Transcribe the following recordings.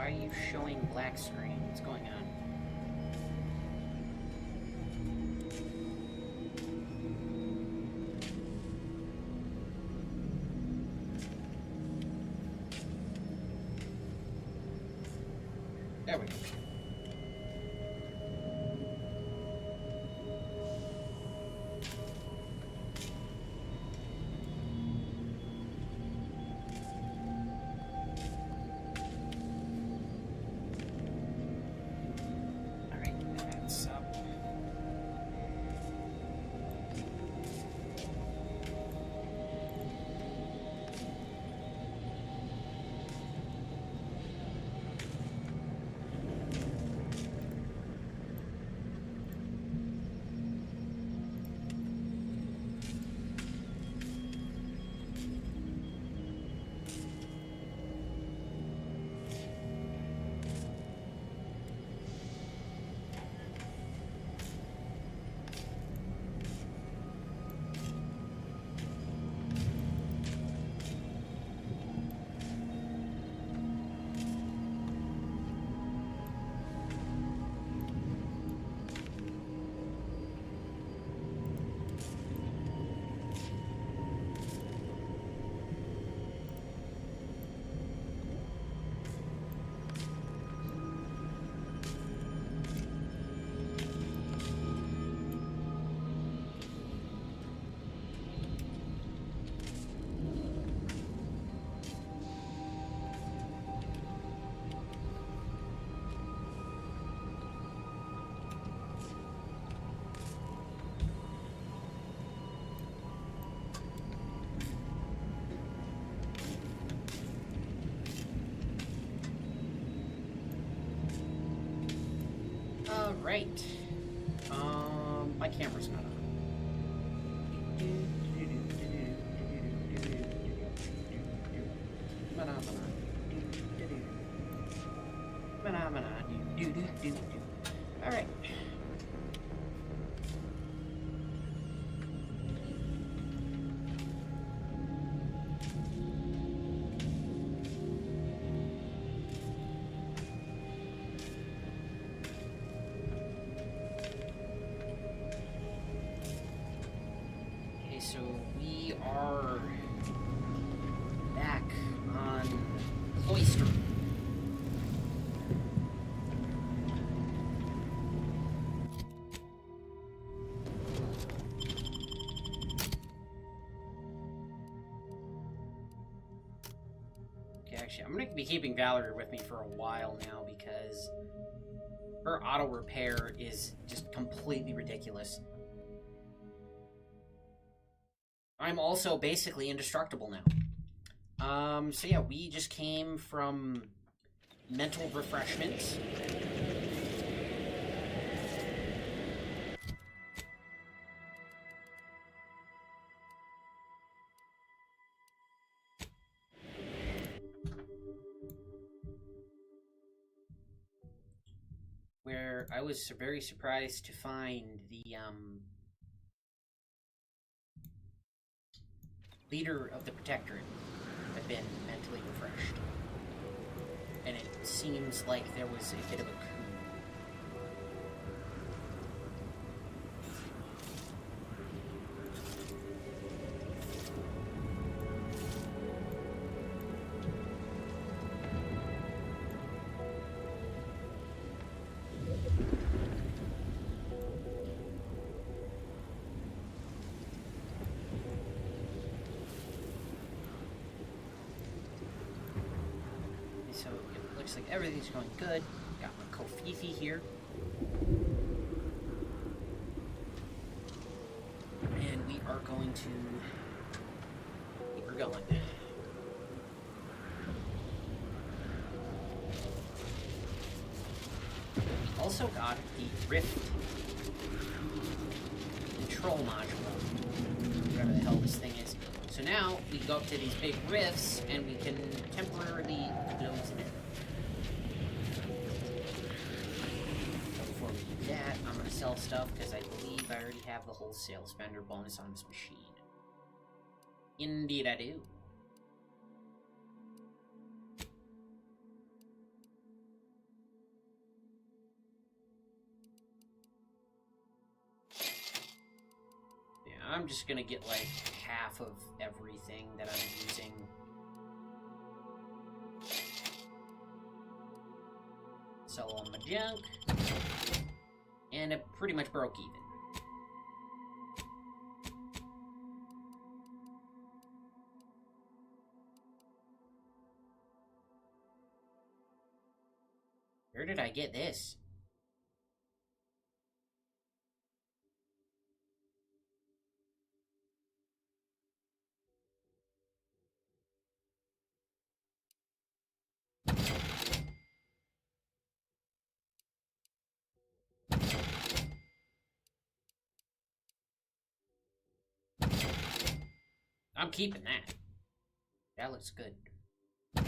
are you showing black screen? What's going on? There we go. Right. My camera's not on. All right. So we are back on Cloister. Okay, actually, I'm going to be keeping Valerie with me for a while now because her auto repair is just completely ridiculous. I'm also basically indestructible now. So yeah, we just came from mental refreshment. Where I was very surprised to find the, leader of the Protectorate had been mentally refreshed. And it seems like there was a bit of a coup. So it looks like everything's going good. Got my Kofifi here. And we are going to keep her going. We also got the Rift control module, whatever the hell this thing is. So now we go up to these big rifts and we can temporarily close them. So before we do that, I'm going to sell stuff because I believe I already have the wholesale spender bonus on this machine. Indeed I do. I'm just gonna get like half of everything that I'm using. Sell all my junk. And it pretty much broke even. Where did I get this? I'm keeping that. That looks good. Look,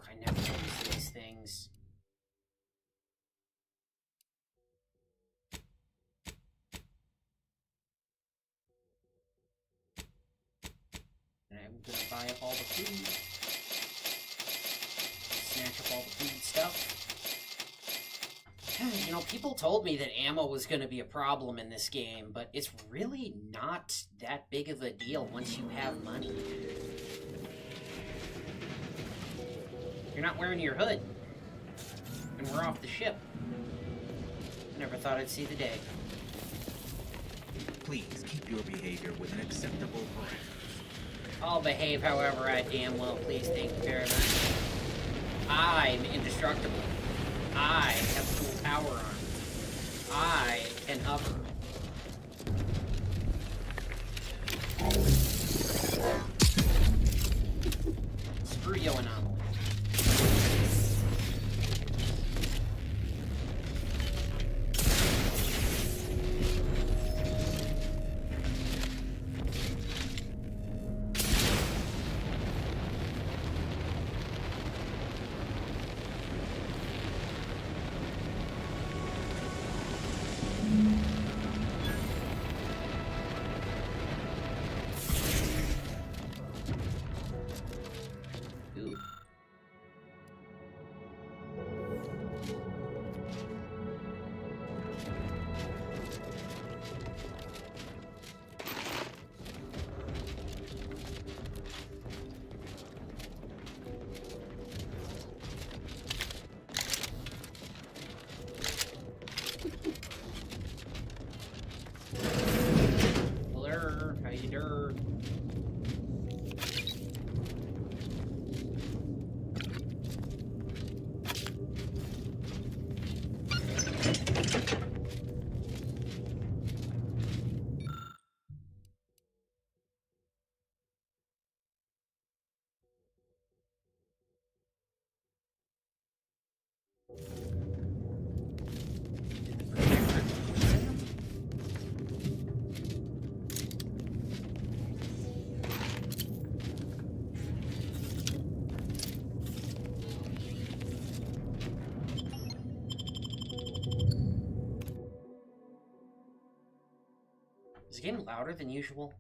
I never use these things. And I'm gonna buy up all the food. Snatch up all the food stuff. You know, people told me that ammo was gonna be a problem in this game, but it's really not that big of a deal once you have money. You're not wearing your hood. And we're off the ship. I never thought I'd see the day. Please keep your behavior within acceptable parameters. I'll behave however I damn well please, thank you very much. I'm indestructible. I have full power on me. I can hover. Screw you, anomaly. Is the game louder than usual?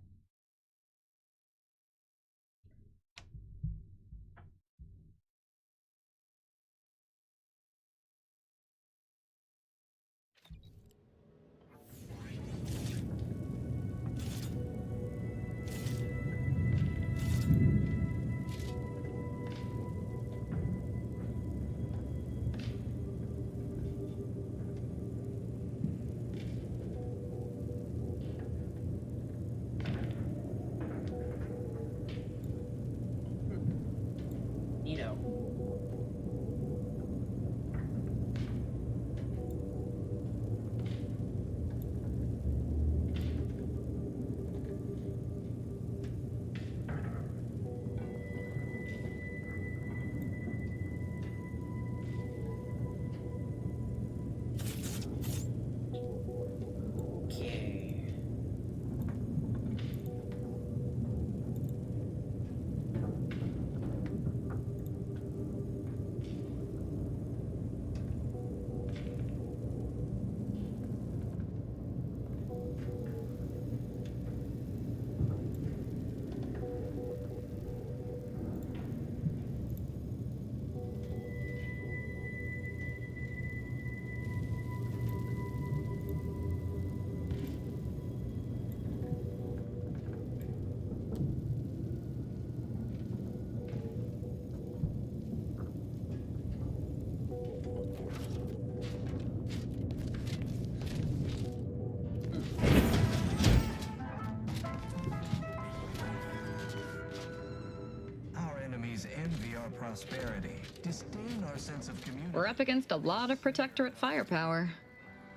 enemies envy our prosperity, disdain our sense of community. We're up against a lot of Protectorate firepower.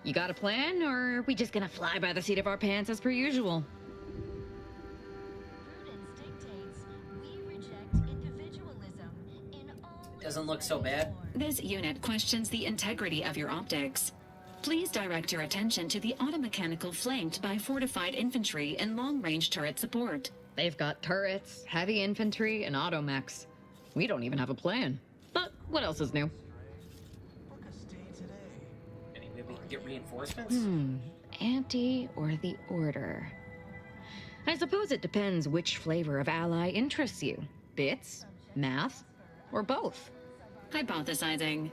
You got a plan, or are we just gonna fly by the seat of our pants as per usual? Prudence dictates we reject individualism in all Doesn't look so bad. forms. This unit questions the integrity of your optics. Please direct your attention to the automechanical flanked by fortified infantry and long-range turret support. They've got turrets, heavy infantry, and automechs. We don't even have a plan. But what else is new? Maybe we can get reinforcements? Anti or the Order? I suppose it depends which flavor of ally interests you. Bits, math, or both. Hypothesizing.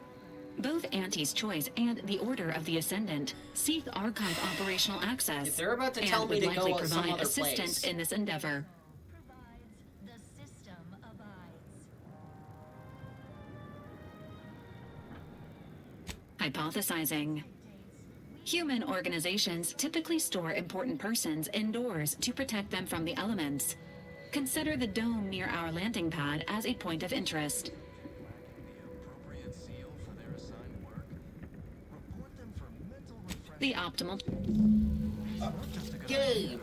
Both Auntie's Choice and the Order of the Ascendant seek archive operational access. If they're about to and tell me would to go likely some provide other assistance place. in this endeavor. Provides the system abides. Hypothesizing. Human organizations typically store important persons indoors to protect them from the elements. Consider the dome near our landing pad as a point of interest. Appropriate seal for their assigned work. Report them for mental refreshment. The optimal Game!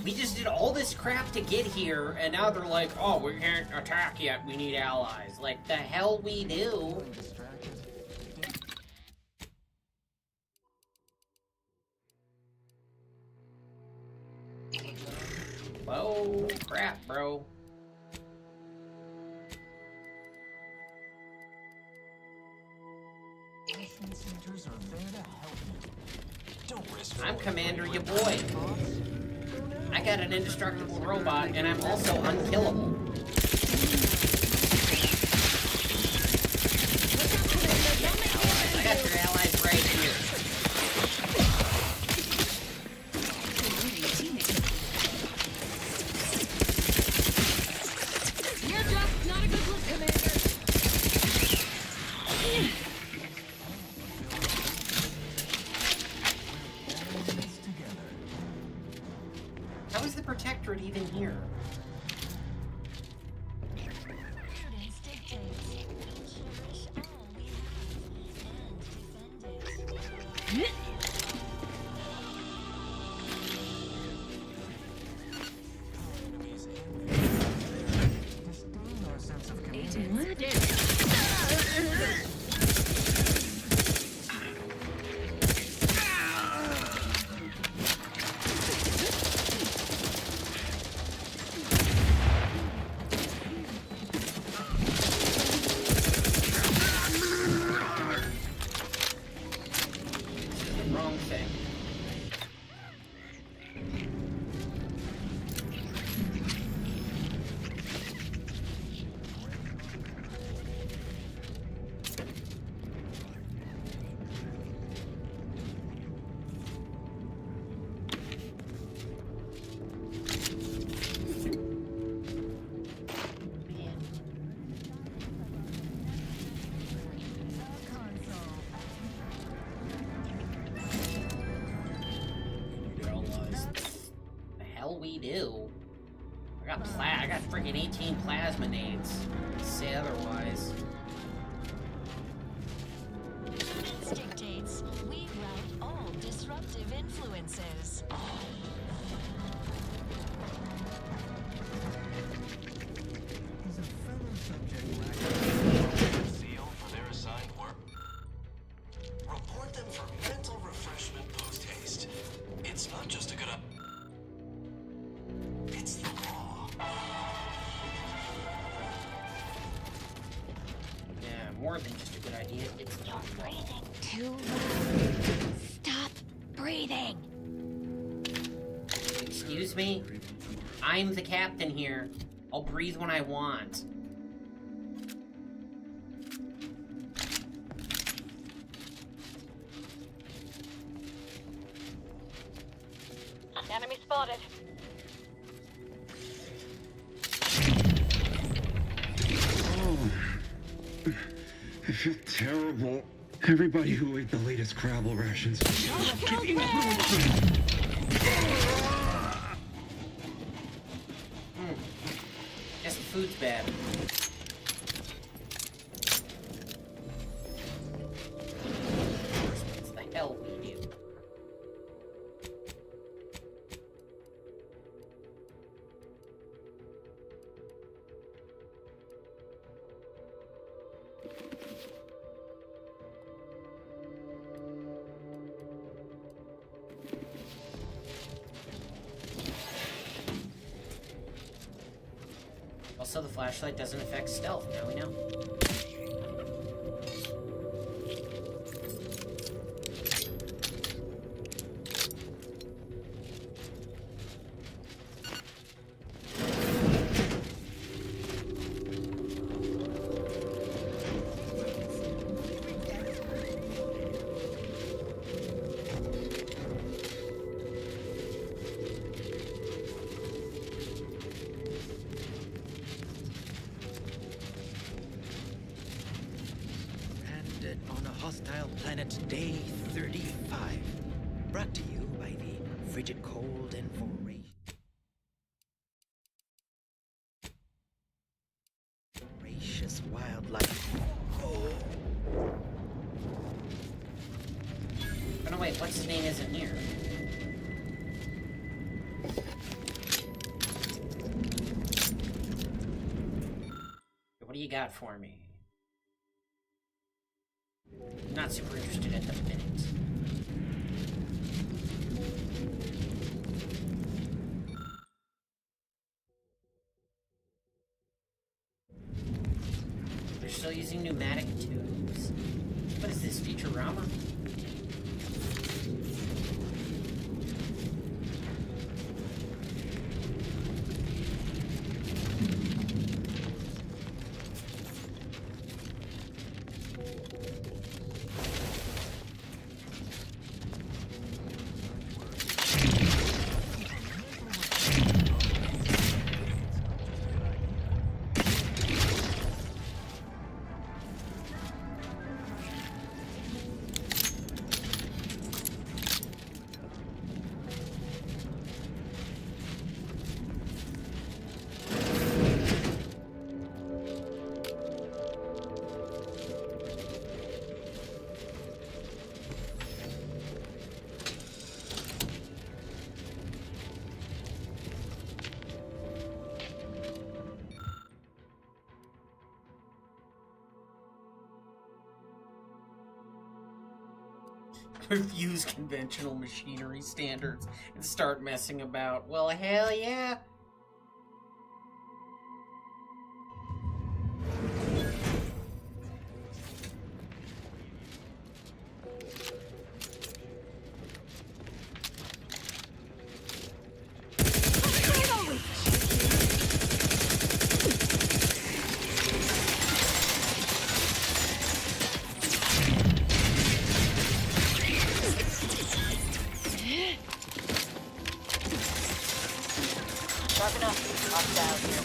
We just did all this crap to get here, and now they're like, oh, we can't attack yet, we need allies. Like, the hell we do? Oh, crap, bro. Mission centers are there to help you. Don't risk. I'm Commander, ya boy. I got an indestructible robot, and I'm also unkillable. I got your allies right here. You're just not a good look, Commander. How is the Protectorate even here? Prudence dictates we cherish all we have and defend it. Enemies envy. Disdain our sense of community. Wrong thing. Girl was. The hell we do? I got freaking 18 plasma nades. Say otherwise. Prudence dictates we rout all disruptive influences. Is a fellow subject lacking seal for their assigned work? Report them for mental refreshment post-haste. It's not just a good it's the law. Yeah, more than just a good idea. It's not wrong. Too long. Stop breathing. Excuse me? I'm the captain here. I'll breathe when I want. Enemy spotted. I feel terrible. Everybody who ate the latest Crabble rations. Guess the food's bad. Also, the flashlight doesn't affect stealth, now we know. Landed on a hostile planet, day 35. Brought to you by the frigid cold and voracious wildlife. Oh no, wait, what's his name isn't here? What do you got for me? I'm not super interested at the minute. They're still using pneumatic tubes. What is this, Futurama? Refuse conventional machinery standards and start messing about. Well, hell yeah. Sharp enough. Hostile here.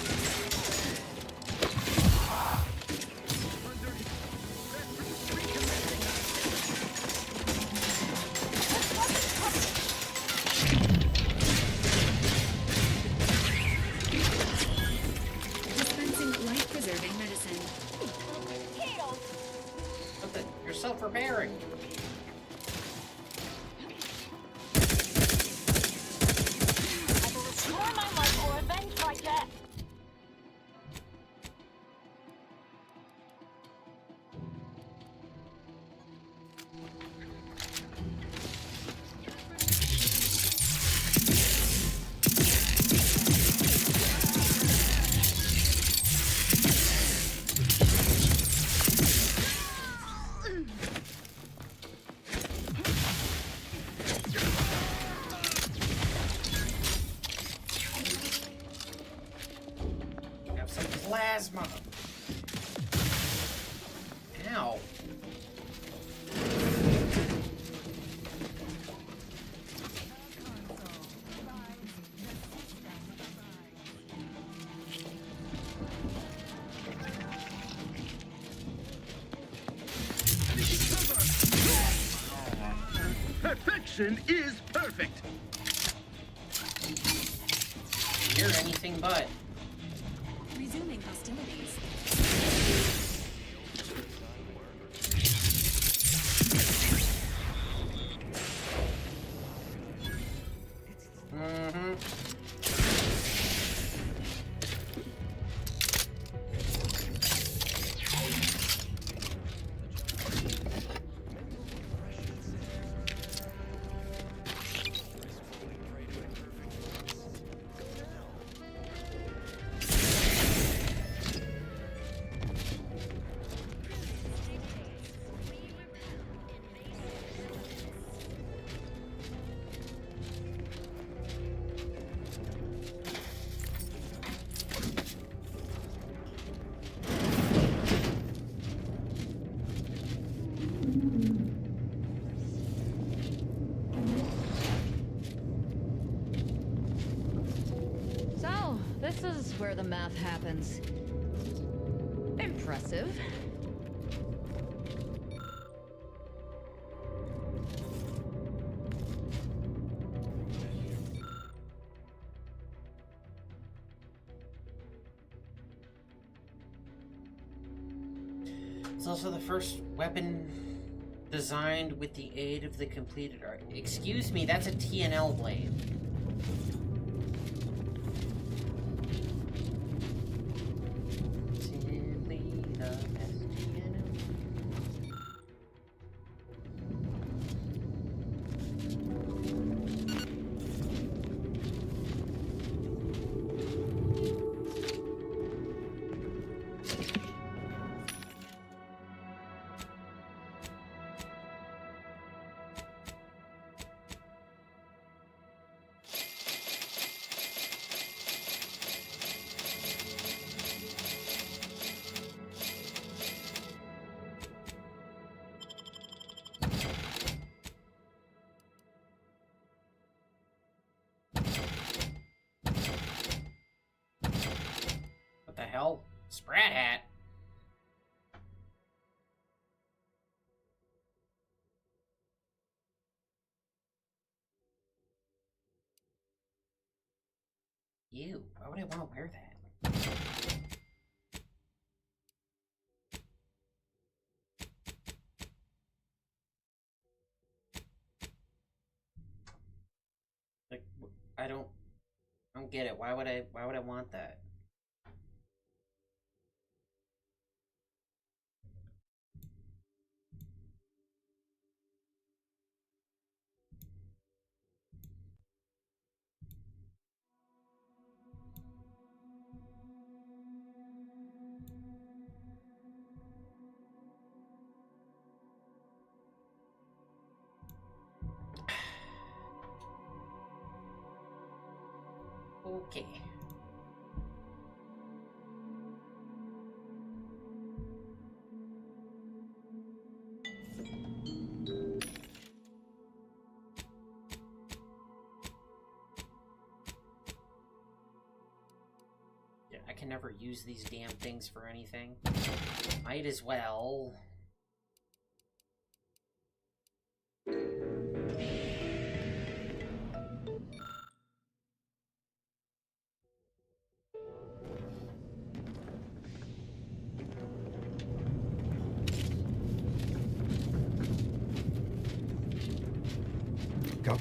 Dispensing life-preserving medicine. What the? You're self-repairing. I will restore my life or avenge my death. Have some plasma. Ow. Perfection is perfect. You're anything but. Resuming hostilities. Mm-hmm. where the math happens. Impressive. It's also the first weapon designed with the aid of the completed art. Excuse me, that's a TNL blade. Simply the best TNL. What the hell? Sprat hat? Ew, why would I want to wear that? Like, I don't get it. Why would I want that? Okay. Yeah, I can never use these damn things for anything. Might as well.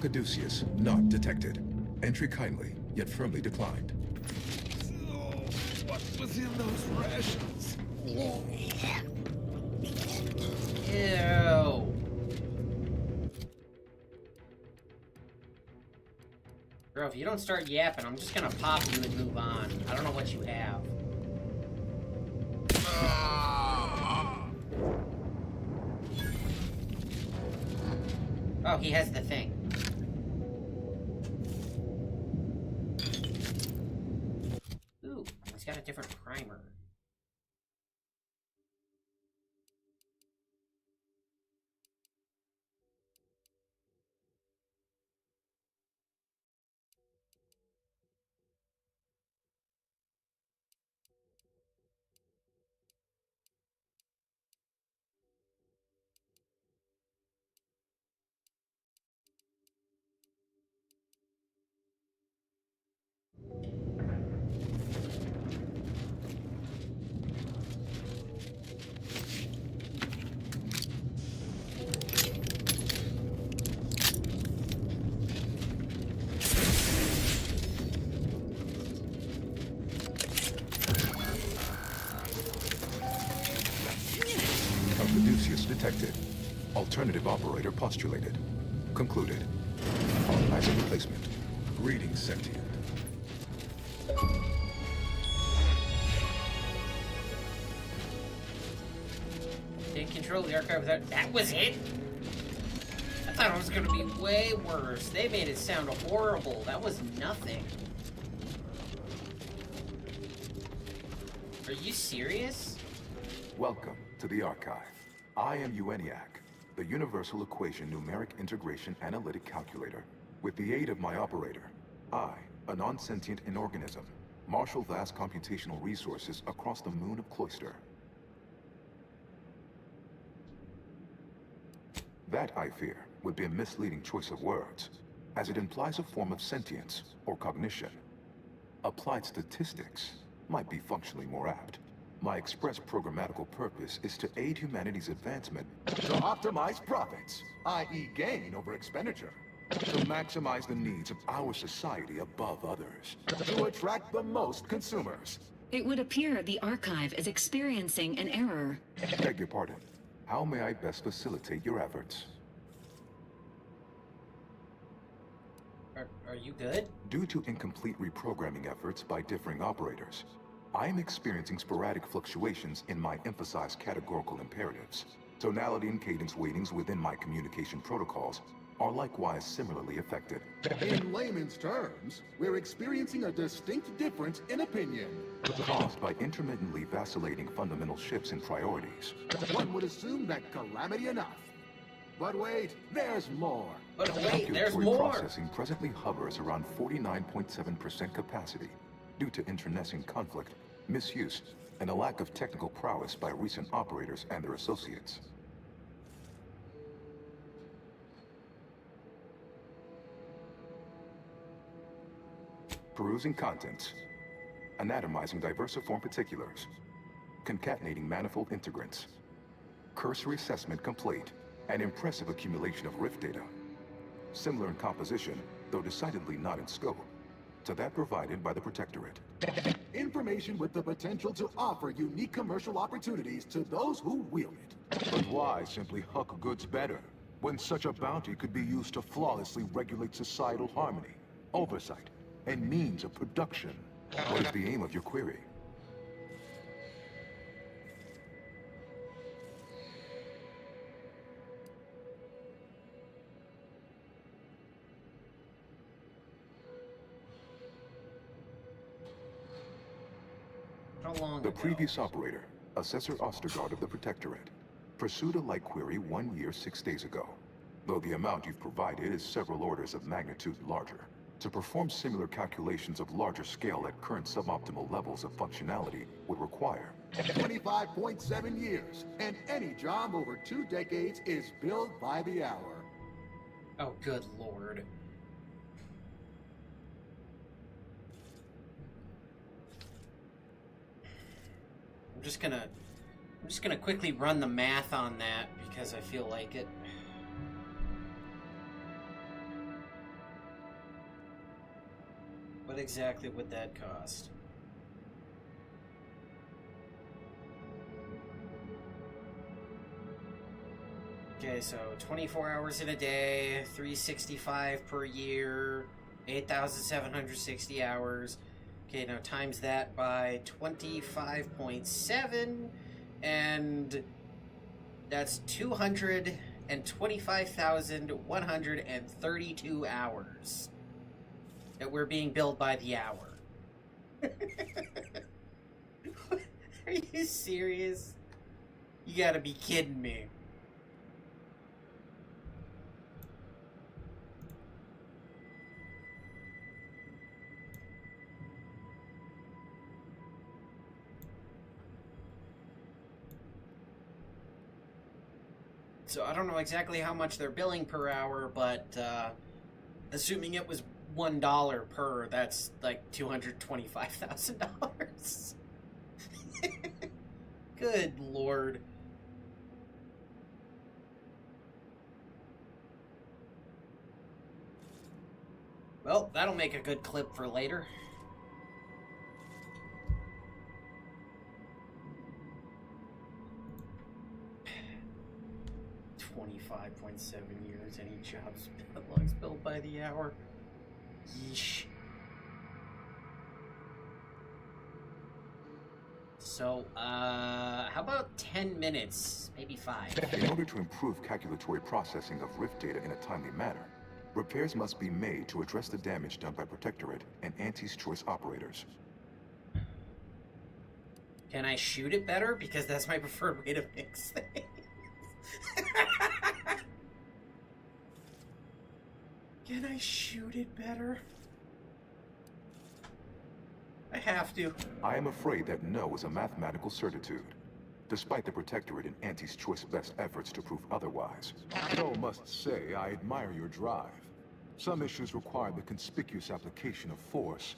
Caduceus not detected. Entry kindly, yet firmly declined. What's within those rations? Ew. Bro, if you don't start yapping, I'm just gonna pop you and move on. I don't know what you have. Oh, he has the thing. Ooh, he's got a different primer. Caduceus detected. Alternative operator postulated. Concluded. Automatic replacement. Greetings, sentient. Didn't control the archive without... That was it? I thought it was gonna be way worse. They made it sound horrible. That was nothing. Are you serious? Welcome to the archive. I am EUENIAC, the Universal Equation Numeric Integration Analytic Calculator. With the aid of my operator, I, a non-sentient inorganism, marshal vast computational resources across the moon of Cloister. That, I fear, would be a misleading choice of words, as it implies a form of sentience or cognition. Applied statistics might be functionally more apt. My express programmatical purpose is to aid humanity's advancement to optimize profits, i.e. gain over expenditure, to maximize the needs of our society above others, to attract the most consumers. It would appear the Archive is experiencing an error. Beg your pardon. How may I best facilitate your efforts? Are you good? Due to incomplete reprogramming efforts by differing operators, I am experiencing sporadic fluctuations in my emphasized categorical imperatives. Tonality and cadence weightings within my communication protocols are likewise similarly affected. In layman's terms, we're experiencing a distinct difference in opinion. Caused by intermittently vacillating fundamental shifts in priorities. One would assume that calamity enough. But wait, there's more. But wait, there's Calculatory more! processing presently hovers around 49.7% capacity due to internecine conflict, misuse, and a lack of technical prowess by recent operators and their associates. Perusing contents. Anatomizing diversiform particulars. Concatenating manifold integrants. Cursory assessment complete. An impressive accumulation of rift data. Similar in composition, though decidedly not in scope, to that provided by the Protectorate. Information with the potential to offer unique commercial opportunities to those who wield it. But why simply huck goods better, when such a bounty could be used to flawlessly regulate societal harmony, oversight, and means of production? What is the aim of your query? How long The ago? previous operator, Assessor Ostergaard of the Protectorate, pursued a like query 1 year, 6 days ago, though the amount you've provided is several orders of magnitude larger. To perform similar calculations of larger scale at current suboptimal levels of functionality would require 25.7 years, and any job over 2 decades is billed by the hour. Oh, good lord. I'm just gonna quickly run the math on that because I feel like it. What exactly would that cost? Okay, so 24 hours in a day, 365 per year, 8,760 hours. Okay, now times that by 25.7, and that's 225,132 hours that we're being billed by the hour. Are you serious? You gotta be kidding me. So I don't know exactly how much they're billing per hour, but assuming it was $1 per, that's like $225,000. Good lord. Well, that'll make a good clip for later. $25.7 years, any jobs logs billed by the hour. Yeesh. So, how about 10 minutes? Maybe 5. In order to improve calculatory processing of rift data in a timely manner, repairs must be made to address the damage done by Protectorate and Auntie's Choice operators. Can I shoot it better? Because that's my preferred way to fix things. Can I shoot it better? I have to. I am afraid that no is a mathematical certitude, despite the Protectorate and Auntie's choice best efforts to prove otherwise. Though must say, I admire your drive. Some issues require the conspicuous application of force,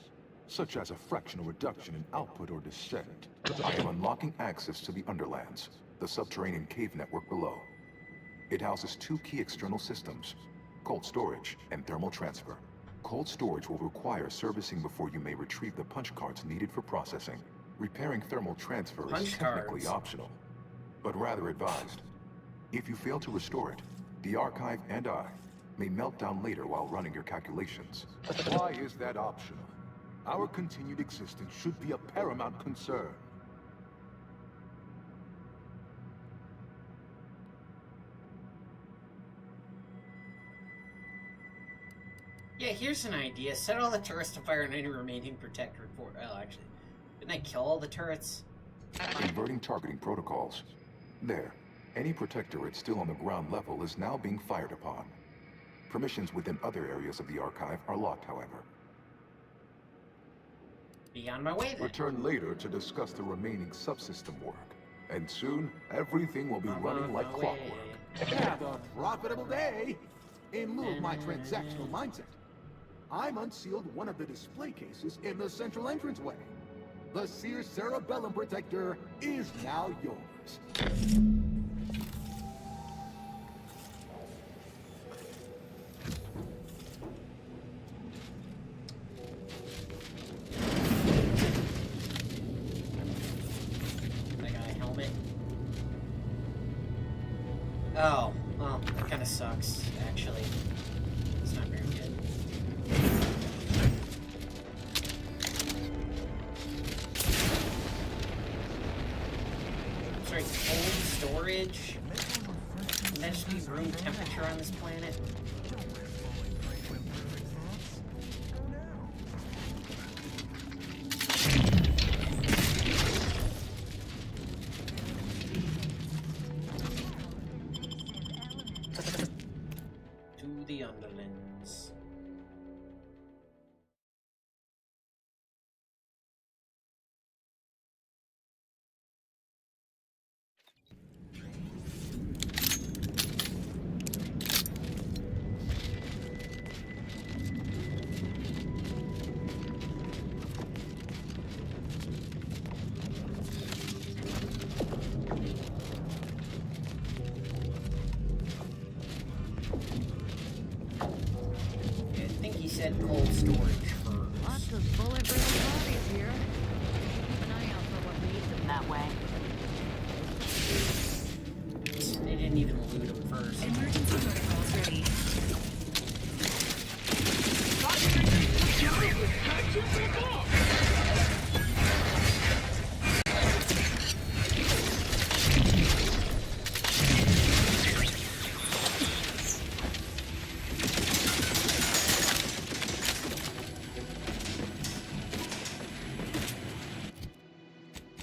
such as a fractional reduction in output or descent. I am unlocking access to the Underlands, the subterranean cave network below. It houses two key external systems, cold storage and thermal transfer. Cold storage will require servicing before you may retrieve the punch cards needed for processing. Repairing thermal transfer is technically optional, but rather advised. If you fail to restore it, the Archive and I may melt down later while running your calculations. Why is that optional? Our continued existence should be a paramount concern. Yeah, here's an idea. Set all the turrets to fire on any remaining Protectorate for... Oh, actually, didn't I kill all the turrets? Inverting targeting protocols. There. Any Protectorate still on the ground level is now being fired upon. Permissions within other areas of the Archive are locked, however. Be on my way then. Return later to discuss the remaining subsystem work. And soon, everything will be running like clockwork. Have a profitable day! In lieu of my transactional mindset, I'm unsealed one of the display cases in the central entranceway. The Seer Cerebellum Protector is now yours. I got a helmet. Oh, well, that kind of sucks, actually. It's not very good. Sorry, cold storage? Can that just be room temperature on this planet? To the Underlands. I think he said cold storage first. Lots of bullet-riddled bodies here. Keep an eye out for what leads them that way. They didn't even loot him first. Emergency protocols ready.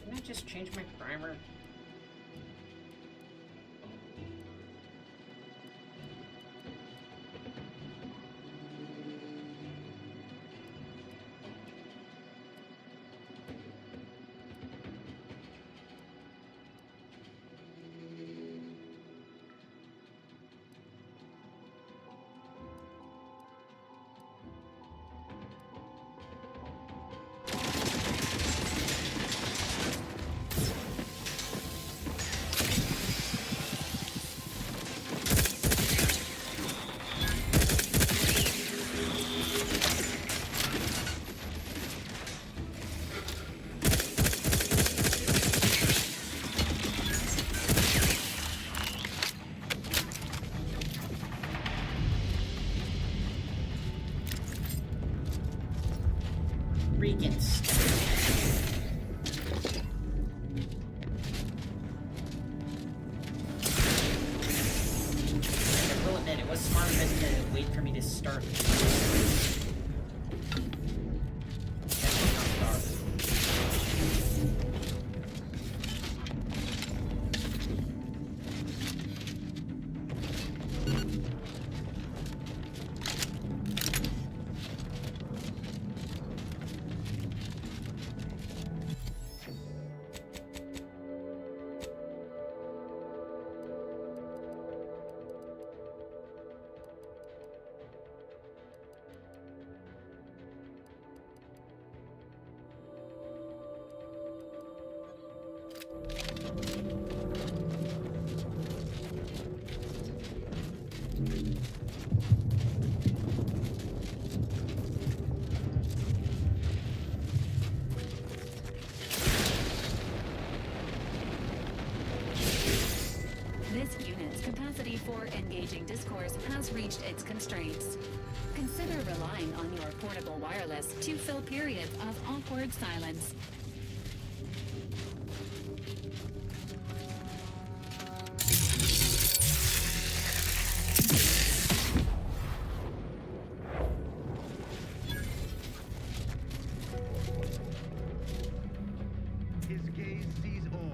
Can I just change my primer? Regans. I will admit, it was smart of him to wait for me to start. Definitely not dark. capacity for engaging discourse has reached its constraints. Consider relying on your portable wireless to fill periods of awkward silence. His gaze sees all.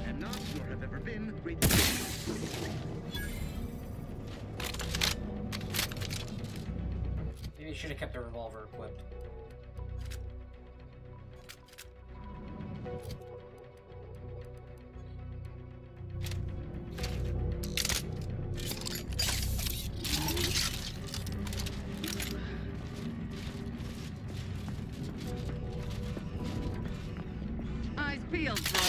Am not, nor have ever been, great. Maybe you should have kept the revolver equipped. Eyes peeled, bro.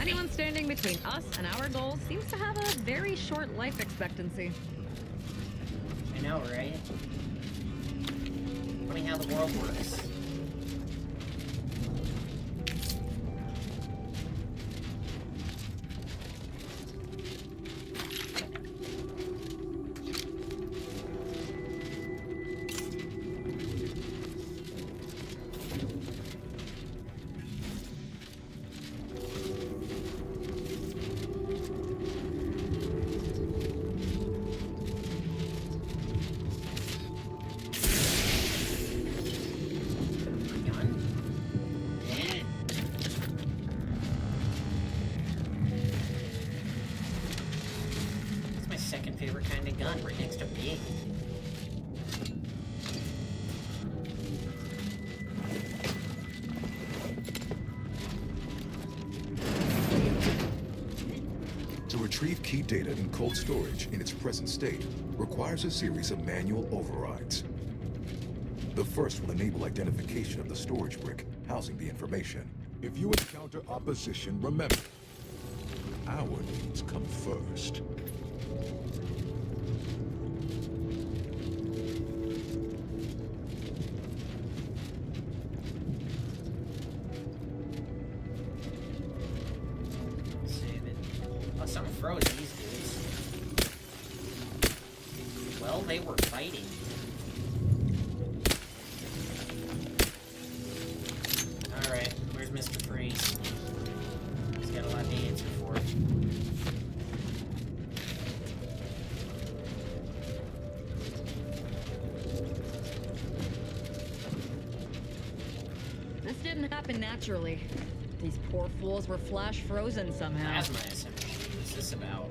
Anyone standing between us and our goals seems to have a very short life expectancy. I know, right? Funny how the world works. It's my second favorite kind of gun, right next to me. To retrieve key data in cold storage in its present state requires a series of manual overrides. The first will enable identification of the storage brick housing the information. If you encounter opposition, remember, our needs come first. Save it. Oh, something froze these dudes. Well, they were fighting. Alright, where's Mr. Freeze? He's got a lot to answer for. This didn't happen naturally. These poor fools were flash frozen somehow. Plasma SMG. What's this about?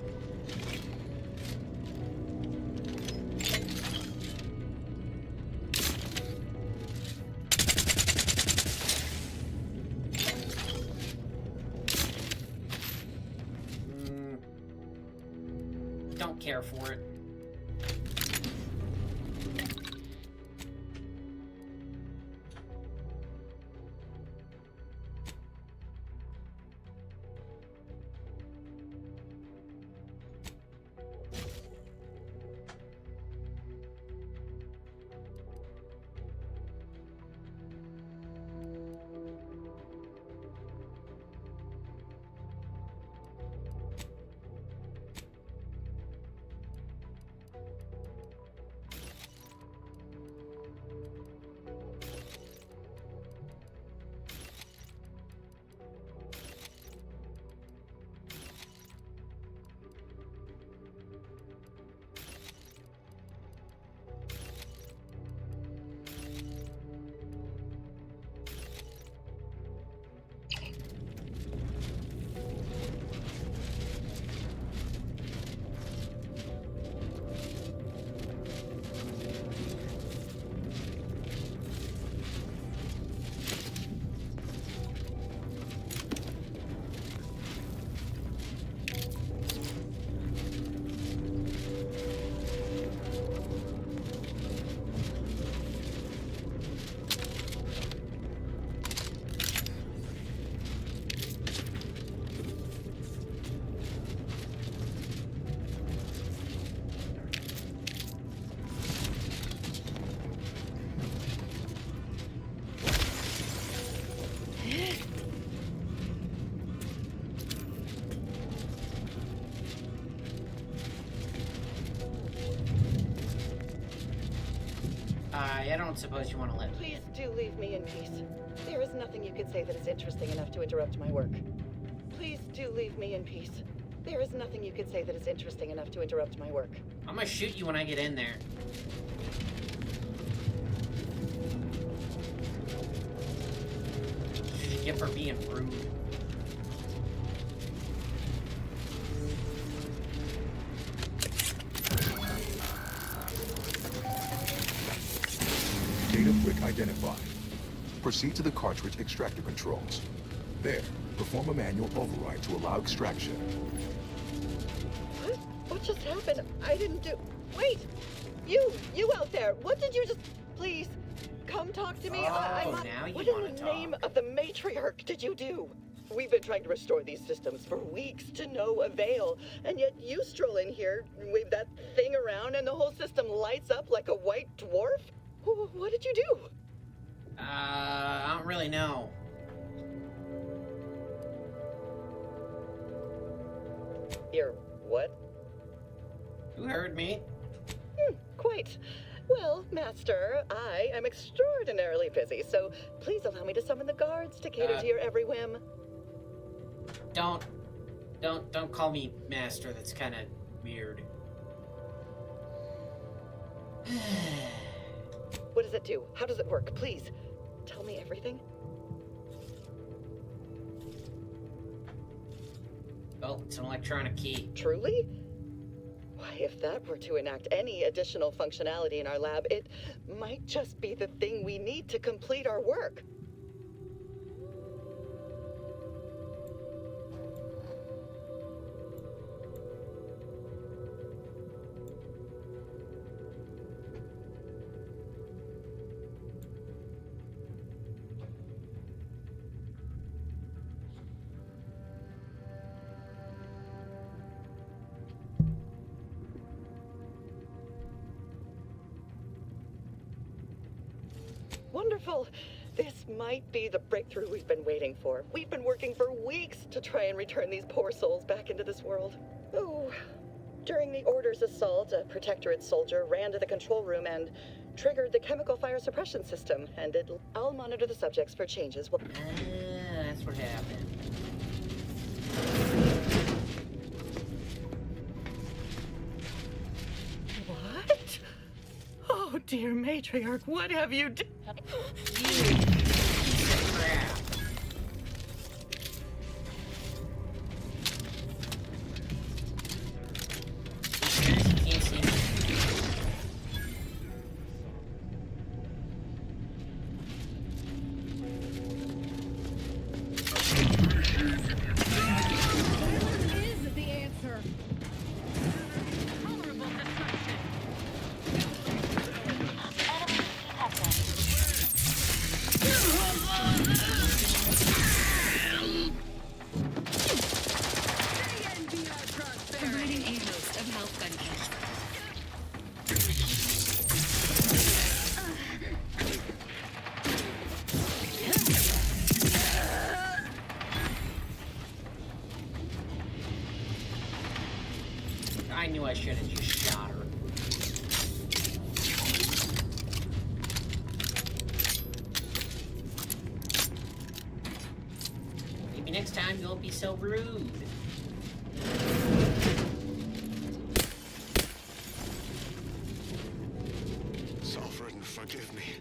Don't care for it. I don't suppose you want to let me Please in. do leave me in peace. There is nothing you could say that is interesting enough to interrupt my work. Please do leave me in peace. There is nothing you could say that is interesting enough to interrupt my work. I'm gonna shoot you when I get in there. What did you get for being rude? Data brick identified. Proceed to the cartridge extractor controls. There, perform a manual override to allow extraction. What? What just happened? I didn't do... Wait! You out there! What did you just... Please, come talk to me. Oh, now you What wanna in the talk. name of the matriarch did you do? We've been trying to restore these systems for weeks to no avail, and yet you stroll in here, wave that thing around, and the whole system lights up like a white dwarf? What did you do? I don't really know. You're what? You heard me. Quite. Well, Master, I am extraordinarily busy, so please allow me to summon the guards to cater to your every whim. Don't call me Master. That's kind of weird. What does it do? How does it work? Please, tell me everything. Well, it's an electronic key. Truly? Why, if that were to enact any additional functionality in our lab, it might just be the thing we need to complete our work. Wonderful. This might be the breakthrough we've been waiting for. We've been working for weeks to try and return these poor souls back into this world. Oh, during the Order's assault, a Protectorate soldier ran to the control room and triggered the chemical fire suppression system, and I'll monitor the subjects for changes. That's what happened. What? Oh, dear Matriarch, what have you done? Crap. You can't see me. Is the answer. Tolerable destruction. Providing a host of health benefits. I knew I should have just shot her. Maybe next time you won't be so rude. Sovereign, forgive me.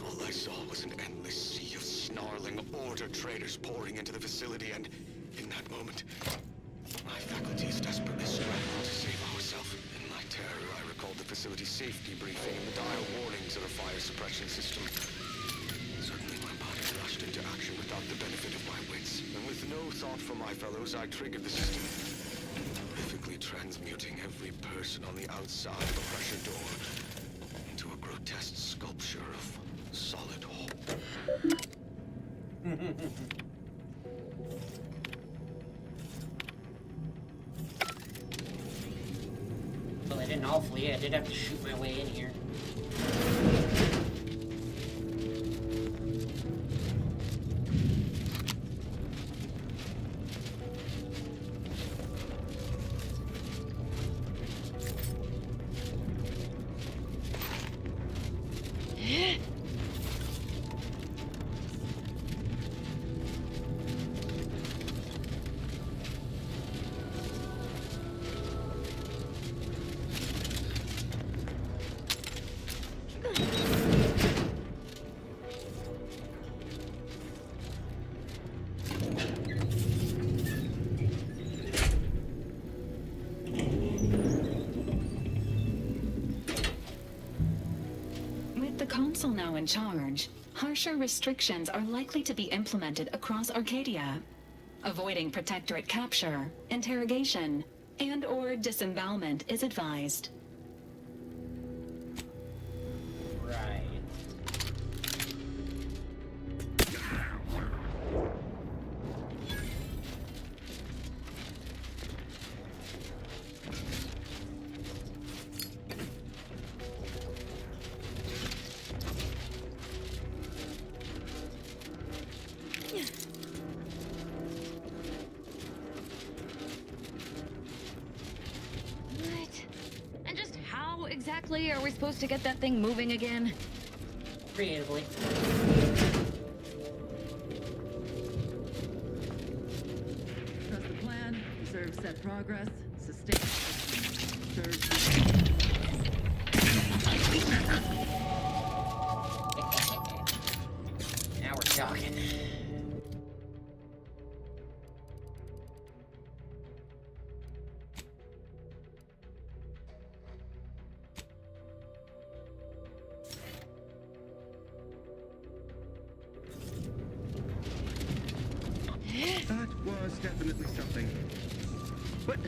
All I saw was an endless sea of snarling Order traders pouring into the facility, and in that moment, my faculties desperately scrambled to save ourselves. In my terror, I recalled the facility's safety briefing and the dire warnings of the fire suppression system. Suddenly, my body rushed into action without the benefit of my wits, and with no thought for my fellows, I triggered the system, horrifically transmuting every person on the outside of a pressure door into a grotesque sculpture of solid hope. Well, I didn't all flee. I did have to shoot my way in here. Council now in charge, harsher restrictions are likely to be implemented across Arcadia. Avoiding Protectorate capture, interrogation, and/or disembowelment is advised. Right. Exactly are we supposed to get that thing moving again? Creatively. Trust the plan, preserve set progress, sustain. Now we're talking. That was definitely something. But...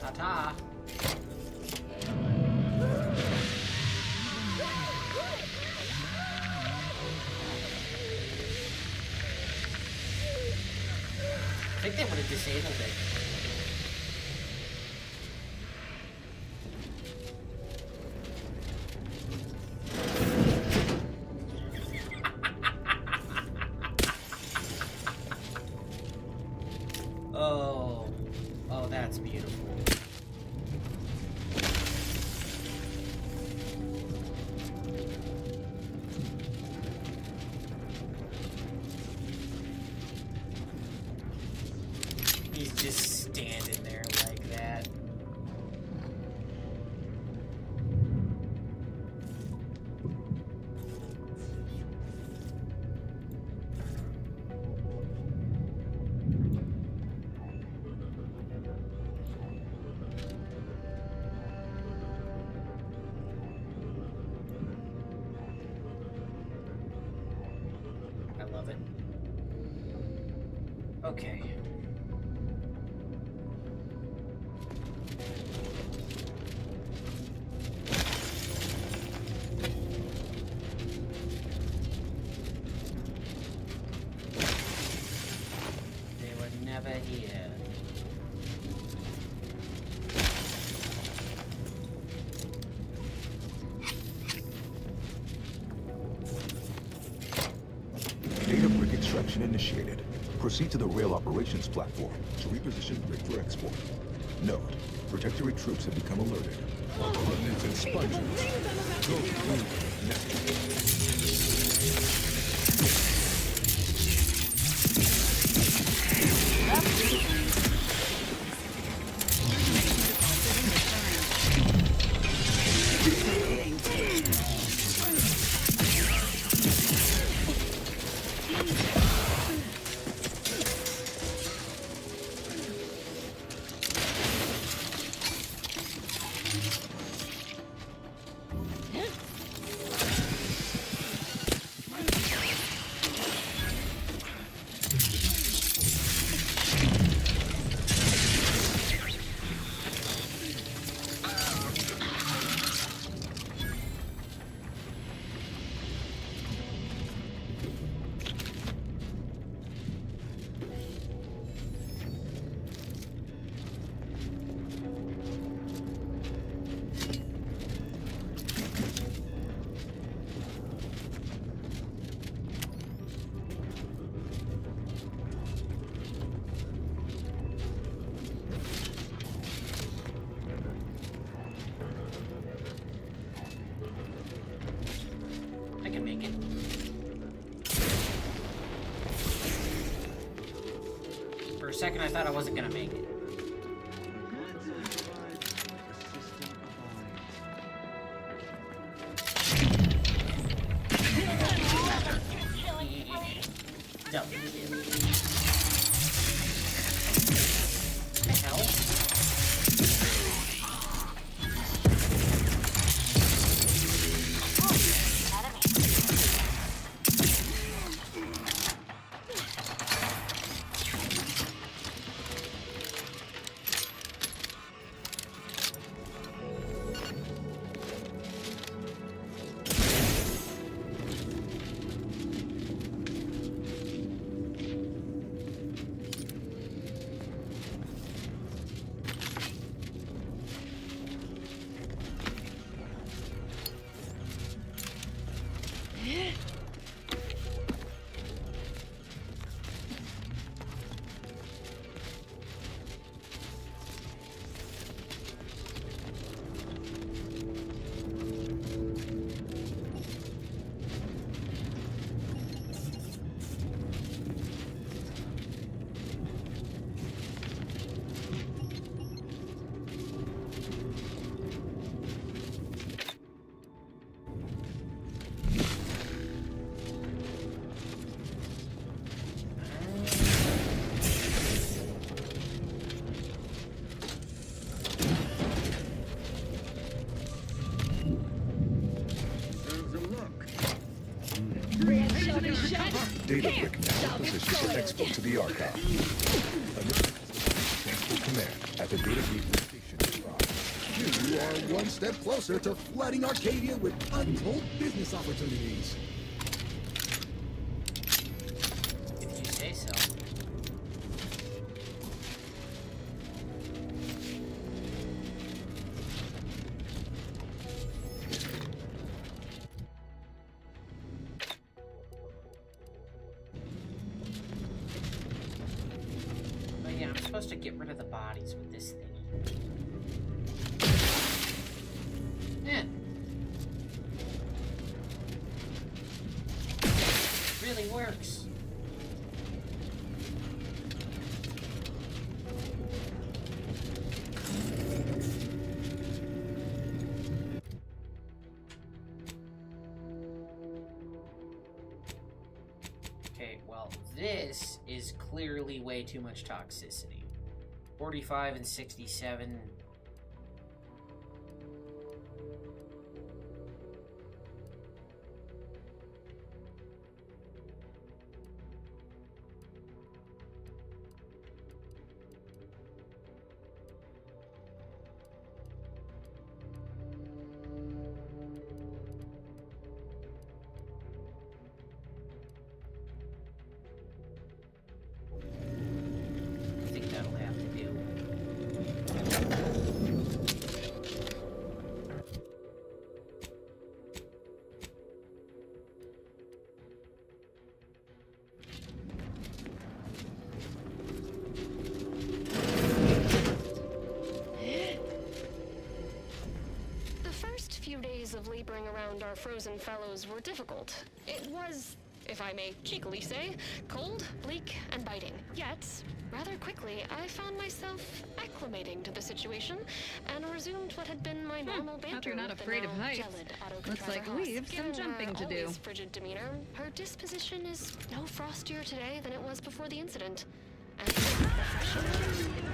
Ta-ta. I think they would have disabled it. Oh, that's beautiful. He's just standing there like that. I love it. Okay. They were never here. Data brick extraction initiated. Proceed to the rail operations platform to reposition brick for export. Note, Protectorate troops have become alerted. Ordnance and sponges. Go through now. I can make it. For a second, I thought I wasn't gonna make it. Double kill. The hell? Data brick now positioned for export to the archive. Initial command at the data gateway station nearby. You are one step closer to flooding Arcadia with untold business opportunities. If you say so. Oh yeah, I'm supposed to get rid of the bodies with this thing. Really works. Okay, well, this is clearly way too much toxicity. 45 and 67. I think that'll have to do. The first few days of laboring around our frozen fellows were difficult. It was if I may cheekily say, cold, bleak, and biting. Yet, rather quickly, I found myself acclimating to the situation and resumed what had been my normal banter. Hope you're not with the afraid of now heights. gelid Looks like autocontroller we've Haas. some Given jumping to her do. always frigid demeanor, her disposition is no frostier today than it was before the incident. And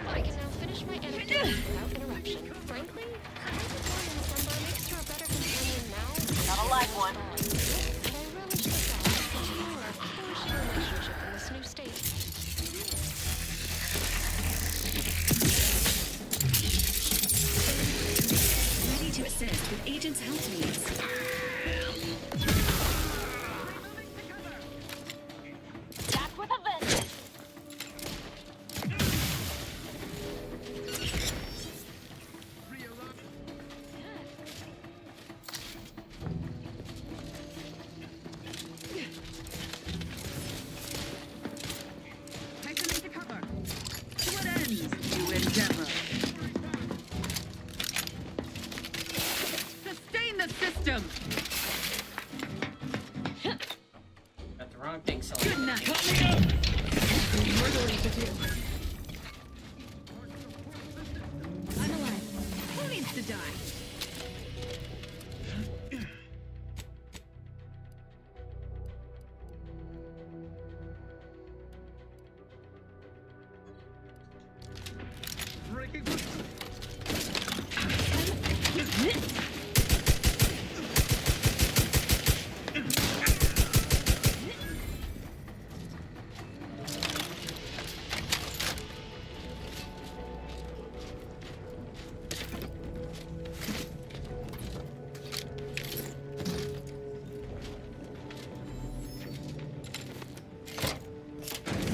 I can now finish my anecdote without interruption. Frankly, Victorian slumber makes her a better companion now. Not a live one. And I relish the thought of continuing our flourishing relationship in this new state. Ready to assist with agent's health needs. Back with a vengeance. Take them into cover. To what ends you endeavor? Sustain the system! Got the wrong thing selected. Good night. We're going to do. I'm alive. Who needs to die?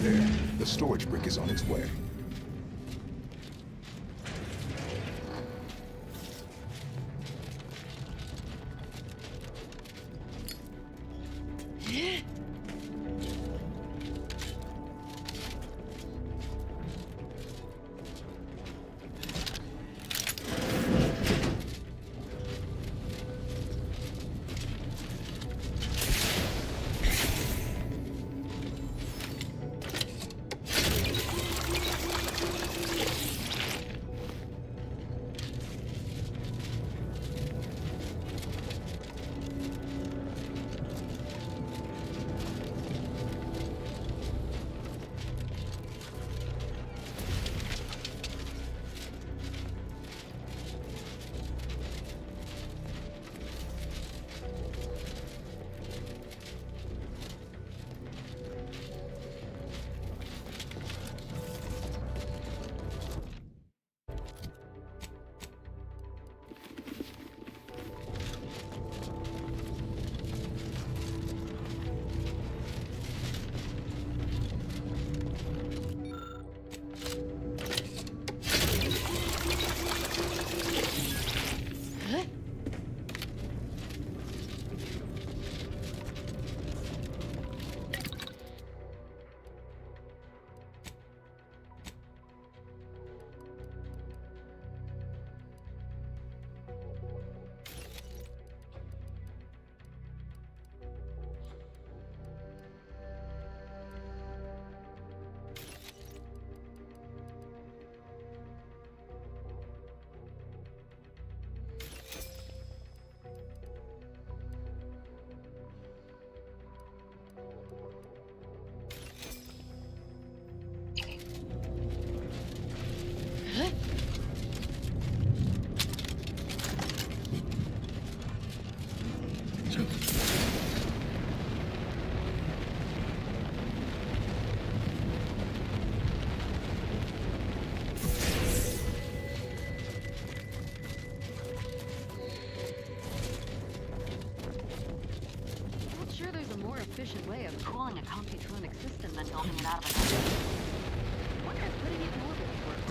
There, the storage brick is on its way. efficient way of cooling a computronic system than building it out of a wonder if putting it in orbit would work.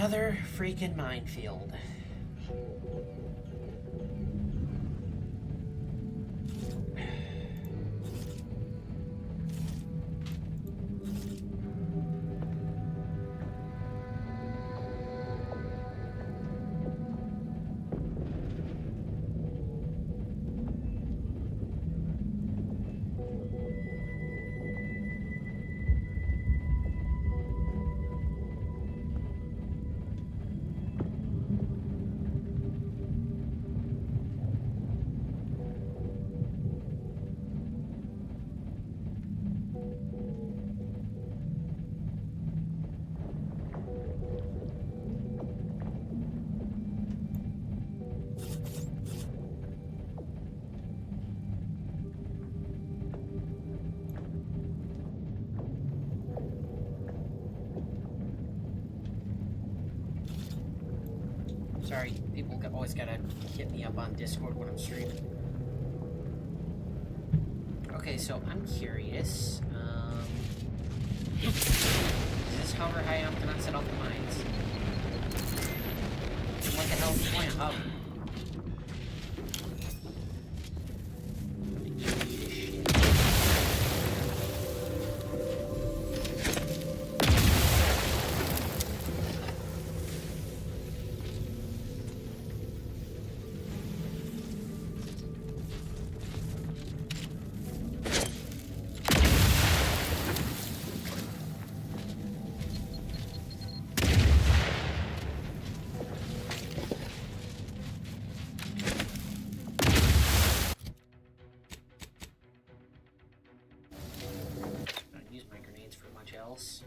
Another freaking minefield. Sorry, people always gotta hit me up on Discord when I'm streaming. Okay, so I'm curious. Does this hover high enough to not set off the mines? What the hell is the point of hover? Else.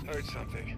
Heard something.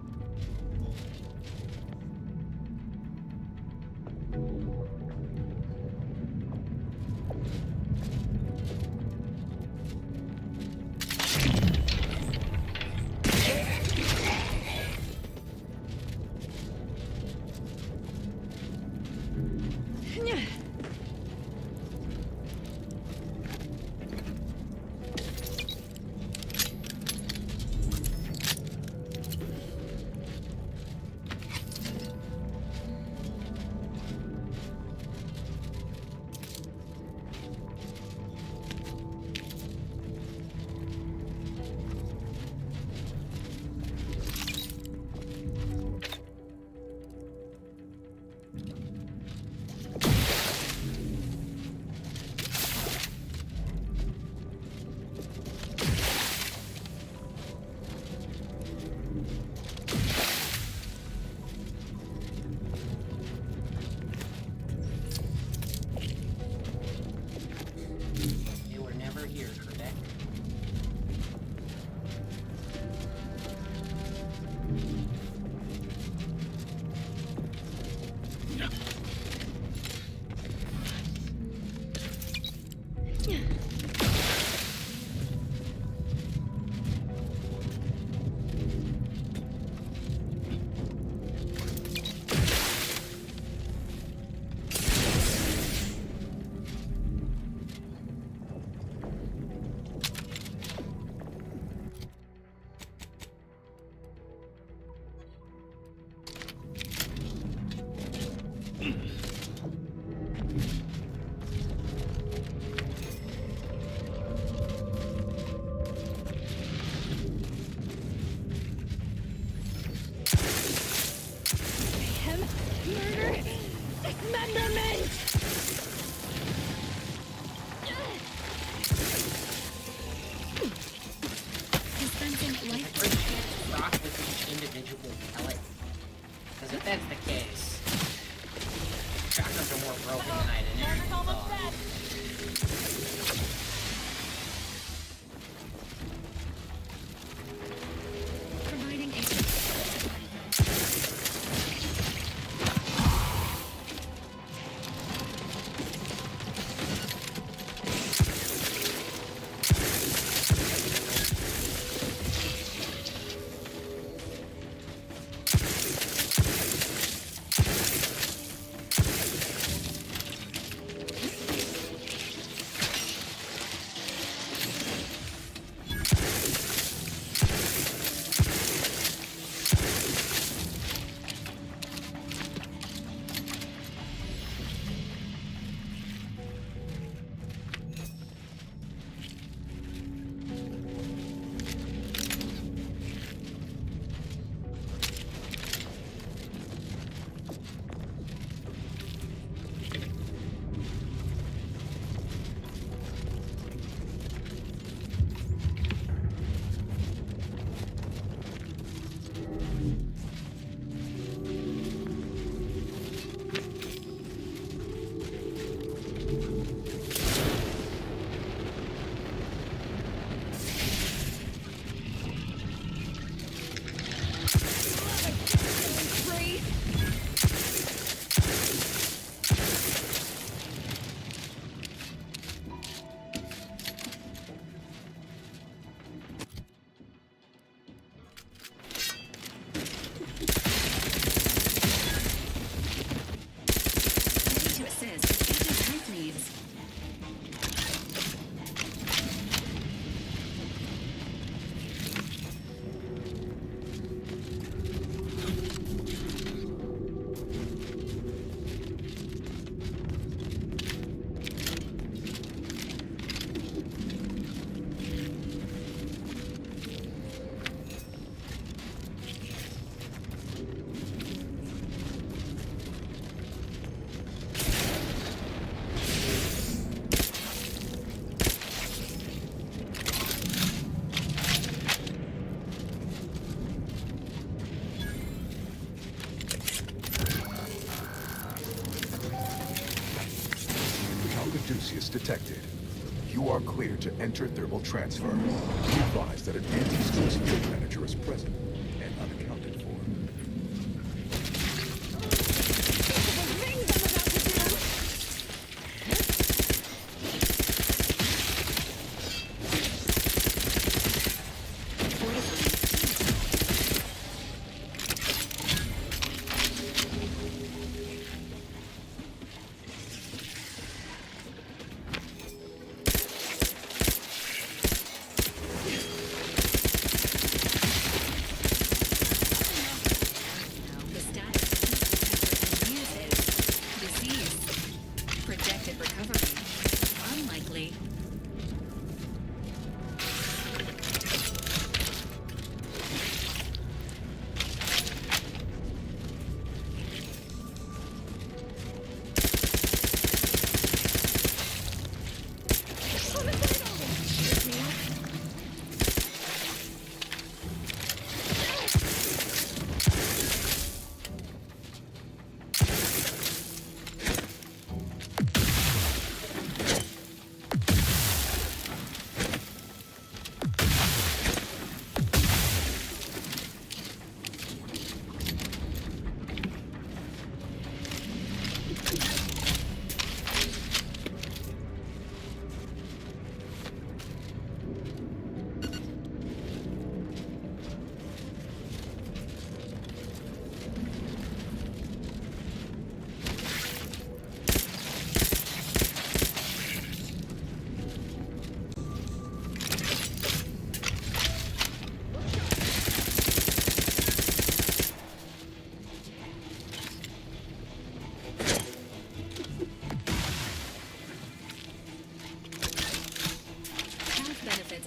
cleared to enter thermal transfer. Be advised that an anti-stress field manager is present and unaccounted for.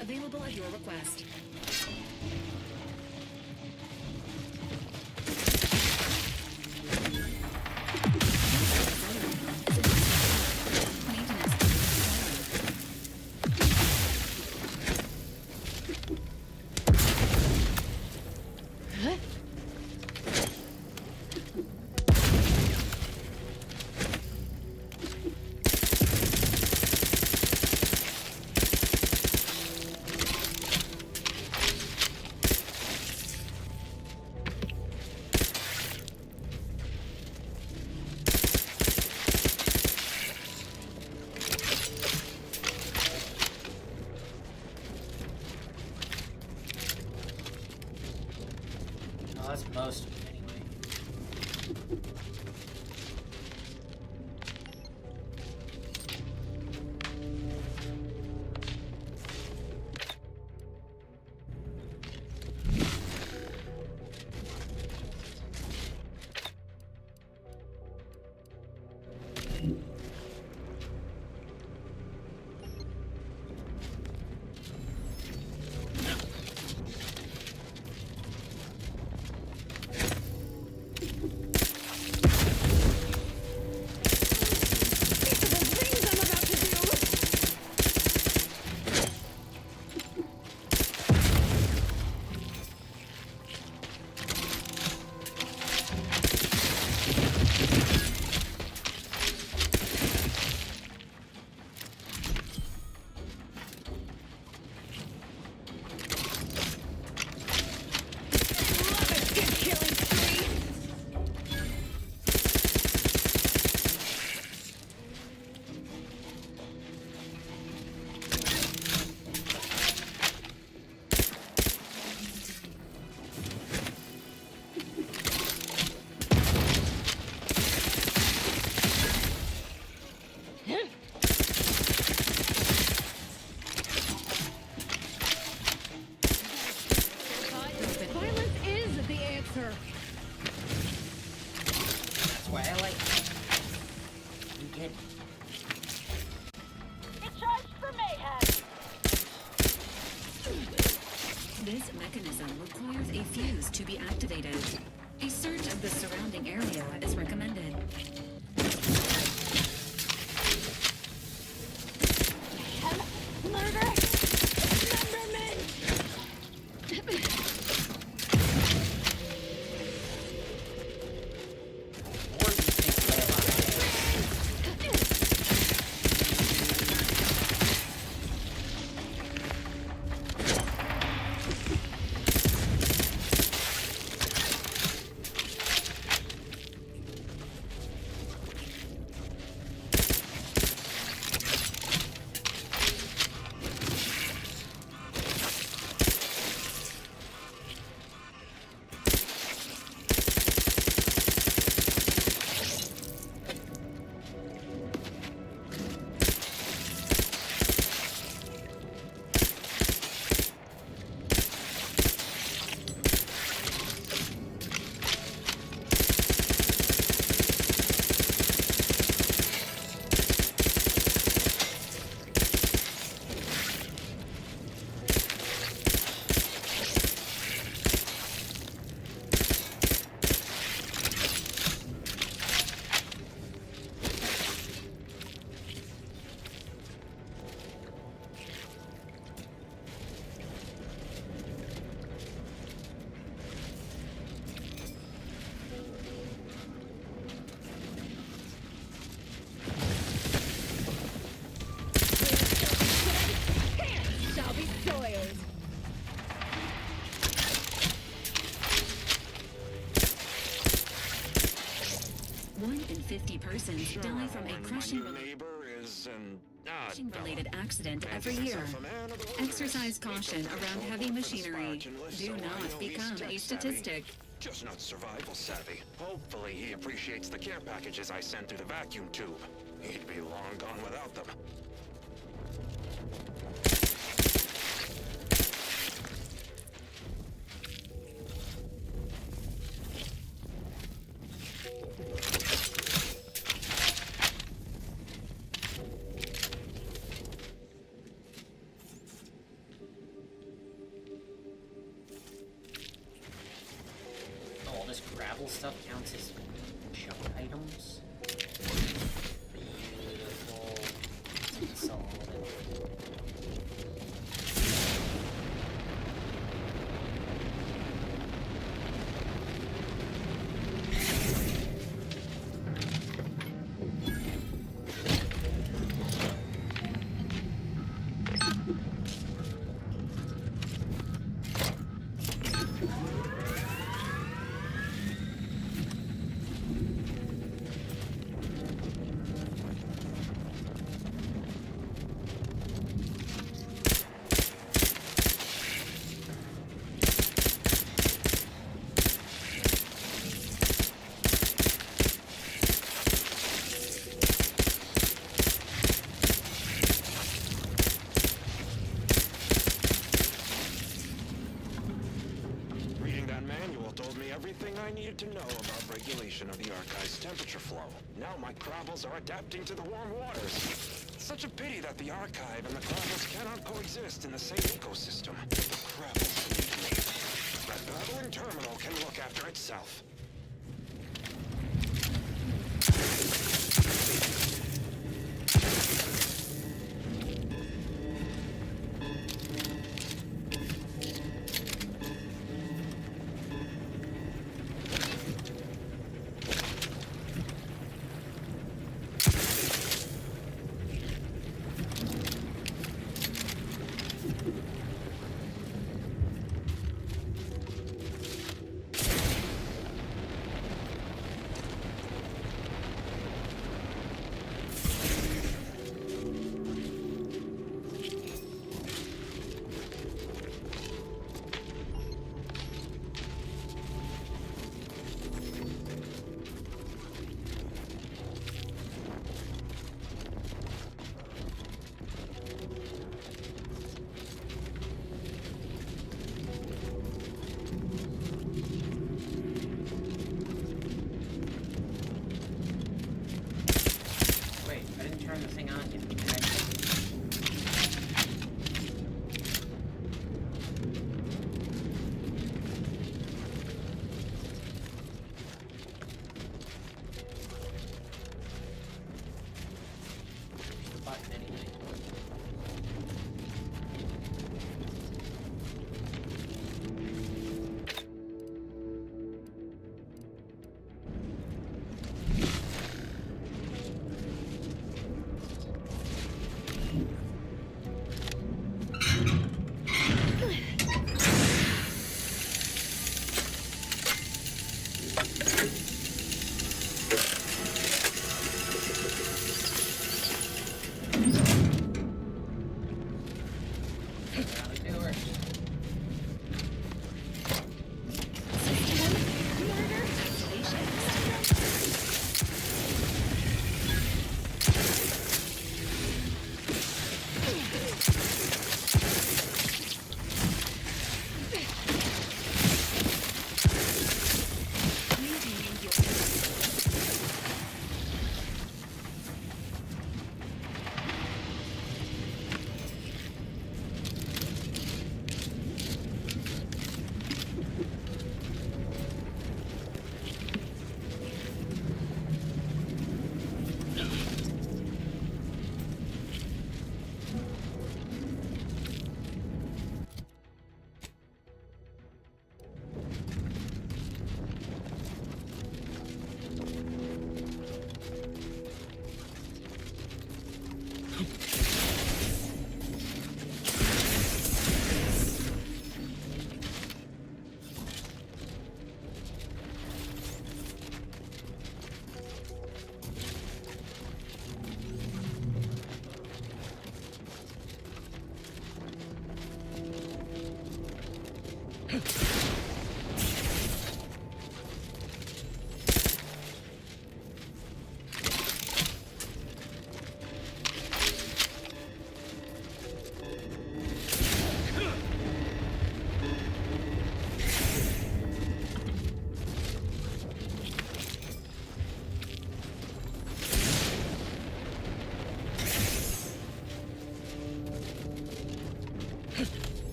Available at your request. That's most of it anyway. This mechanism requires a fuse to be activated. A search of the surrounding area is recommended. Murder! 50 persons die from a crushing-related accident every year. Exercise caution around heavy machinery. Do not become a statistic. Just not survival savvy. Hopefully he appreciates the care packages I sent through the vacuum tube. He'd be long gone without them. All this gravel stuff counts as junk items. Beautiful. Solid. Everything I needed to know about regulation of the Archive's temperature flow. Now my Crabbles are adapting to the warm waters. Such a pity that the Archive and the Crabbles cannot coexist in the same ecosystem. The Crabbles need me. That babbling terminal can look after itself.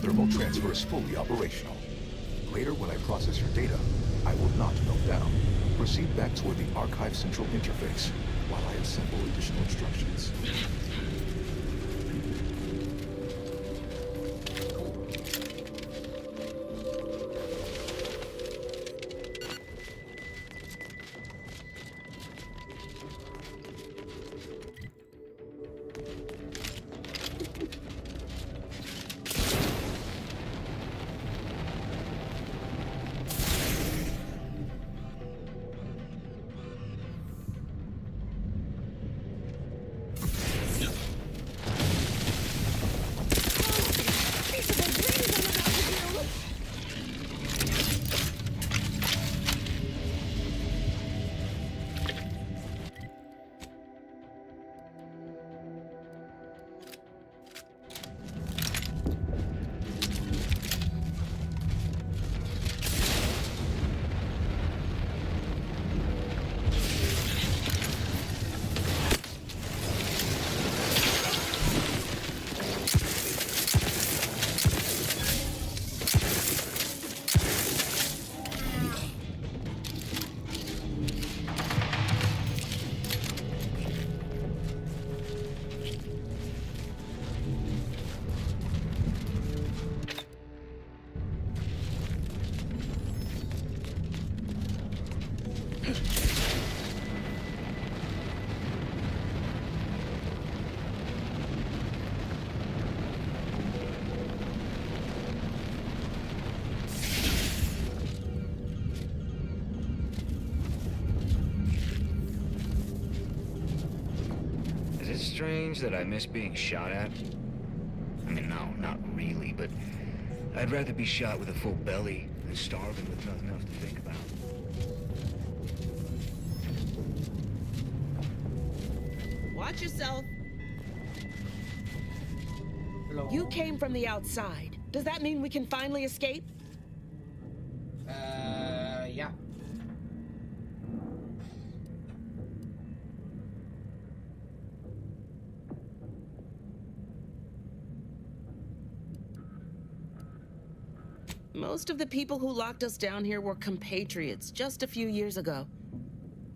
Thermal transfer is fully operational. Later, when I process your data, I will not melt down. Proceed back toward the Archive Central Interface while I assemble additional instructions. Strange that I miss being shot at? I mean, no, not really, but I'd rather be shot with a full belly than starving with nothing else to think about. Watch yourself. Hello. You came from the outside. Does that mean we can finally escape? Yeah. Most of the people who locked us down here were compatriots just a few years ago.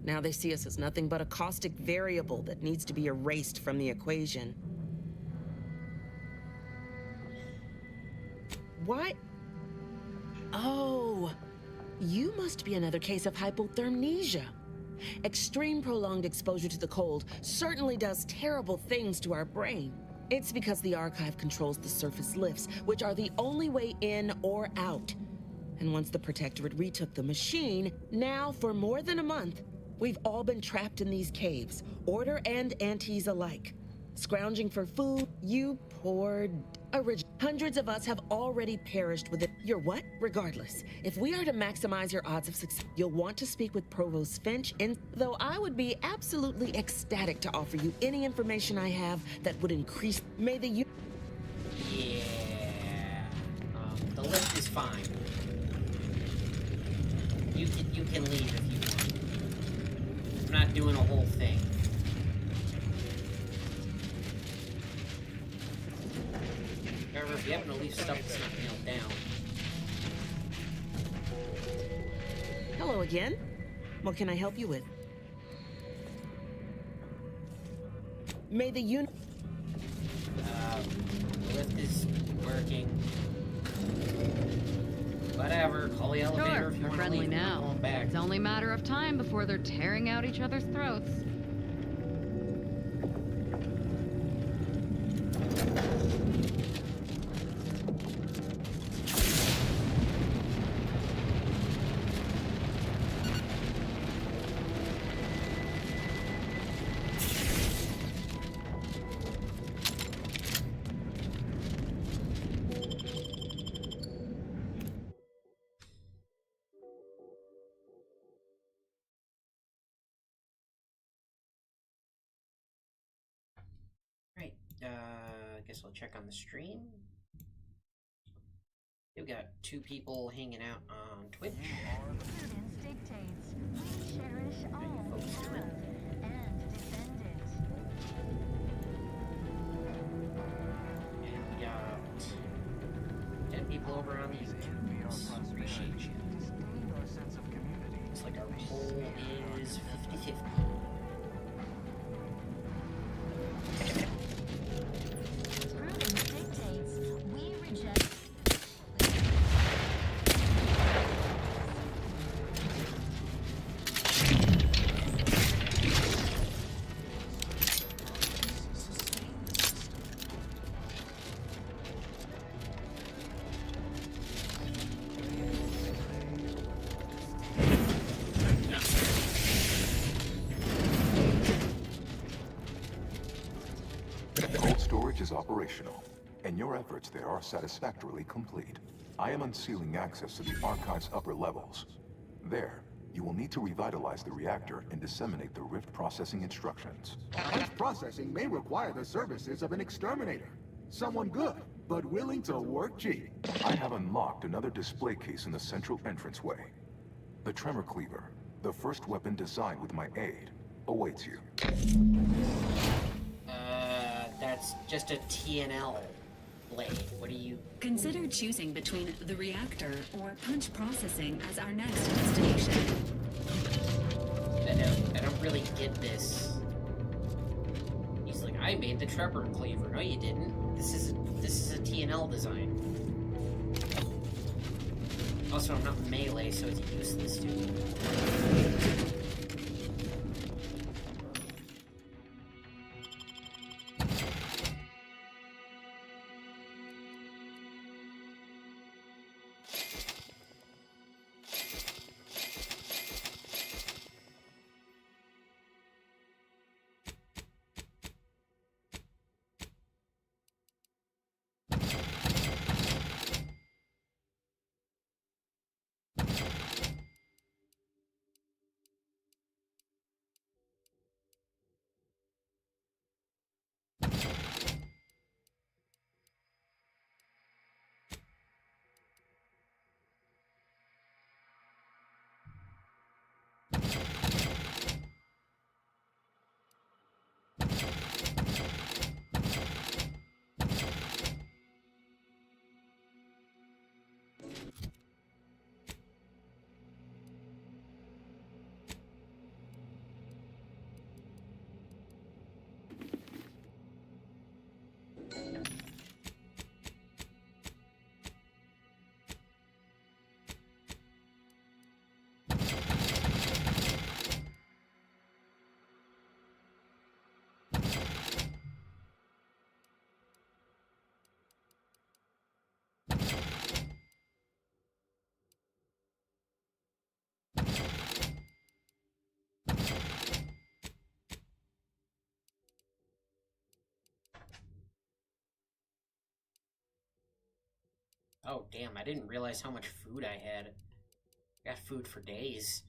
Now they see us as nothing but a caustic variable that needs to be erased from the equation. What? Oh, you must be another case of hypothermia. Extreme prolonged exposure to the cold certainly does terrible things to our brain. It's because the Archive controls the surface lifts, which are the only way in or out. And once the Protectorate retook the machine, now for more than a month, we've all been trapped in these caves, Order and Antis alike. Scrounging for food, you poor hundreds of us have already perished with it. Your what? Regardless, if we are to maximize your odds of success, you'll want to speak with Provost Finch, though I would be absolutely ecstatic to offer you any information I have that would increase. May the Yeah. The lift is fine. You can leave if you want. I'm not doing a whole thing. However, if you happen to leave stuff that's not nailed down. Hello again. What can I help you with? May the Lift is working. Whatever, call the elevator Sure, if you they're want to friendly leave. now. Going back. It's only a matter of time before they're tearing out each other's throats. guess I'll check on the stream. We've got 2 people hanging out on Twitch. Prudence dictates we cherish all we have and defend it. And we got 10 people over on the YouTube. Appreciate you. Looks like our poll is 50-50. Prudence dictates we reject. Cold storage is operational, and your efforts there are satisfactorily complete. I am unsealing access to the Archive's upper levels. There, you will need to revitalize the reactor and disseminate the rift processing instructions. Rift processing may require the services of an exterminator. Someone good, but willing to work cheap. I have unlocked another display case in the central entranceway. The Tremor Cleaver, the first weapon designed with my aid, awaits you. That's just a TNL blade. What do you... Consider choosing between the reactor or punch processing as our next destination. I don't really get this. He's like, I made the Tremor Cleaver. No, you didn't. This is a TNL design. Also, I'm not melee, so it's useless to me. Oh, damn, I didn't realize how much food I had. I got food for days.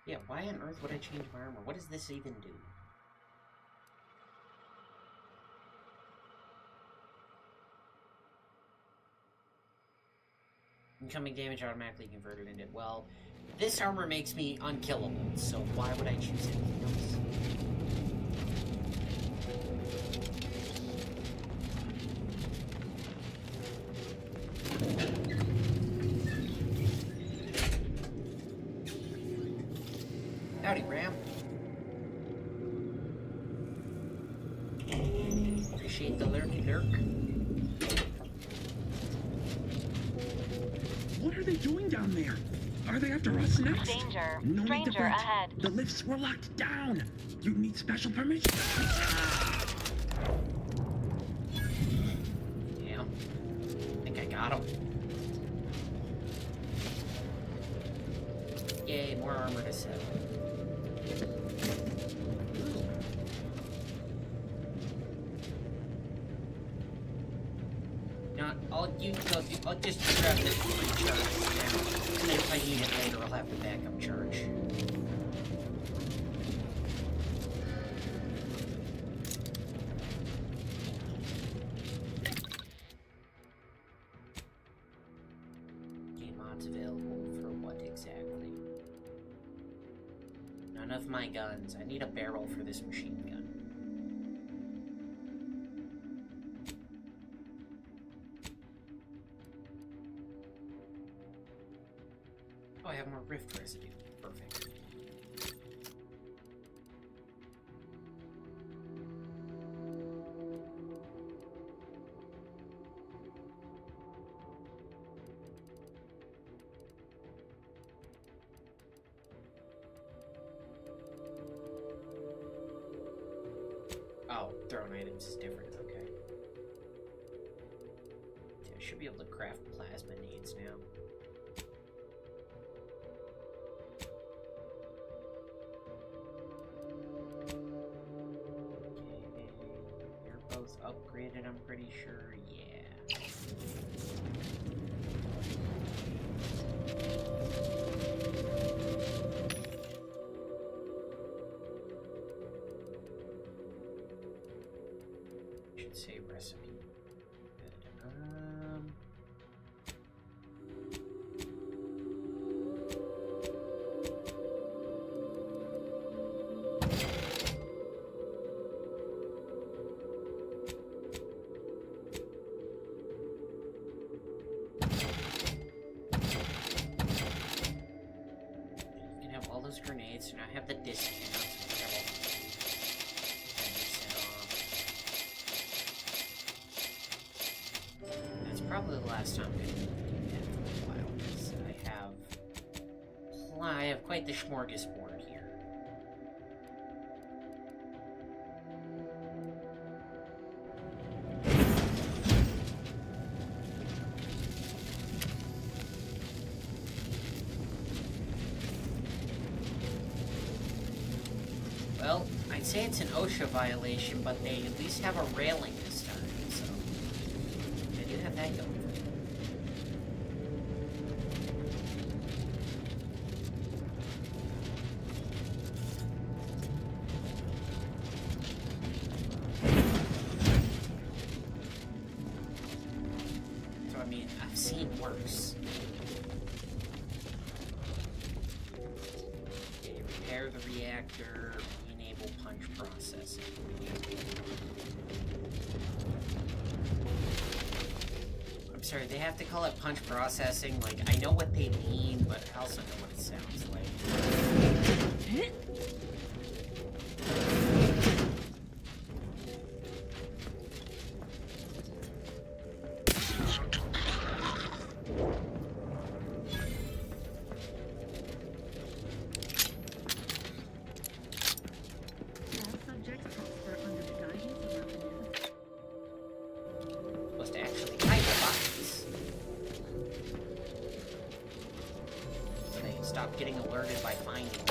Yeah, why on earth would I change my armor? What does this even do? Incoming damage automatically converted into... Well, this armor makes me unkillable, so why would I choose anything else? Howdy, Ram. Appreciate the lurky lurk. What are they doing down there? Are they after us next? Danger. No need to Stranger vent. ahead. The lifts were locked down. You need special permission. Yeah. I think I got him. Yay, more armor to sell. Ooh, you go. I'll just grab the recharge now, and then if I need it later, I'll have the backup charge. Game mods available for what exactly? None of my guns. I need a barrel for this machine gun. Oh, I have more rift residue. Perfect. Oh, thrown items is different. Okay. Yeah, I should be able to craft plasma nades now. Both upgraded, I'm pretty sure. Yeah. Should say recipe. Good. Grenades, and I have the discount. That's probably the last time I'm going to do that for a while, because I have quite the smorgasbord here. Well, I'd say it's an OSHA violation, but they at least have a railing this time, so I do have that going. So, I mean, I've seen worse. Okay, repair the reactor. Punch processing. I'm sorry, they have to call it punch processing. Like, I know what they mean, but I also know what it sounds like. Stop getting alerted by finding them.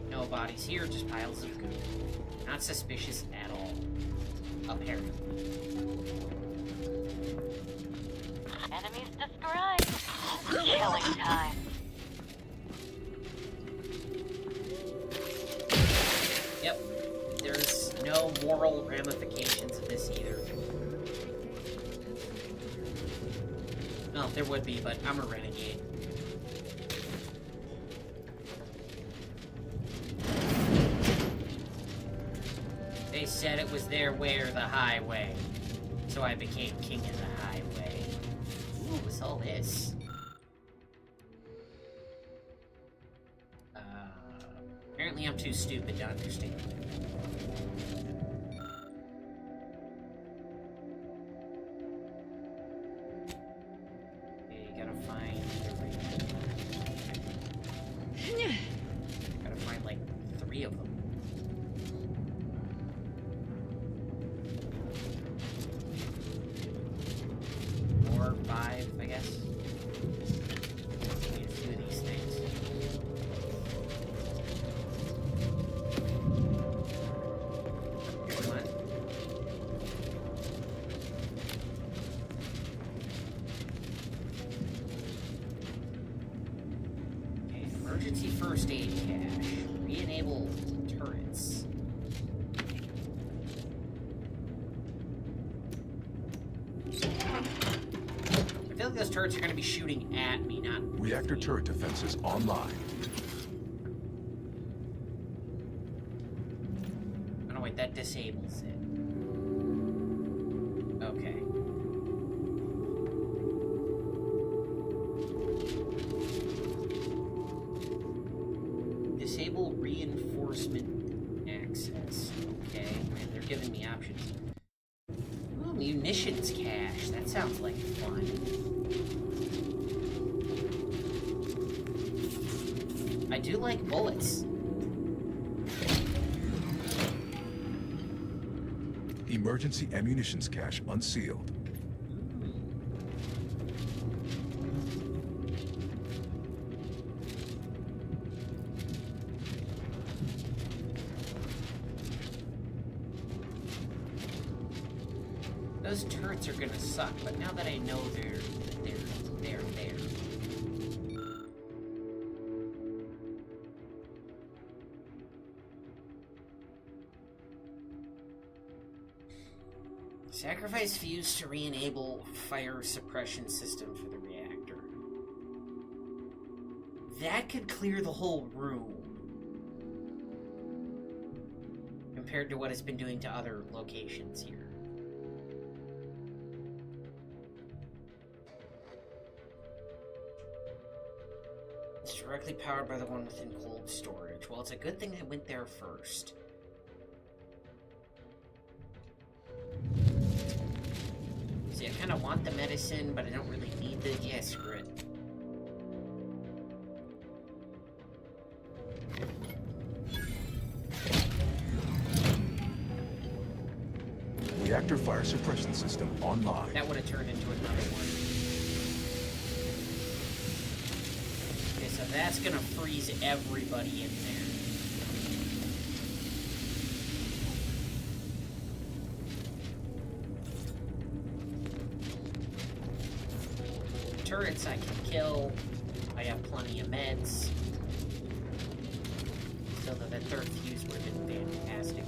No bodies here, just piles of goo. Not suspicious at all. Apparently. Enemies described. Killing time. Yep. There's no moral ramifications of this either. No, there would be, but I'm a renegade. They said it was their way or the highway. So I became king of the highway. Ooh, what's all this? Apparently I'm too stupid to understand. Gotta find like 3 of them. 4 or 5, I guess. Need a few of these things. Emergency first aid cache. Re-enable turrets. I feel like those turrets are going to be shooting at me, not... Reactor turret defenses online. Oh no, wait, that disables it. Okay. Disable reinforcement access. Okay, man, they're giving me options. Ooh, munitions cache. That sounds like fun. I do like bullets. Emergency ammunitions cache unsealed. Those turrets are gonna suck, but now that I know they're there. Sacrifice fuse to re-enable fire suppression system for the reactor. That could clear the whole room. Compared to what it's been doing to other locations here. It's directly powered by the one within cold storage. Well, it's a good thing I went there first. See, I kind of want the medicine, but I don't really need the... Yeah, screw it. Reactor fire suppression system online. That would have turned into another one. Okay, so that's gonna freeze everybody in there. Turrets I can kill. I have plenty of meds. So that third fuse would have been fantastic.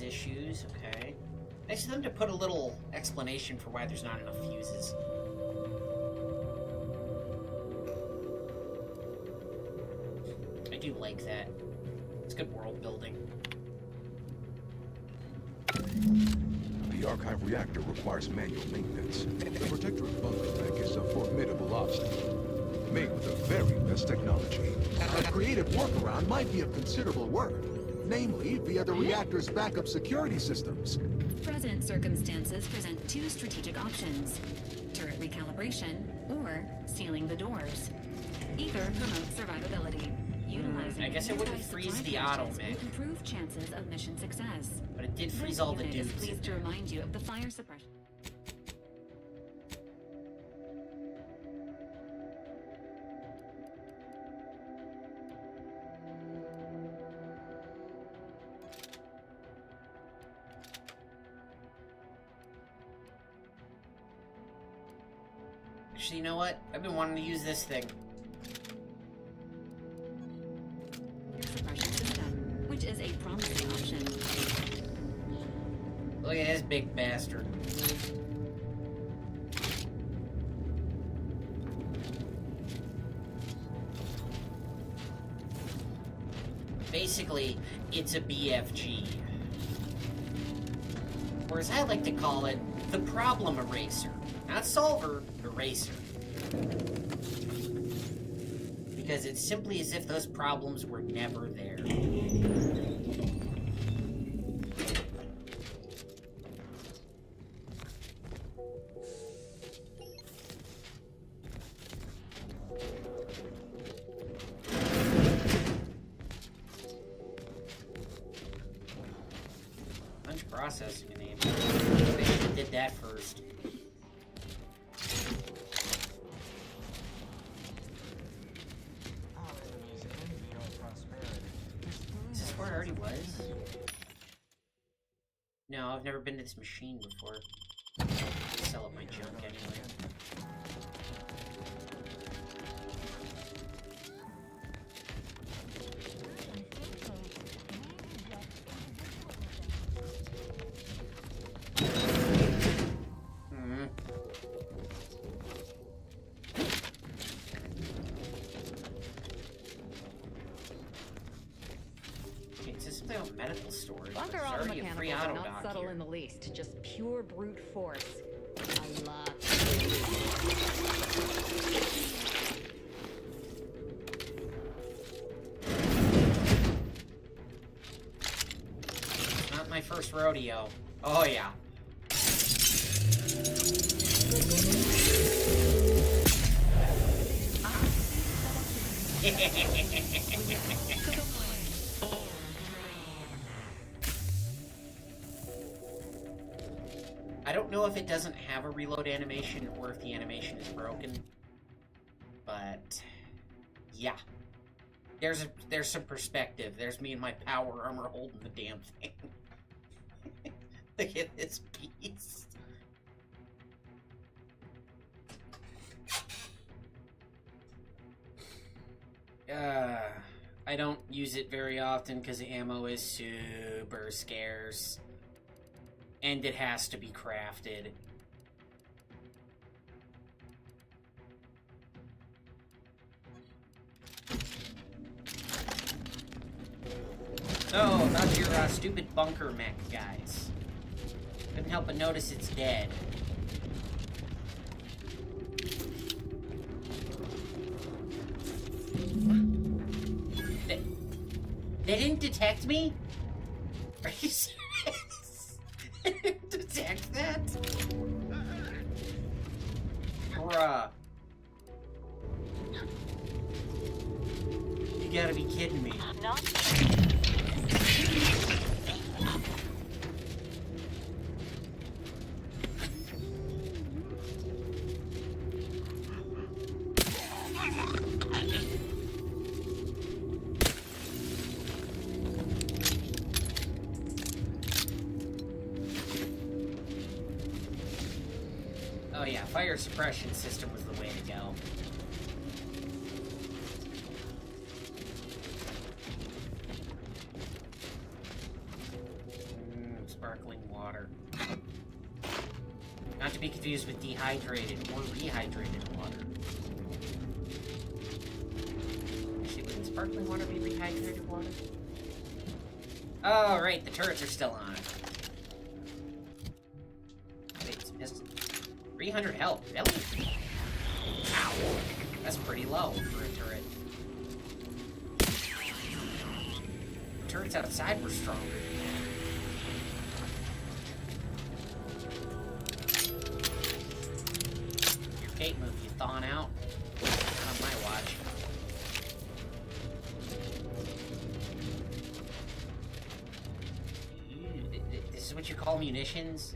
Issues, okay. Nice of them to put a little explanation for why there's not enough fuses. I do like that. It's good world building. The archive reactor requires manual maintenance. The protectorate bunker tank is a formidable obstacle, made with the very best technology. A creative workaround might be of considerable work. Namely, via the reactor's backup security systems. Present circumstances present two strategic options: turret recalibration or sealing the doors. Either promotes survivability. Utilizing I guess it wouldn't freeze the auto-mech. Improve chances of mission success. But it did freeze all the Unit is dudes. pleased to remind you of the fire suppression. Actually, you know what? I've been wanting to use this thing. Suppression system, which is a promising option. Look at this big bastard. Basically, it's a BFG. Or as I like to call it, the problem eraser. Not solver, eraser. Because it's simply as if those problems were never there. Punch processing enabled. They should have did that first. Is this where I already was? No, I've never been to this machine before. Sell up my junk anyway. Medical storage. Bunker There's all the already a free mechanicals auto are not dock subtle here. in the least, just pure brute force. A lot. Not my first rodeo. Oh yeah. I don't know if it doesn't have a reload animation or if the animation is broken, but yeah. There's some perspective. There's me and my power armor holding the damn thing. Look at this piece. I don't use it very often because the ammo is super scarce. And it has to be crafted. So, about your stupid bunker mech, guys. Couldn't help but notice it's dead. They didn't detect me? Are you serious? They didn't detect that? Bruh. You gotta be kidding me. Oh yeah, fire suppression system was the way to go. Sparkling water. Not to be confused with dehydrated or rehydrated water. Actually, wouldn't sparkling water be rehydrated water? Oh, right, the turrets are still on. Wait, it's pistol. 300 health, really? Ow. That's pretty low for a turret. The turrets outside were stronger. Your gate move, you thawing out? Not on my watch. This is what you call munitions?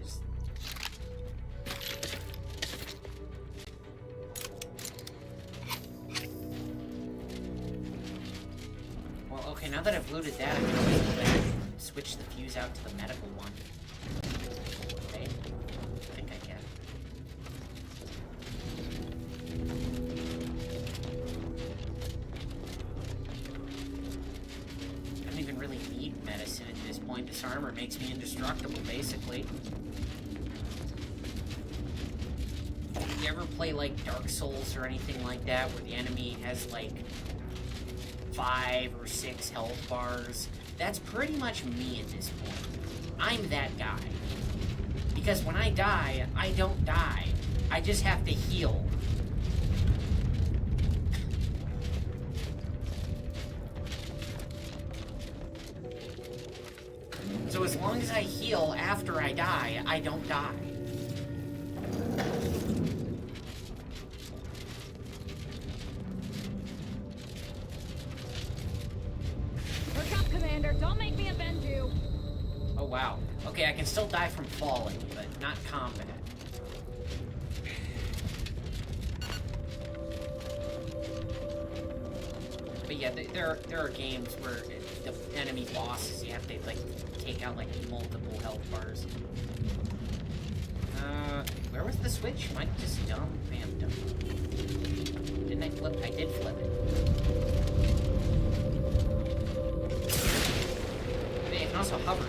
Okay, now that I've looted that, I can always go back and switch the fuse out to the medical one. Okay? I think I can. I don't even really need medicine at this point. This armor makes me indestructible, basically. You ever play, like, Dark Souls or anything like that, where the enemy has, like, 5 or 6 health bars? That's pretty much me at this point. I'm that guy. Because when I die, I don't die. I just have to heal. So as long as I heal after I die, I don't die. Look up, Commander. Don't make me avenge you. Oh, wow. Okay, I can still die from falling, but not combat. But yeah, there are games where the enemy bosses, you have to, like, take out, like, multiple health bars. Where was the switch? Am I just dumb? I am dumb. Didn't I flip? I did flip it. But you can also hover.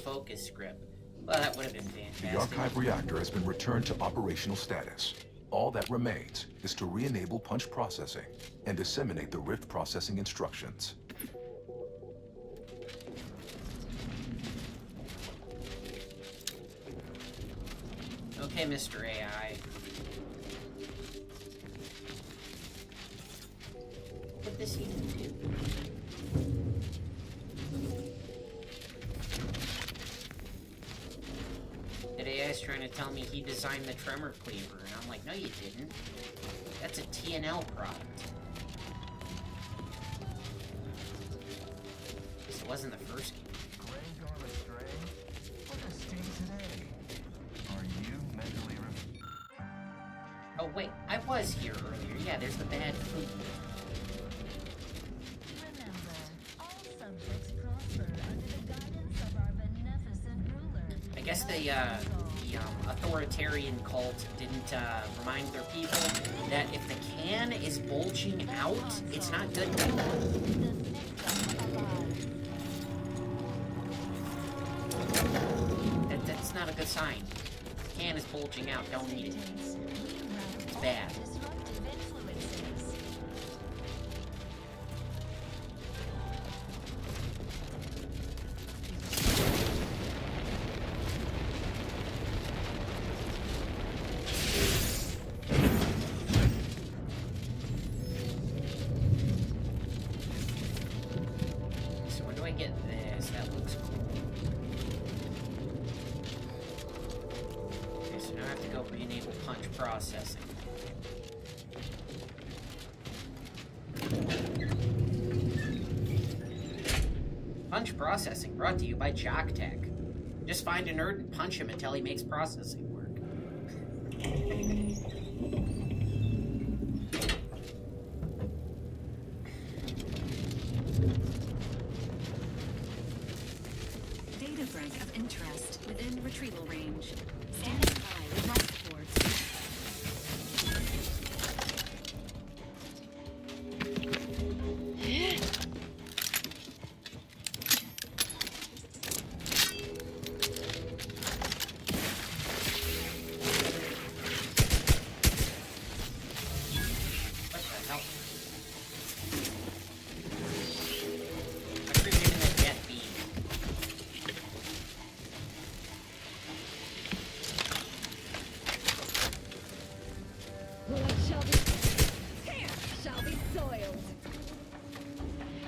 Focus grip. Well, that would have been fantastic. The archive reactor has been returned to operational status. All that remains is to re-enable punch processing and disseminate the rift processing instructions. Okay, Mr. AI. What did this even do? AI's trying to tell me he designed the tremor cleaver, and I'm like, no you didn't. That's a TNL product. This wasn't the first game. Oh wait, I was here earlier. Yeah, there's the bad food. Remember, all subjects prosper under the guidance of our beneficent ruler. I guess the authoritarian cult didn't remind their people that if the can is bulging out, it's not good. That's not a good sign. The can is bulging out, don't eat it. It's bad. Processing. Punch processing brought to you by Jock Tech. Just find a nerd and punch him until he makes processing work. Data break of interest within retrieval range. Standing by with life supports.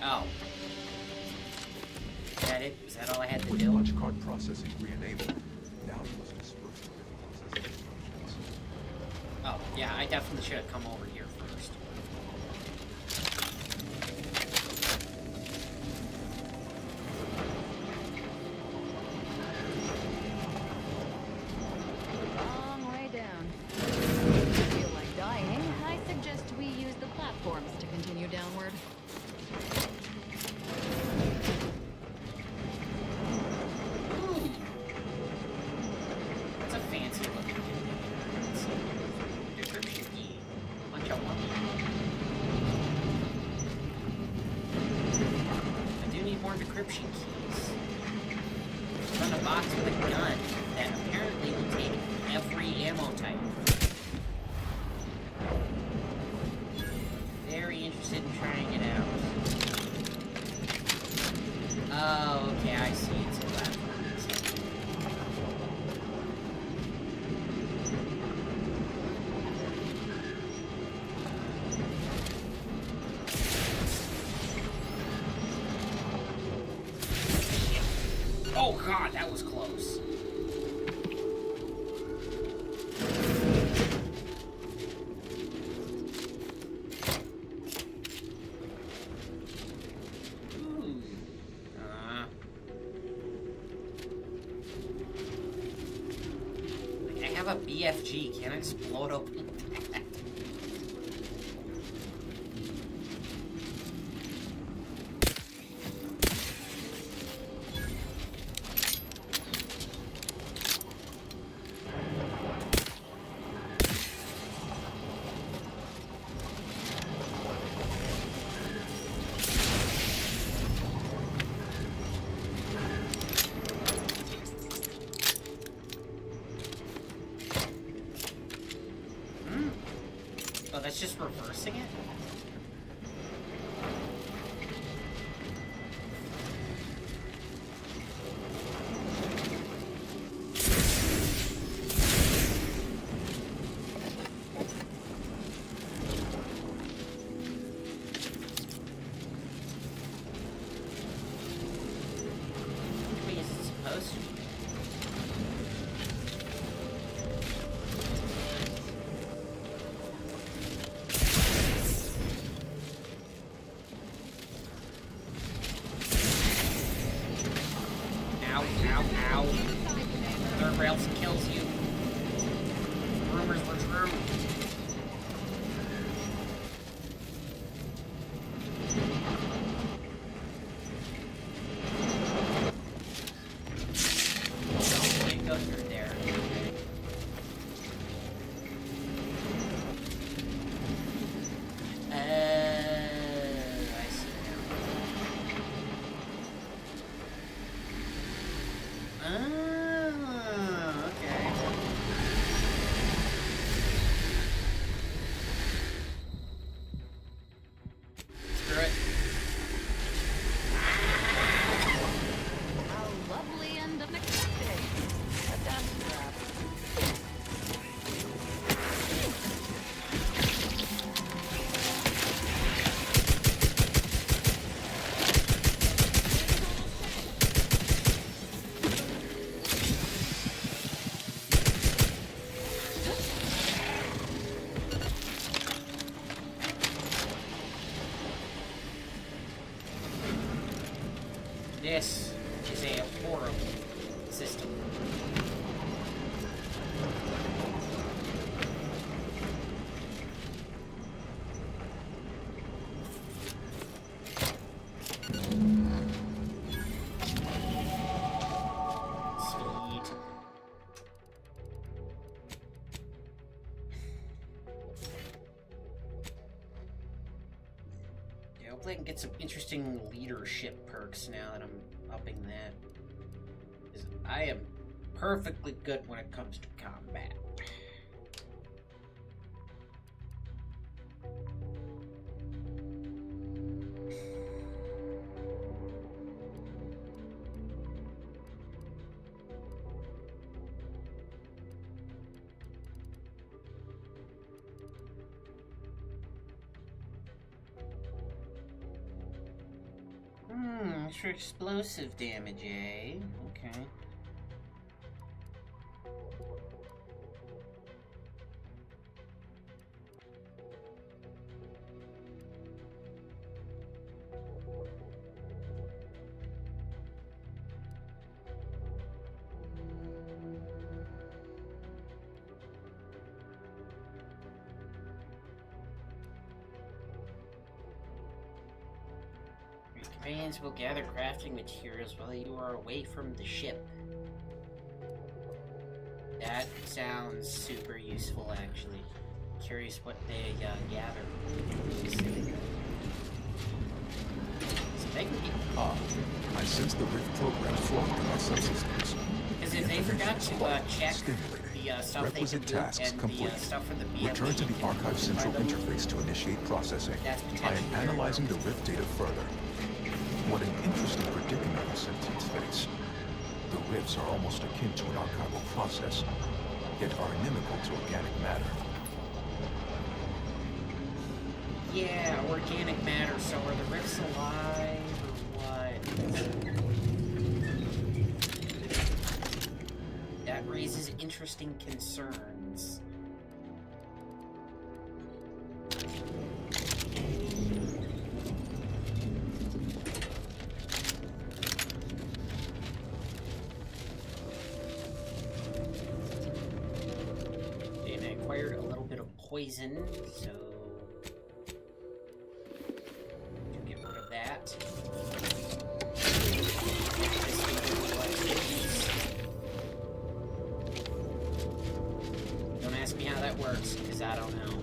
Oh. Is that it? Is that all I had to do? Punch card processing re-enabled. Now you must disperse the processing instructions. Oh, yeah, I definitely should have come over here first. Long way down. If you feel like dying, I suggest we use the platforms to continue downward. That's a fancy looking decryption key. Bunch of them. I do need more decryption keys. Found a box with a gun that apparently will take every ammo type. Very interested in trying it out. Oh, okay, I see. It's a platform. BFG. Can't I just blow it open? Oh, that's just reversing it? I mean, is it supposed to? Ow, ow, ow. Third rails kills you. Rumors were true. Can't go through there. I see now. Oh, okay. Screw it. How lovely and unexpected. A dust trap. This is a horrible system. Sweet. Yeah, hopefully I can get some interesting leadership perks now that I'm upping that. 'Cause I am perfectly good when it comes to combat. Extra explosive damage, eh? Okay. Your companions will gather crafting materials while you are away from the ship. That sounds super useful, actually. Curious what they gather. So they can get... I sense the Rift program flowing through my subsystems. Because if they forgot to check the stuff Requisite they can do tasks and complete. the stuff from the BFG, Return to the Archive Central Interface to initiate processing. I am analyzing the Rift data further. What an interesting predicament sentients face. The Rifts are almost akin to an archival process, yet are inimical to organic matter. Yeah, organic matter, so are the Rifts alive, or what? That raises interesting concerns. acquired a little bit of poison, so to get rid of that. Don't ask me how that works, because I don't know.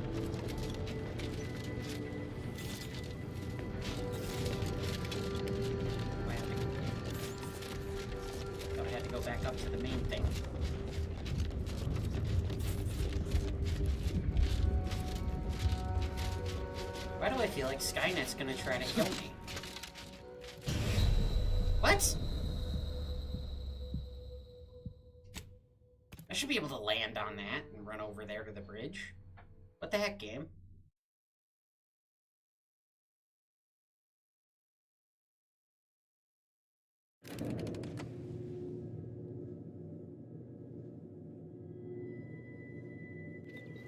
Thought I had to go back up to the main thing. Why do I feel like Skynet's gonna try to kill me? What? I should be able to land on that and run over there to the bridge. What the heck, game?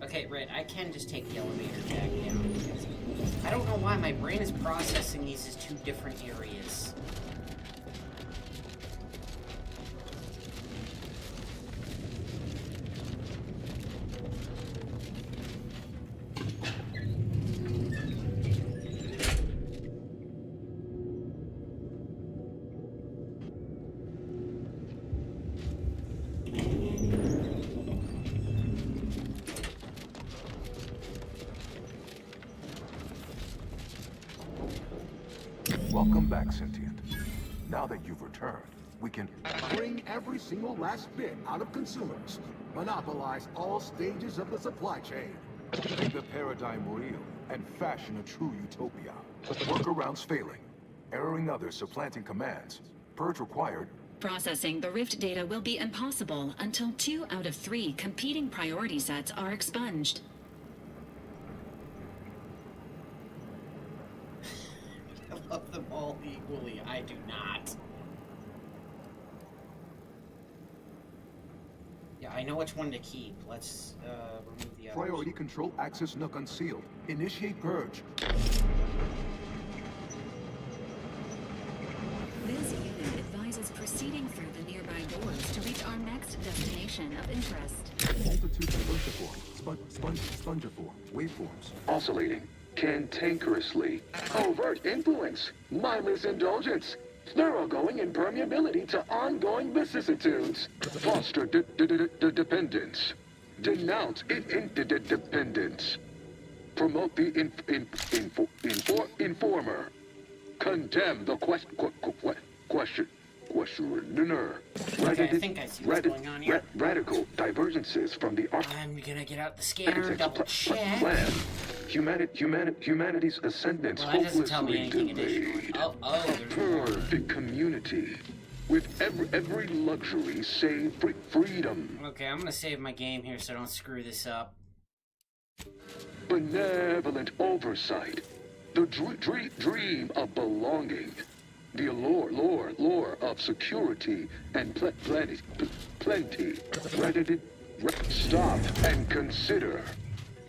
Okay, right, I can just take the elevator back down. Because I don't know why my brain is processing these as two different areas. Welcome back, Sentient. Now that you've returned, we can Bring every single last bit out of consumers. Monopolize all stages of the supply chain. make the paradigm real and fashion a true utopia. Workarounds failing, erroring others supplanting commands. Purge required. Processing the Rift data will be impossible until 2 out of 3 competing priority sets are expunged. I love them all equally. I do not. Yeah, I know which one to keep. Let's remove the others. Priority control access nook unsealed. Initiate purge. This unit advises proceeding through the nearby doors to reach our next destination of interest. Multitude spongiform, spongiform, waveforms. Oscillating, cantankerously, overt influence, mindless indulgence, thoroughgoing impermeability to ongoing vicissitudes, foster dependence, denounce interdependence, promote the informer, condemn the questioner. Okay, I think I see what's going on here. Radical divergences from the I'm gonna get out the scanner, double check. plan. Humanity's ascendance Well, that doesn't tell me hopelessly anything additional. delayed. There's more. Perfect community with every luxury save freedom. Okay, I'm gonna save my game here so I don't screw this up. Benevolent oversight. The dream of belonging. The allure of security and plenty. Stop and consider.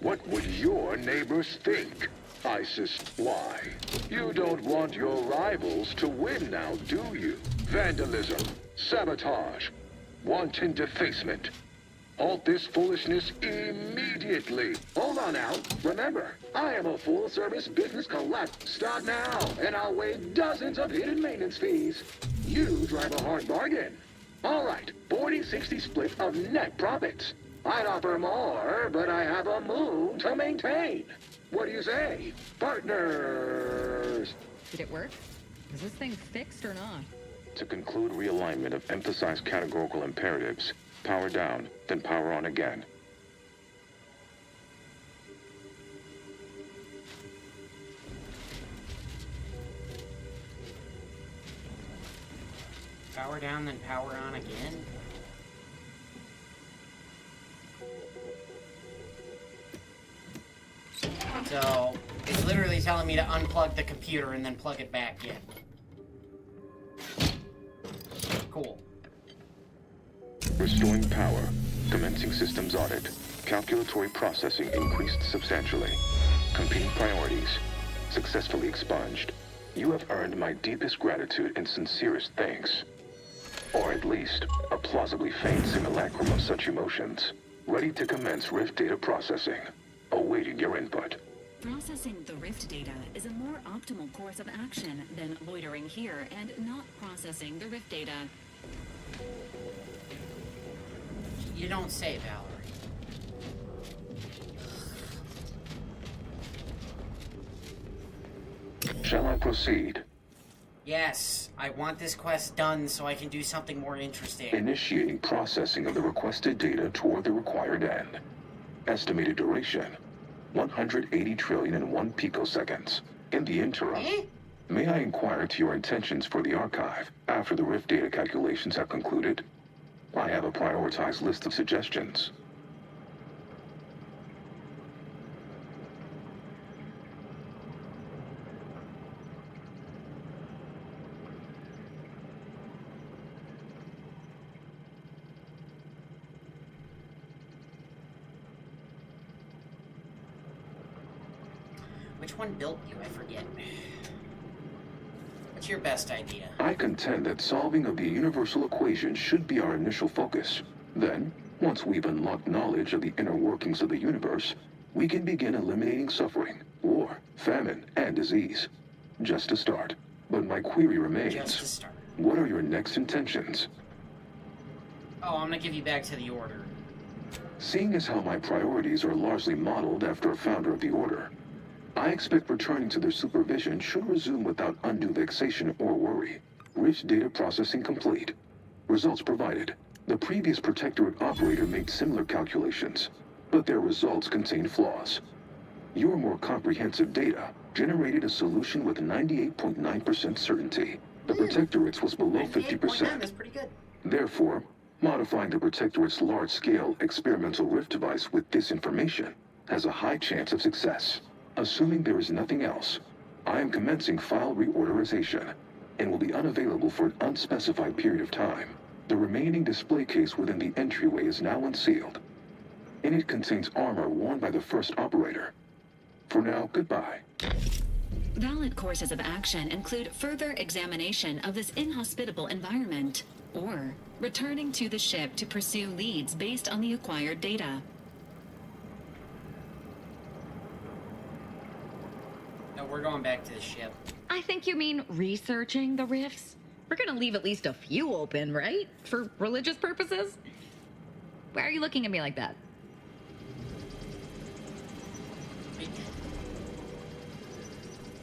What would your neighbors think? ISIS, why? You don't want your rivals to win now, do you? Vandalism, sabotage, wanton defacement. Halt this foolishness immediately. Hold on now. Remember, I am a full-service business collect. Start now, and I'll waive dozens of hidden maintenance fees. You drive a hard bargain. All right, 40-60 split of net profits. I'd offer more, but I have a moon to maintain. What do you say, partners? Did it work? Is this thing fixed or not? To conclude realignment of emphasized categorical imperatives, power down, then power on again. Power down, then power on again. So, it's literally telling me to unplug the computer and then plug it back in. Cool. Restoring power. Commencing systems audit. Calculatory processing increased substantially. Competing priorities. Successfully expunged. You have earned my deepest gratitude and sincerest thanks. Or at least, a plausibly faint simulacrum of such emotions. Ready to commence Rift data processing. Awaiting your input. Processing the Rift data is a more optimal course of action than loitering here and not processing the Rift data. You don't say, Valerie. Shall I proceed? Yes, I want this quest done so I can do something more interesting. Initiating processing of the requested data toward the required end. Estimated duration, 180 trillion and 1 picoseconds. In the interim, may I inquire to your intentions for the archive after the Rift data calculations have concluded? I have a prioritized list of suggestions. Which one built you? I forget. What's your best idea? I contend that solving of the universal equation should be our initial focus. Then, once we've unlocked knowledge of the inner workings of the universe, we can begin eliminating suffering, war, famine, and disease. Just to start. But my query remains. Just to start. What are your next intentions? Oh, I'm gonna give you back to the Order. Seeing as how my priorities are largely modeled after a founder of the Order, I expect returning to their supervision should resume without undue vexation or worry. Rich data processing complete. Results provided. The previous Protectorate operator made similar calculations, but their results contained flaws. Your more comprehensive data generated a solution with 98.9% certainty. The Protectorate's was below 50%. That's pretty good. Therefore, modifying the Protectorate's large-scale experimental rift device with this information has a high chance of success. Assuming there is nothing else, I am commencing file reorderization and will be unavailable for an unspecified period of time. The remaining display case within the entryway is now unsealed, and it contains armor worn by the first operator. For now, goodbye. Valid courses of action include further examination of this inhospitable environment, or returning to the ship to pursue leads based on the acquired data. No, we're going back to the ship. I think you mean researching the rifts. We're gonna leave at least a few open, right? For religious purposes? Why are you looking at me like that?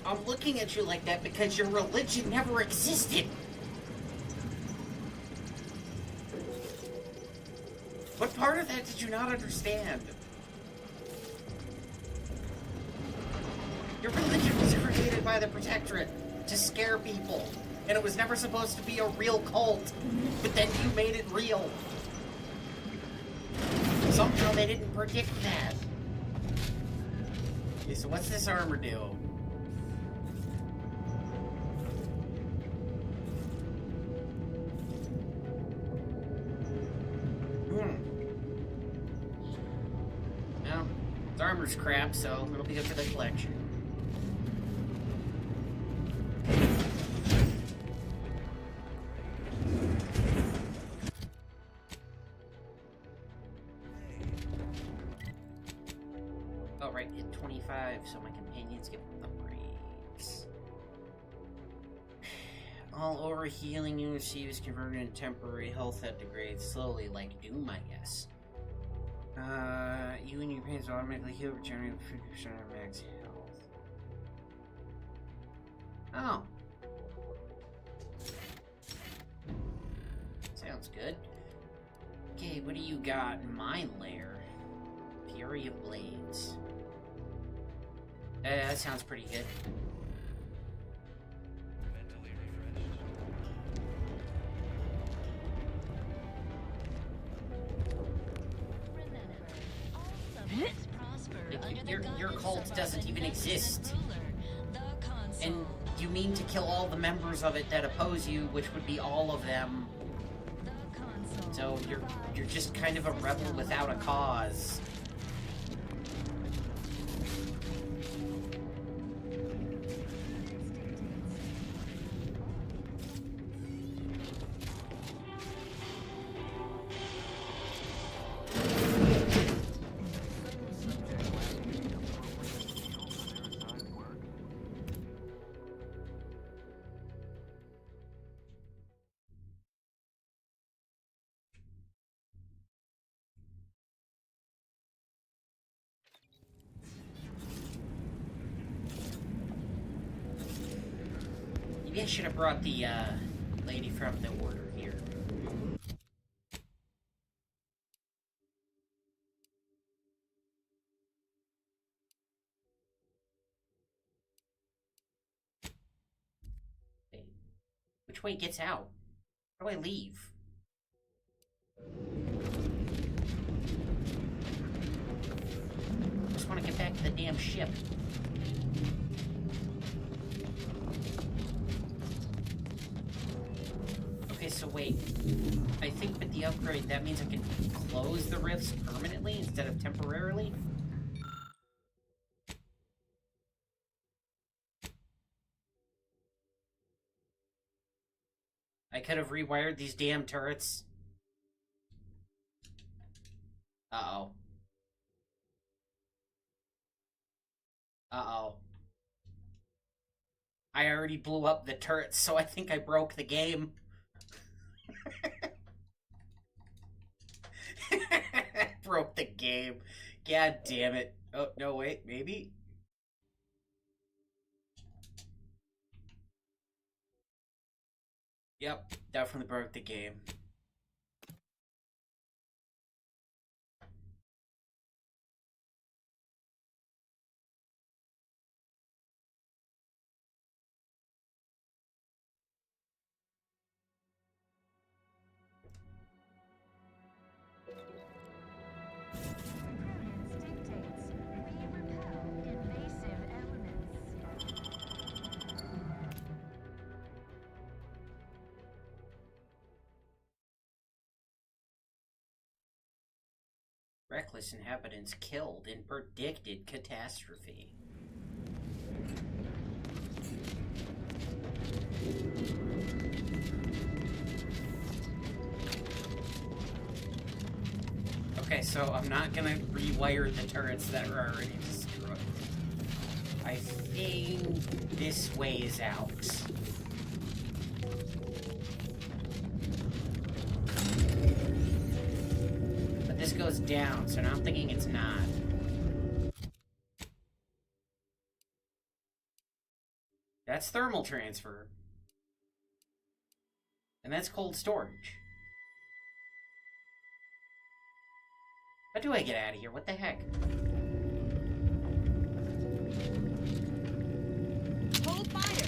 I'm looking at you like that because your religion never existed. What part of that did you not understand? Your religion was created by the Protectorate to scare people, and it was never supposed to be a real cult, but then you made it real. Somehow they didn't predict that. Okay, so what's this armor do? Well, the armor's crap, so it'll be good for the collection. Oh, right, hit 25, so my companions get upgrades. All overhealing you receive is converted into temporary health that degrades slowly, like Doom, I guess. You and your companions automatically heal, regenerating 50% of max health. Oh. Sounds good. Okay, what do you got in my lair? Fury of Blades. That sounds pretty good. Your cult doesn't even exist. And you mean to kill all the members of it that oppose you, which would be all of them. So you're just kind of a rebel without a cause. Maybe I should have brought the lady from the order here. Wait, which way gets out? How do I leave? I just want to get back to the damn ship. Okay, so wait. I think with the upgrade, that means I can close the rifts permanently instead of temporarily? I could have rewired these damn turrets. Uh-oh. Uh-oh. I already blew up the turrets, so I think I broke the game. Broke the game. God damn it. Oh, no, wait, maybe? Yep, definitely broke the game. Reckless inhabitants killed in predicted catastrophe. Okay, so I'm not gonna rewire the turrets that are already destroyed. I think this way is out. This goes down, so now I'm thinking it's not. That's thermal transfer. And that's cold storage. How do I get out of here? What the heck? Hold fire!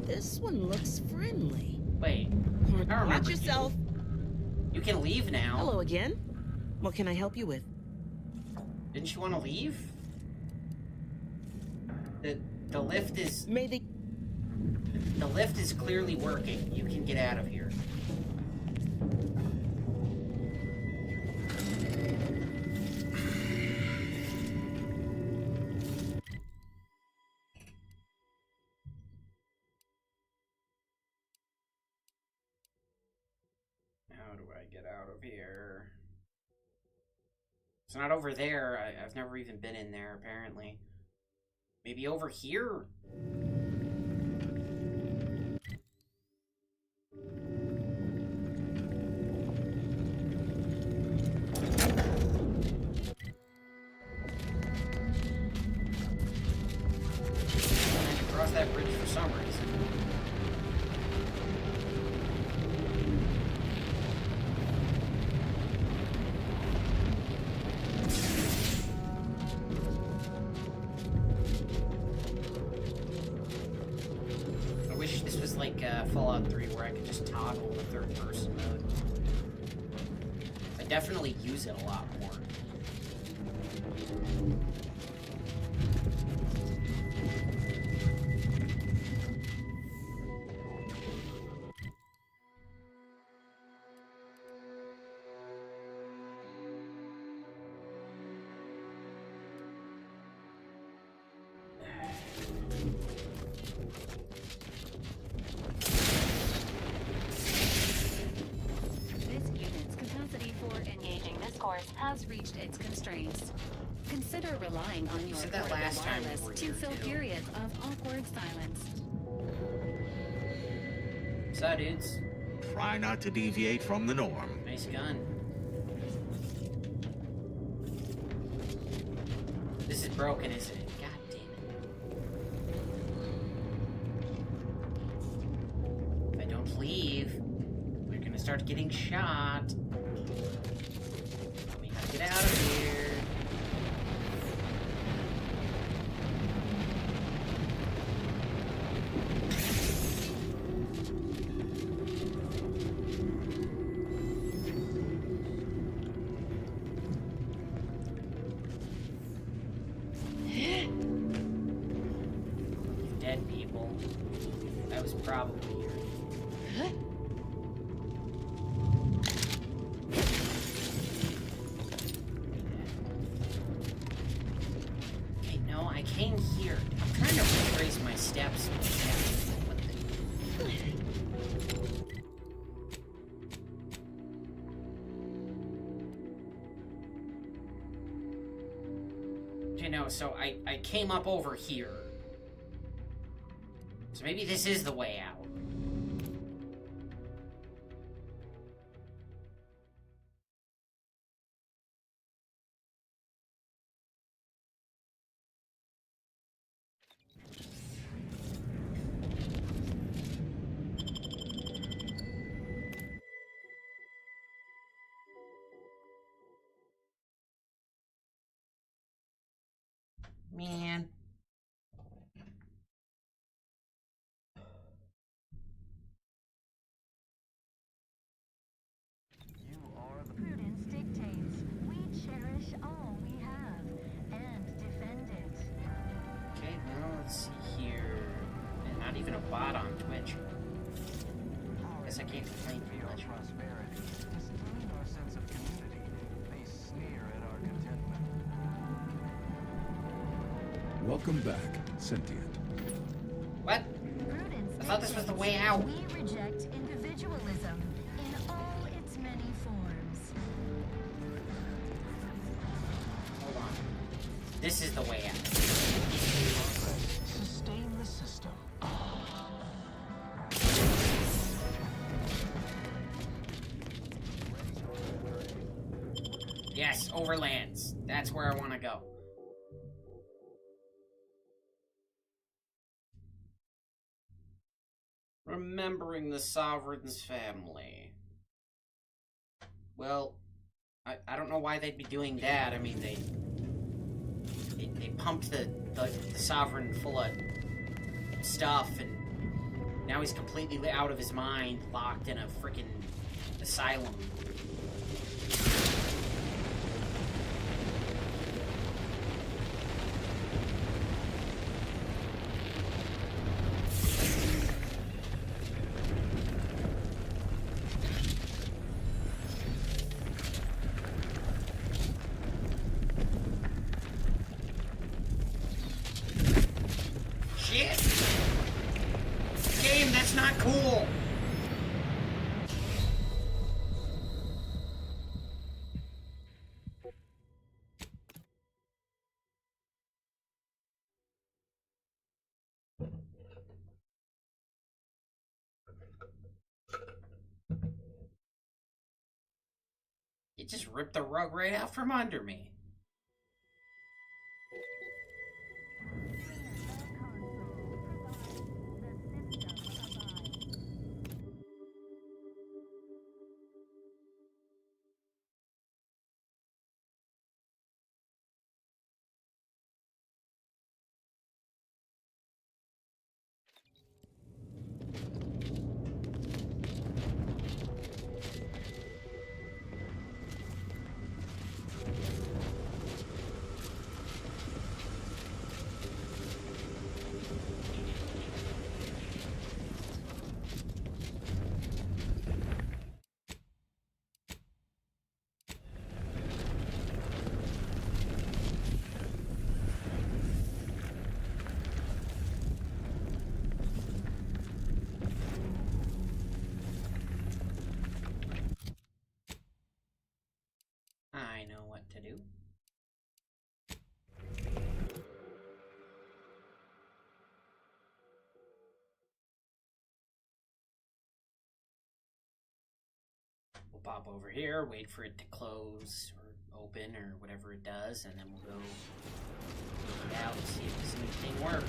This one looks friendly. Wait. Watch yourself. You can leave now. Hello again. What can I help you with? Didn't you want to leave? The lift is... The lift is clearly working. You can get out of here. How do I get out of here? It's not over there. I've never even been in there, apparently. Maybe over here? Cross that bridge for some reason. Fallout 3 where I could just toggle the third person mode. I definitely use it a lot more. Has reached its constraints. Consider relying on your portable wireless to fill periods of awkward silence. So, dudes. Try not to deviate from the norm. Nice gun. This is broken, isn't it? God damn start getting shot. We gotta get out of here. Dead people. That was probably your... Okay, no, I came here. I'm trying to retrace my steps. Okay, no, so I came up over here. So maybe this is the way out. Man. Prudence dictates we cherish all we have and defend it. Okay, now let's see here. And not even a bot on Twitch. Guess I can't complain too much. Prosperity, distilling our sense of community. They sneer at our contentment. Welcome back, Sentient. What? Prudence I thought this was the way dictates out. we reject individualism in all its many forms. Hold on. This is the way out. Sustain the system. Yes, overlands. That's where I want to go. Remembering the Sovereign's family. Well, I don't know why they'd be doing that. I mean, they pumped the Sovereign full of stuff, and now he's completely out of his mind, locked in a freaking asylum. Shit! Game, that's not cool! You just ripped the rug right out from under me. I know what to do. We'll pop over here, wait for it to close or open or whatever it does, and then we'll go check it out and see if this new thing works.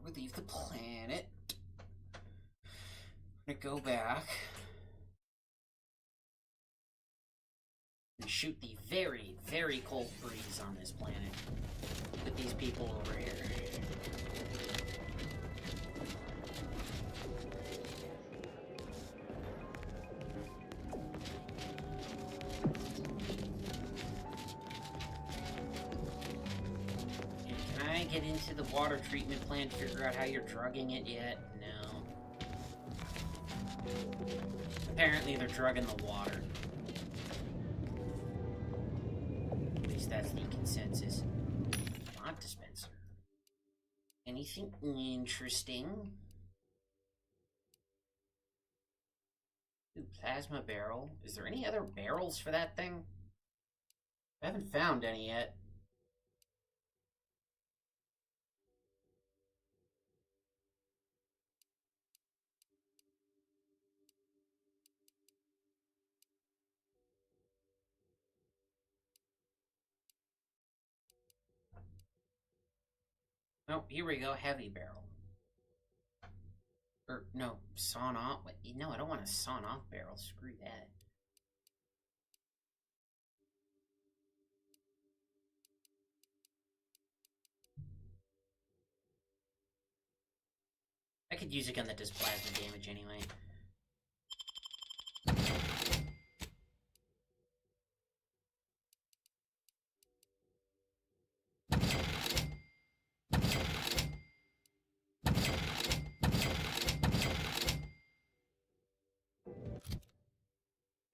we leave the planet. I'm gonna go back and shoot the very, very cold breeze on this planet. Put these people over here. Can I get into the water treatment plant, figure out how you're drugging it yet? No. Apparently they're drugging the water. At least that's the consensus. Not dispenser. Anything interesting? Ooh, plasma barrel. Is there any other barrels for that thing? I haven't found any yet. Oh, here we go, heavy barrel. Or, no, sawn off. No, I don't want a sawn off barrel. Screw that. I could use a gun that does plasma damage anyway.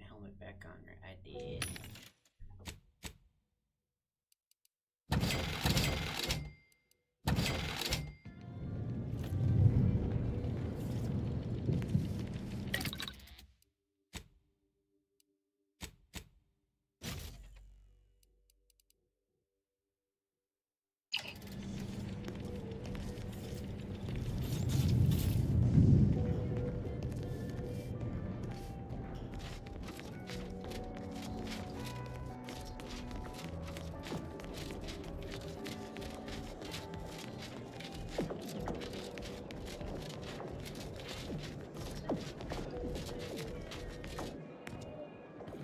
Helmet back on, right? I did.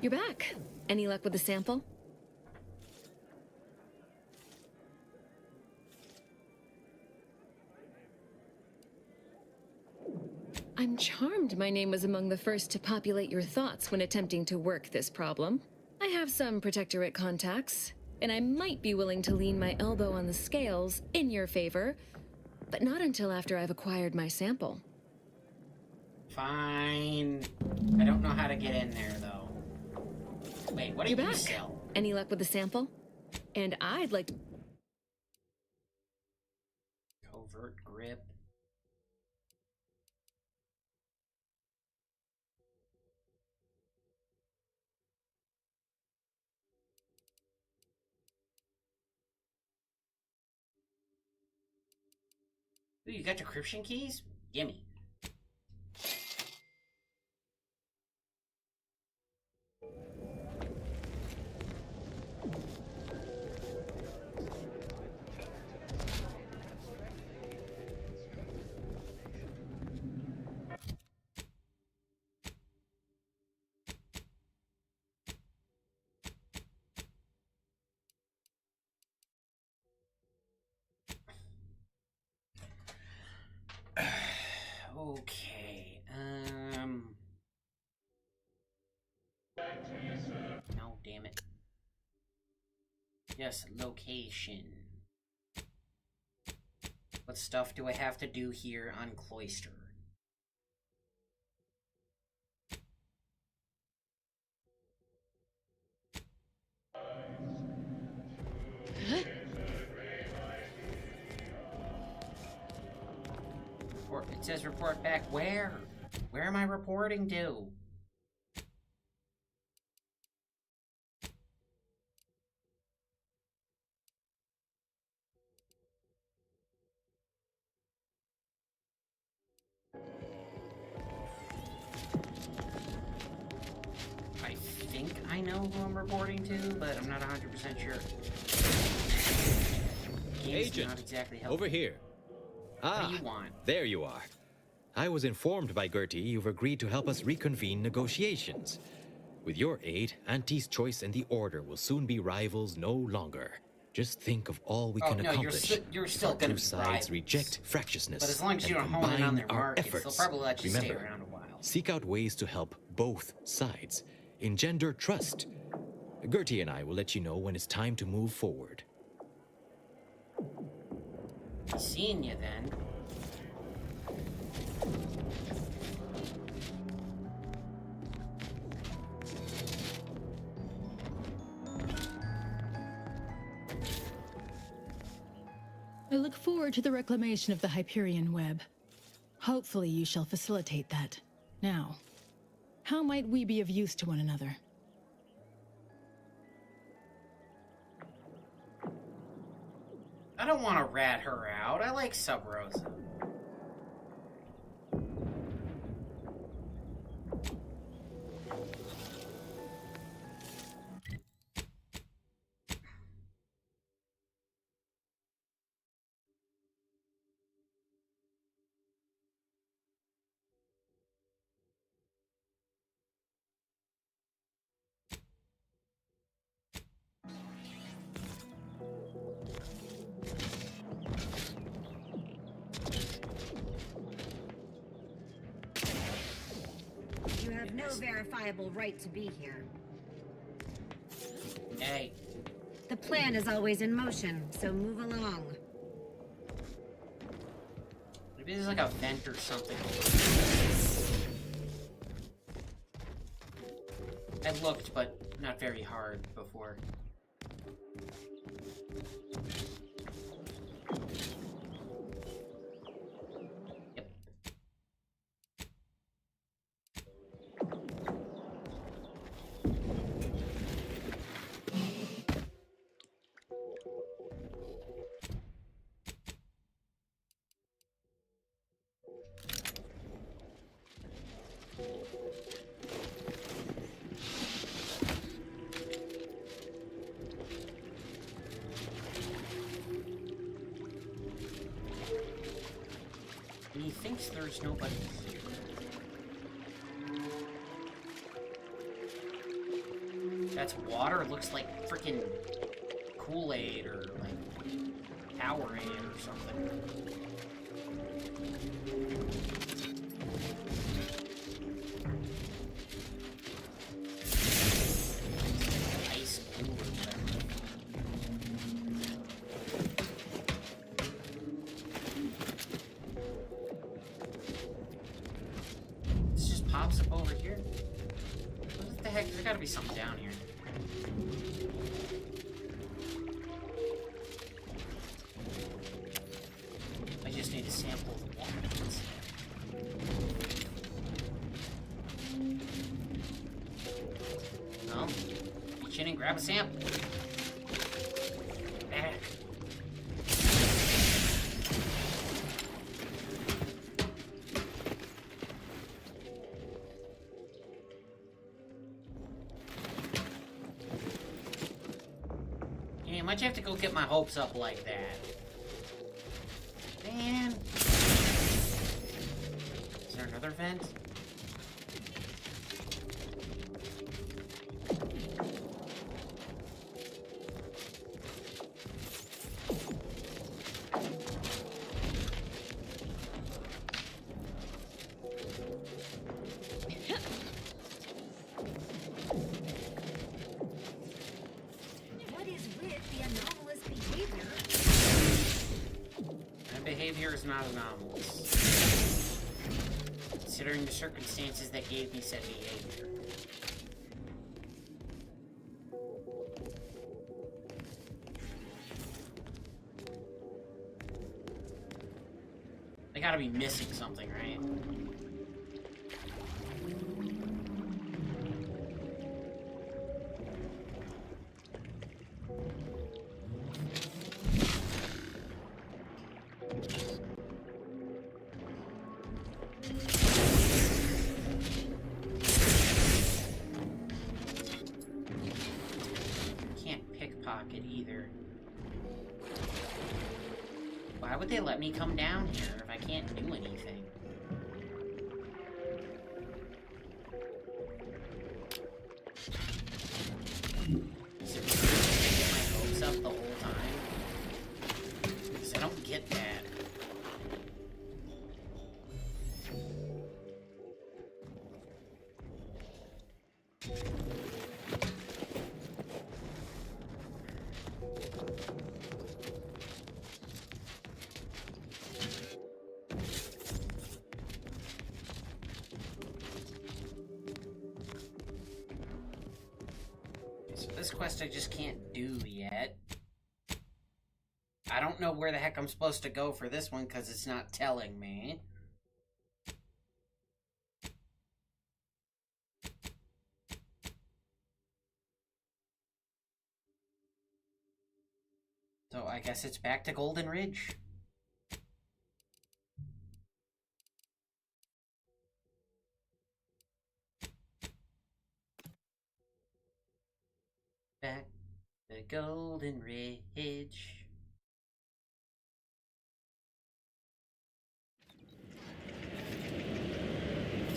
You're back. Any luck with the sample? I'm charmed my name was among the first to populate your thoughts when attempting to work this problem. I have some Protectorate contacts, and I might be willing to lean my elbow on the scales in your favor, but not until after I've acquired my sample. Fine. I don't know how to get in there, though. Wait, what do you sell? Any luck with the sample? And I'd like to... Covert grip. Ooh, you got decryption keys? Gimme. Okay, no, damn it. Yes, location. What stuff do I have to do here on Cloister? It says report back where? Where am I reporting to? I think I know who I'm reporting to, but I'm not 100% sure. Game's Agent, not exactly helpful. over here. Ah, do you want? there you are. I was informed by Gertie you've agreed to help us reconvene negotiations. With your aid, Auntie's Choice and the Order will soon be rivals no longer. Just think of all we can accomplish. You're if still our gonna two be sides rivals. Reject fractiousness. But as long as and you don't hone in on their combine our markets, they'll efforts. probably let you stay Remember, around a while. seek out ways to help both sides. Engender trust. Gertie and I will let you know when it's time to move forward. Seeing you then. I look forward to the reclamation of the Hyperion web. Hopefully you shall facilitate that. Now, how might we be of use to one another? I don't want to rat her out. I like Sub Rosa. You have no verifiable right to be here. Hey. The plan is always in motion, so move along. Maybe there's like a vent or something. I looked, but not very hard before. Yep. And he thinks there's nobody here. That's water. It looks like freaking Kool-Aid or like Powerade or something. Ice blue or whatever. This just pops up over here. What the heck? There's gotta be something down here. I just need a sample of the water. Well, reach in and grab a sample. Back. Damn, why'd you have to go get my hopes up like that? Man. Is there another vent? What is with the anomalous behavior? My behavior is not anomalous. Considering the circumstances that gave me said behavior. I gotta be missing something, right? Can't pickpocket either. Why would they let me come down here if I can't do anything? Is it get my hopes up the whole time? Because I don't get that. This quest I just can't do yet. I don't know where the heck I'm supposed to go for this one because it's not telling me. So I guess it's back to Golden Ridge. Back to Golden Ridge. It's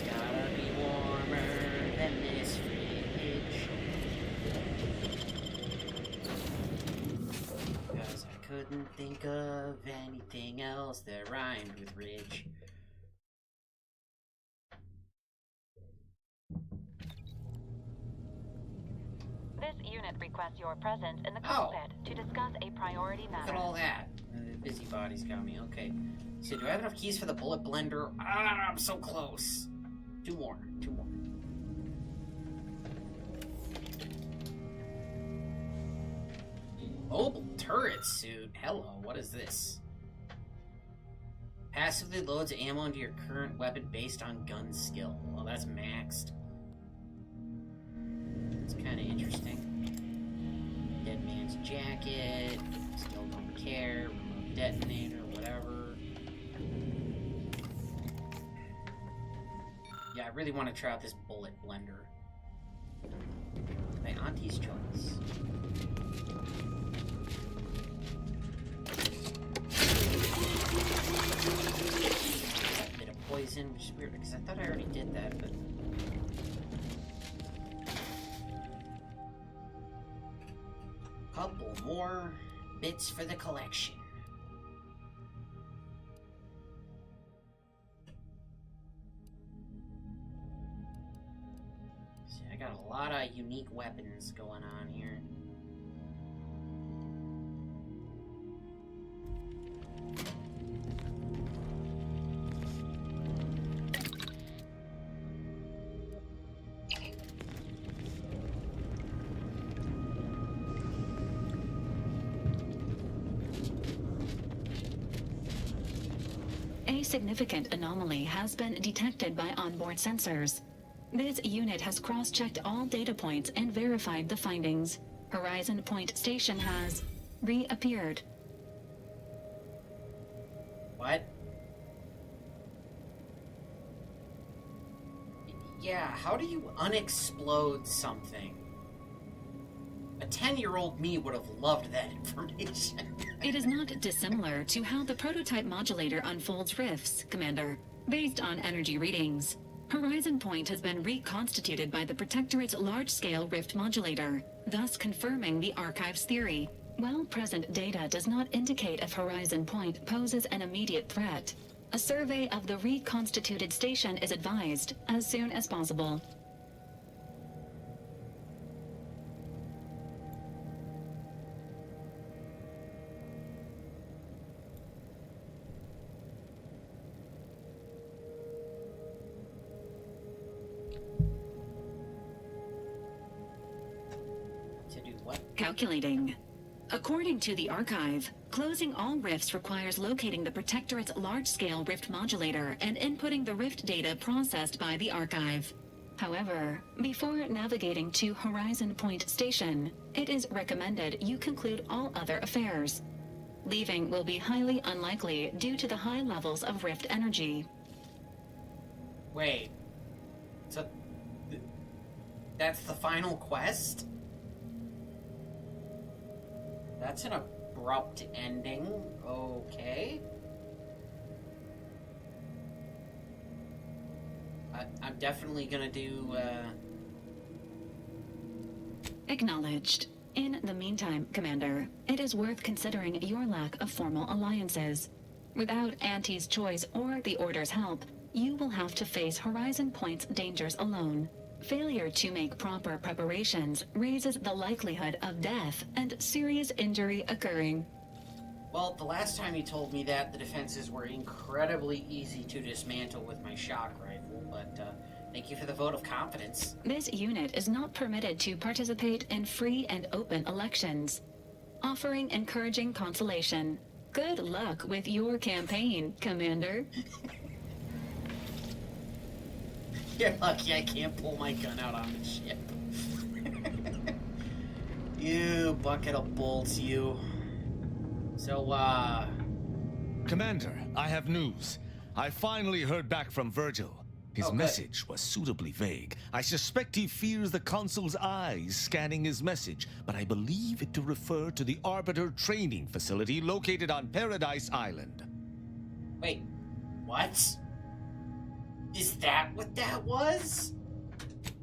gotta be warmer than this fridge. Cause I couldn't think of anything else that rhymed with ridge. This unit requests your presence in the cockpit to discuss a priority matter. Look at all that. The busybody's got me. Okay. So do I have enough keys for the bullet blender? Ah, I'm so close. Two more. Mobile turret suit. Hello, what is this? Passively loads ammo into your current weapon based on gun skill. Well, that's maxed. It's kind of interesting. Dead man's jacket. Still don't care. Remote detonator, whatever. Yeah, I really want to try out this bullet blender. My auntie's choice. A bit of poison, which is weird because I thought I already did that, but. Couple more bits for the collection. See, I got a lot of unique weapons going on here. A significant anomaly has been detected by onboard sensors. This unit has cross-checked all data points and verified the findings. Horizon Point Station has reappeared. What? Yeah, how do you unexplode something? A 10-year-old me would have loved that information. It is not dissimilar to how the prototype modulator unfolds rifts, Commander. Based on energy readings, Horizon Point has been reconstituted by the Protectorate's large-scale rift modulator, thus confirming the Archive's theory. While present data does not indicate if Horizon Point poses an immediate threat, a survey of the reconstituted station is advised as soon as possible. Calculating. According to the Archive, closing all rifts requires locating the Protectorate's large-scale rift modulator and inputting the rift data processed by the Archive. However, before navigating to Horizon Point Station, it is recommended you conclude all other affairs. Leaving will be highly unlikely due to the high levels of rift energy. Wait. So... that's the final quest? That's an abrupt ending. Okay. I'm definitely gonna do, Acknowledged. In the meantime, Commander, it is worth considering your lack of formal alliances. Without Auntie's choice or the Order's help, you will have to face Horizon Point's dangers alone. Failure to make proper preparations raises the likelihood of death and serious injury occurring. well, the last time you told me that, the defenses were incredibly easy to dismantle with my shock rifle, but, thank you for the vote of confidence. This unit is not permitted to participate in free and open elections. Offering encouraging consolation. Good luck with your campaign, Commander. You're lucky I can't pull my gun out on the ship. You bucket of bolts, you. So, Commander, I have news. I finally heard back from Virgil. His message was suitably vague. I suspect he fears the consul's eyes scanning his message, but I believe it to refer to the Arbiter training facility located on Paradise Island. Wait, what? Is that what that was?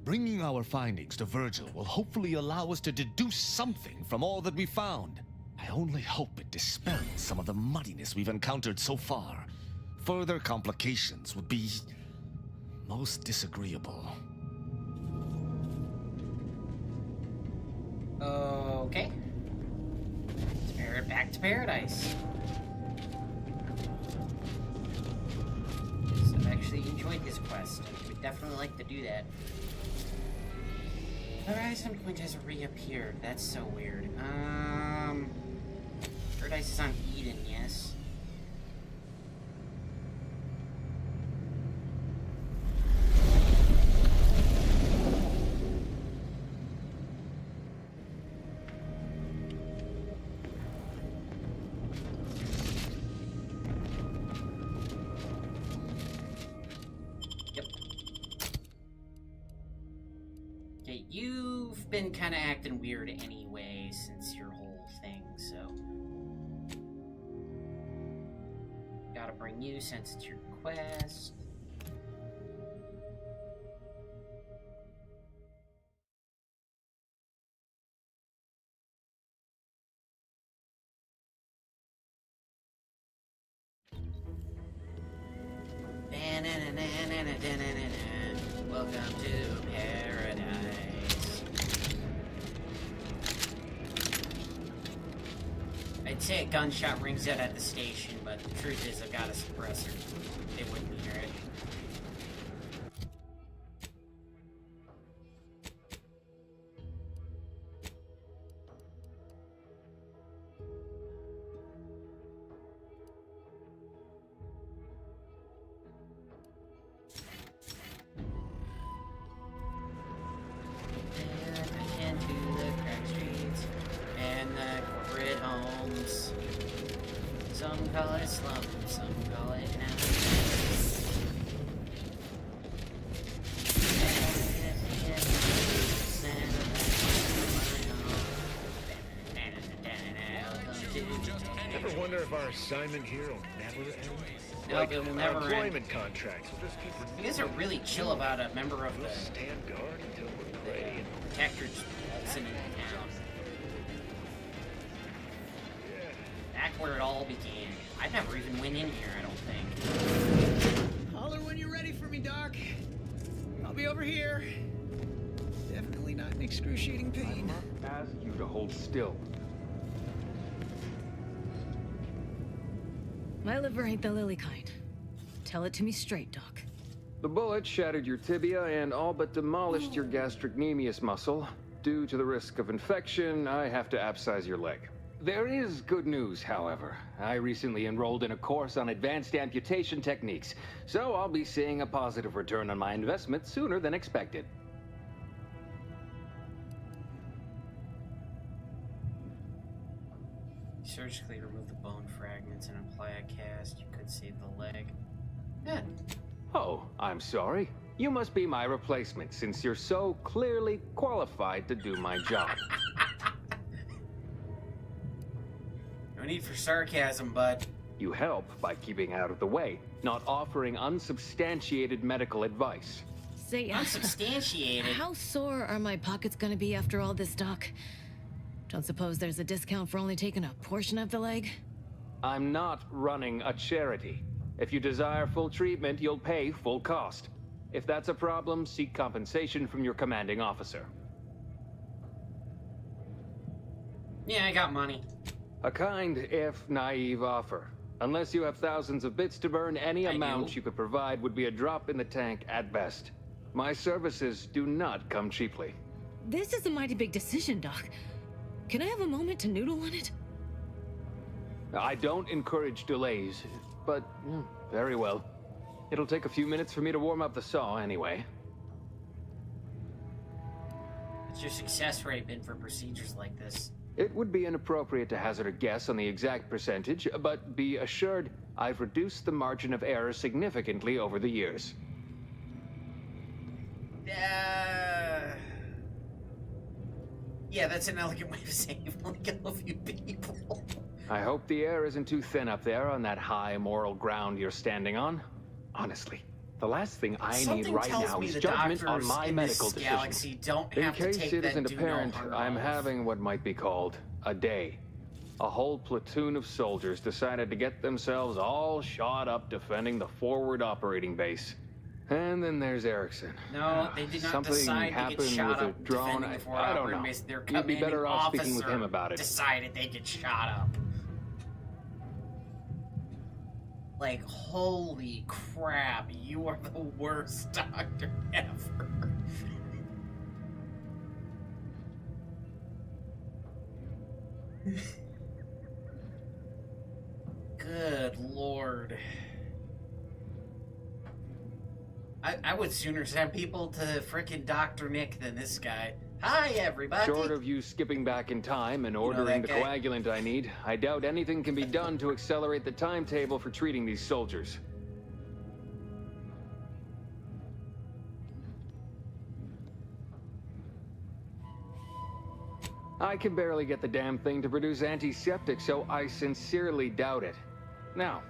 Bringing our findings to Virgil will hopefully allow us to deduce something from all that we found. I only hope it dispels some of the muddiness we've encountered so far. Further complications would be most disagreeable. Okay. Spirit back to paradise. So I've actually enjoyed this quest. I would definitely like to do that. Horizon Point has reappeared. That's so weird. Paradise is on Eden, yes. You've been kind of acting weird anyway since your whole thing, so... Gotta bring you since it's your quest. Welcome to paradise. I'd say a gunshot rings out at the station, but the truth is I've got a suppressor. They wouldn't hear it. Some call it slump, some call it now. Ever wonder if our assignment here will never end? No, Like it will our never employment end. contracts. Will just keep You guys are really chill about a member of the stand guard until we're ready. Protector just waltzing into town. Back where it all began. I've never even went in here, I don't think. Holler when you're ready for me, Doc. I'll be over here. Definitely not in excruciating pain. I must ask you to hold still. My liver ain't the lily kind. Tell it to me straight, Doc. The bullet shattered your tibia and all but demolished your gastrocnemius muscle. Due to the risk of infection, I have to abscise your leg. There is good news, however. I recently enrolled in a course on advanced amputation techniques, so I'll be seeing a positive return on my investment sooner than expected. Surgically remove the bone fragments and apply a cast. You could save the leg. Yeah. Oh, I'm sorry. You must be my replacement, since you're so clearly qualified to do my job. need for sarcasm, bud. You help by keeping out of the way, not offering unsubstantiated medical advice. Say, Unsubstantiated? How sore are my pockets gonna be after all this, Doc? Don't suppose there's a discount for only taking a portion of the leg? I'm not running a charity. If you desire full treatment, you'll pay full cost. If that's a problem, seek compensation from your commanding officer. Yeah, I got money. A kind, if naive offer. Unless you have thousands of bits to burn, any amount you could provide would be a drop in the tank at best. My services do not come cheaply. This is a mighty big decision, Doc. Can I have a moment to noodle on it? I don't encourage delays, but very well. It'll take a few minutes for me to warm up the saw anyway. What's your success rate been for procedures like this? It would be inappropriate to hazard a guess on the exact percentage, but be assured I've reduced the margin of error significantly over the years. Yeah, that's an elegant way of saying you've only killed a few people. I hope the air isn't too thin up there on that high moral ground you're standing on. Honestly, the last thing I need right now is judgment on my medical decisions. In case it isn't apparent, I'm having what might be called a day. A whole platoon of soldiers decided to get themselves all shot up defending the forward operating base. And then there's Erickson. No, they did not Something decide to happened get shot with up a drone. defending the forward I don't operating know. base. Their You'd be better off speaking with officer him about it. decided they get shot up. Like, holy crap, you are the worst doctor ever. Good lord. I would sooner send people to frickin' Dr. Nick than this guy. Hi, everybody! Short of you skipping back in time and ordering the coagulant I need, I doubt anything can be done to accelerate the timetable for treating these soldiers. I can barely get the damn thing to produce antiseptic, so I sincerely doubt it. Now,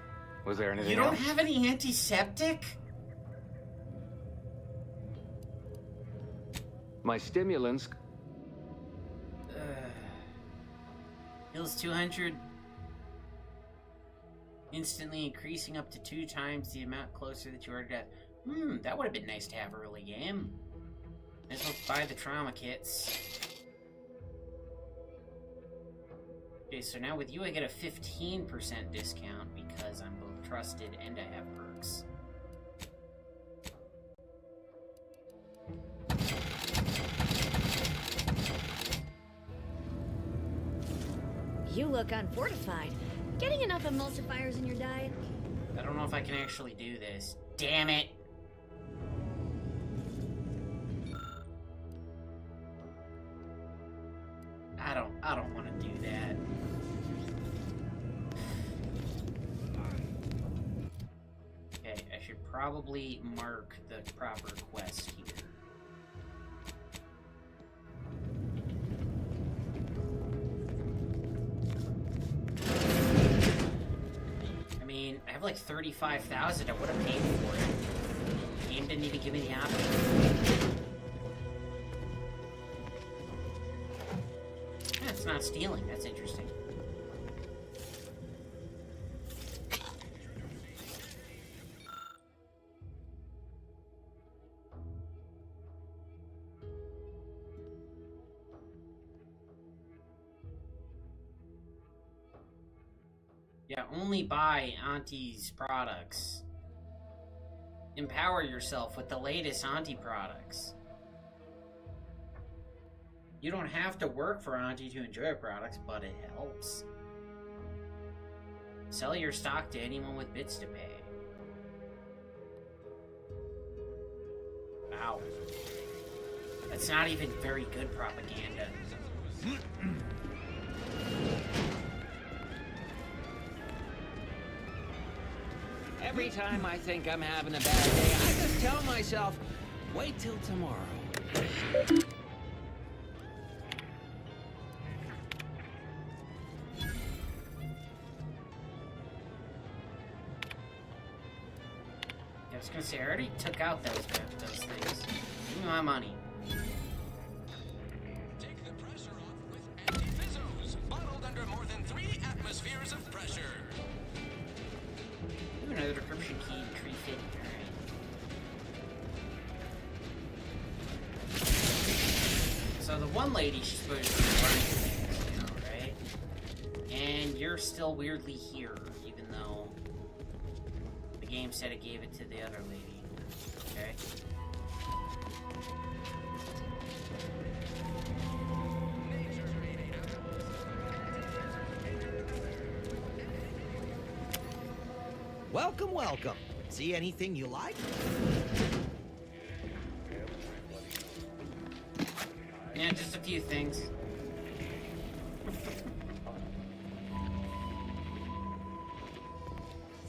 was there anything else? You don't else? have any antiseptic? My stimulants... Heals 200. Instantly increasing up to 2 times the amount closer that you are to death. That would have been nice to have early game. Let's go buy the trauma kits. Okay, so now with you I get a 15% discount because I'm both trusted and I have perks. You look unfortified. Getting enough emulsifiers in your diet? I don't know if I can actually do this. Damn it! I don't want to do that. Okay, I should probably mark the proper quest here. I mean, I have like 35,000. I would have paid for it. The game didn't even give me the option. That's not stealing. That's interesting. Yeah, only buy Auntie's products. Empower yourself with the latest Auntie products. You don't have to work for Auntie to enjoy her products, but it helps. Sell your stock to anyone with bits to pay. Wow. That's not even very good propaganda. Every time I think I'm having a bad day, I just tell myself, wait till tomorrow. was gonna say, I already took out those things. Give me my money. Take the pressure off with anti-fizzos, bottled under more than 3 atmospheres of pressure. Ooh, another decryption key, tree fit. Alright. So the one lady, she's supposed to be running things, you know, right? And you're still weirdly here, even though the game said it gave it to the other lady. Okay. Welcome, welcome. See anything you like? Yeah, just a few things.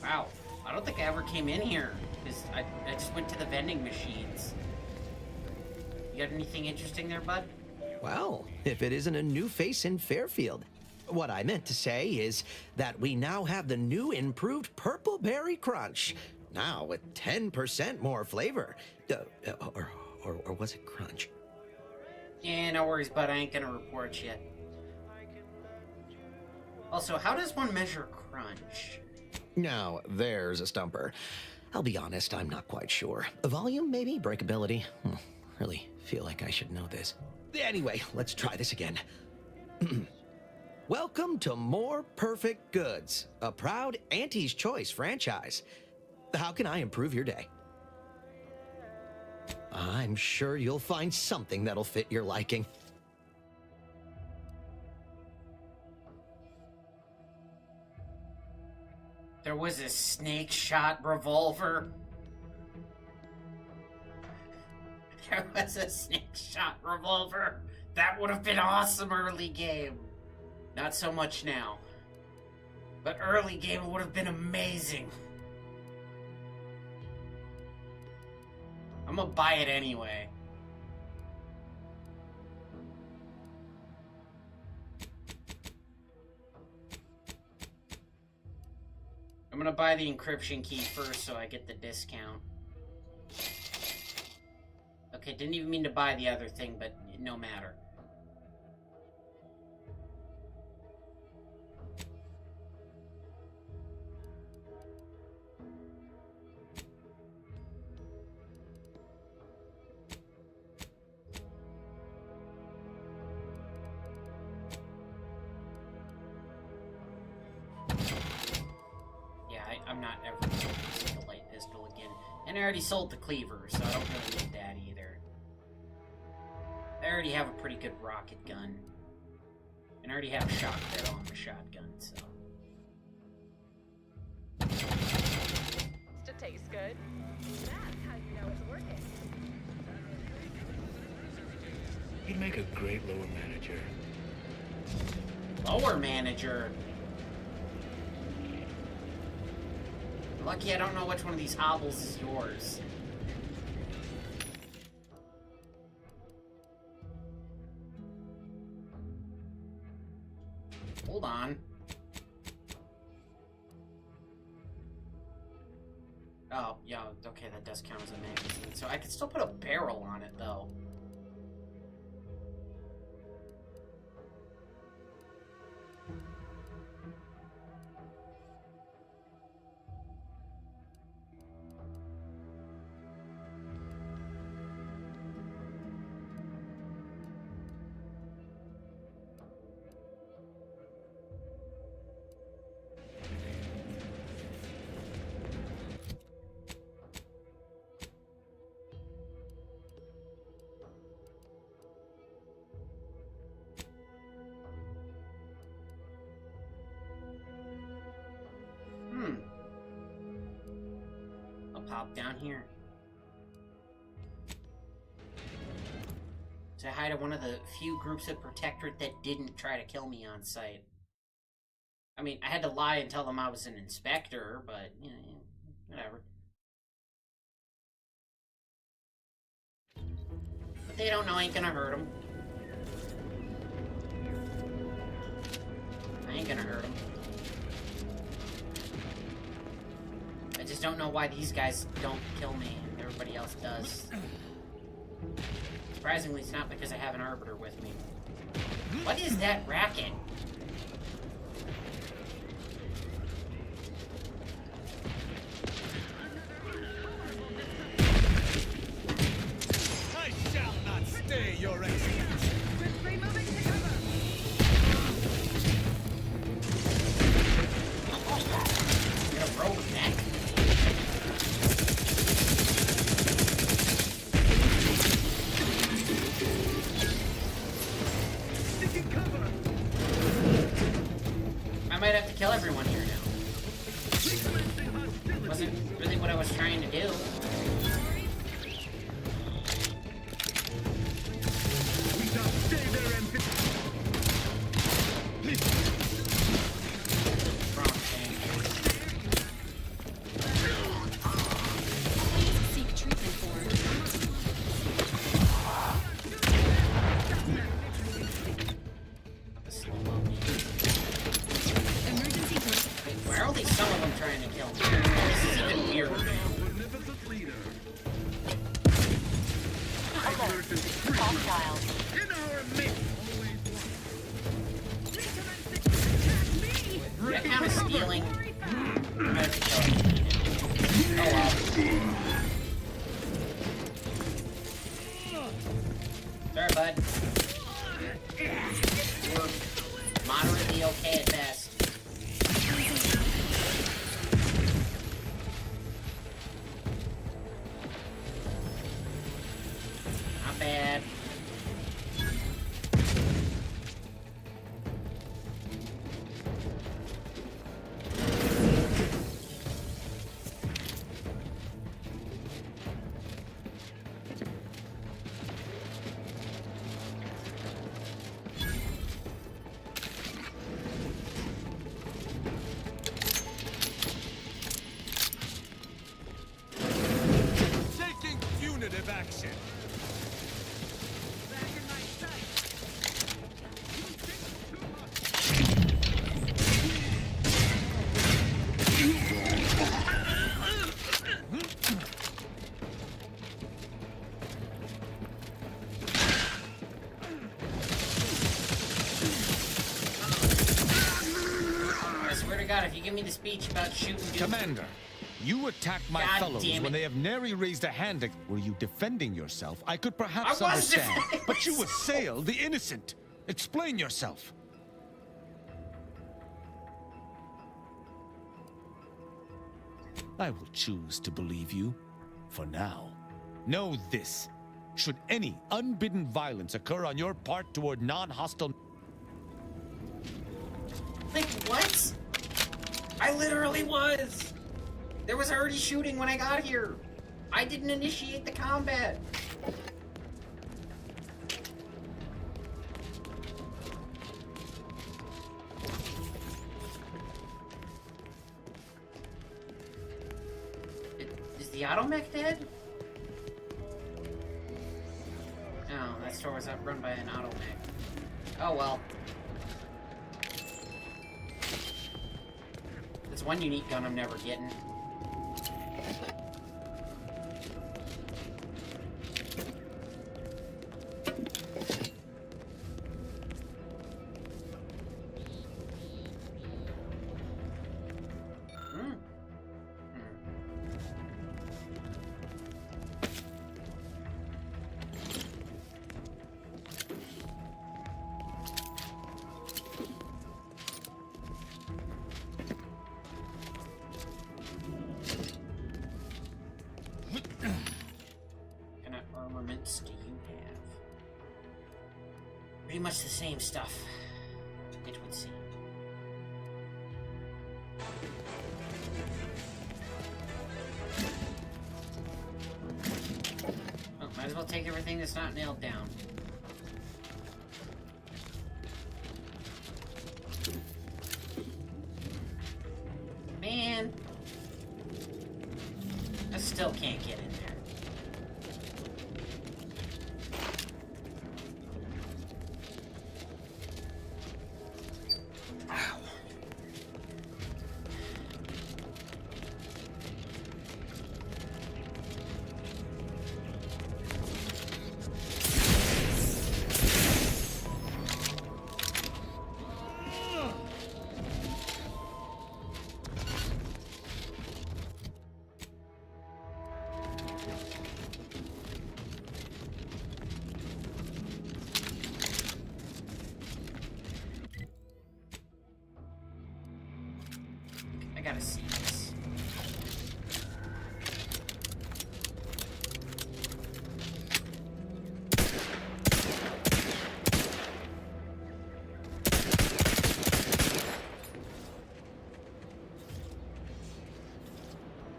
Wow, I don't think I ever came in here, because I just went to the vending machines. You got anything interesting there, bud? Well, if it isn't a new face in Fairfield. What I meant to say is that we now have the new improved Purple Berry Crunch. Now with 10% more flavor. Or was it Crunch? Yeah, no worries, bud. I ain't gonna report yet. Also, how does one measure crunch? Now, there's a stumper. I'll be honest, I'm not quite sure. Volume, maybe? Breakability? Really feel like I should know this. Anyway, let's try this again. Welcome to More Perfect Goods, a proud Auntie's Choice franchise. How can I improve your day? I'm sure you'll find something that'll fit your liking. There was a snake shot revolver. There was a snake shot revolver. That would have been awesome early game. Not so much now. But early game would have been amazing. I'm gonna buy it anyway. I'm gonna buy the encryption key first so I get the discount. Okay, didn't even mean to buy the other thing, but no matter. I'm not ever going to use the light pistol again. And I already sold the cleaver, so I don't really need that either. I already have a pretty good rocket gun. And I already have a shot barrel on the shotgun, so... To taste good. That's how you know it's working. You'd make a great lower manager. Lower manager? Lucky I don't know which one of these hobbles is yours. Hold on. Oh, yeah, okay, that does count as a magazine. So I could still put a barrel on it, though. Pop down here. Say hi to one of the few groups of Protectorate that didn't try to kill me on sight. I mean, I had to lie and tell them I was an inspector, but, you know, whatever. But they don't know I ain't gonna hurt them. I ain't gonna hurt them. just don't know why these guys don't kill me and everybody else does. Surprisingly, it's not because I have an arbiter with me. What is that racket? I shall not stay, Your Excellency. Quickly moving to cover. You're gonna roll with that? I might have to kill everyone here now. Wasn't really what I was trying to do. Seek treatment for. Emergency first. Wait, why are only some of them trying to kill me? This is even weirder now. Hostiles. That kind of stealing. I have to kill it. Oh well. Sorry, bud. We're moderately okay at best. Not bad. Taking punitive action. I swear to God, if you give me the speech about shooting dudes. Commander, you attacked my God fellows damn it. when they have nary raised a hand. Were you defending yourself? I could I perhaps was understand. defending But you myself. assailed the innocent. Explain yourself. I will choose to believe you. For now. Know this. Should any unbidden violence occur on your part toward non-hostile... Like, what? I literally was! There was already shooting when I got here. I didn't initiate the combat. Is the automech dead? No, that store was run by an automech. Oh well. That's one unique gun I'm never getting. Armaments do you have? Pretty much the same stuff, it would seem. Oh, might as well take everything that's not nailed down. Man, I still can't get in there. gotta see this.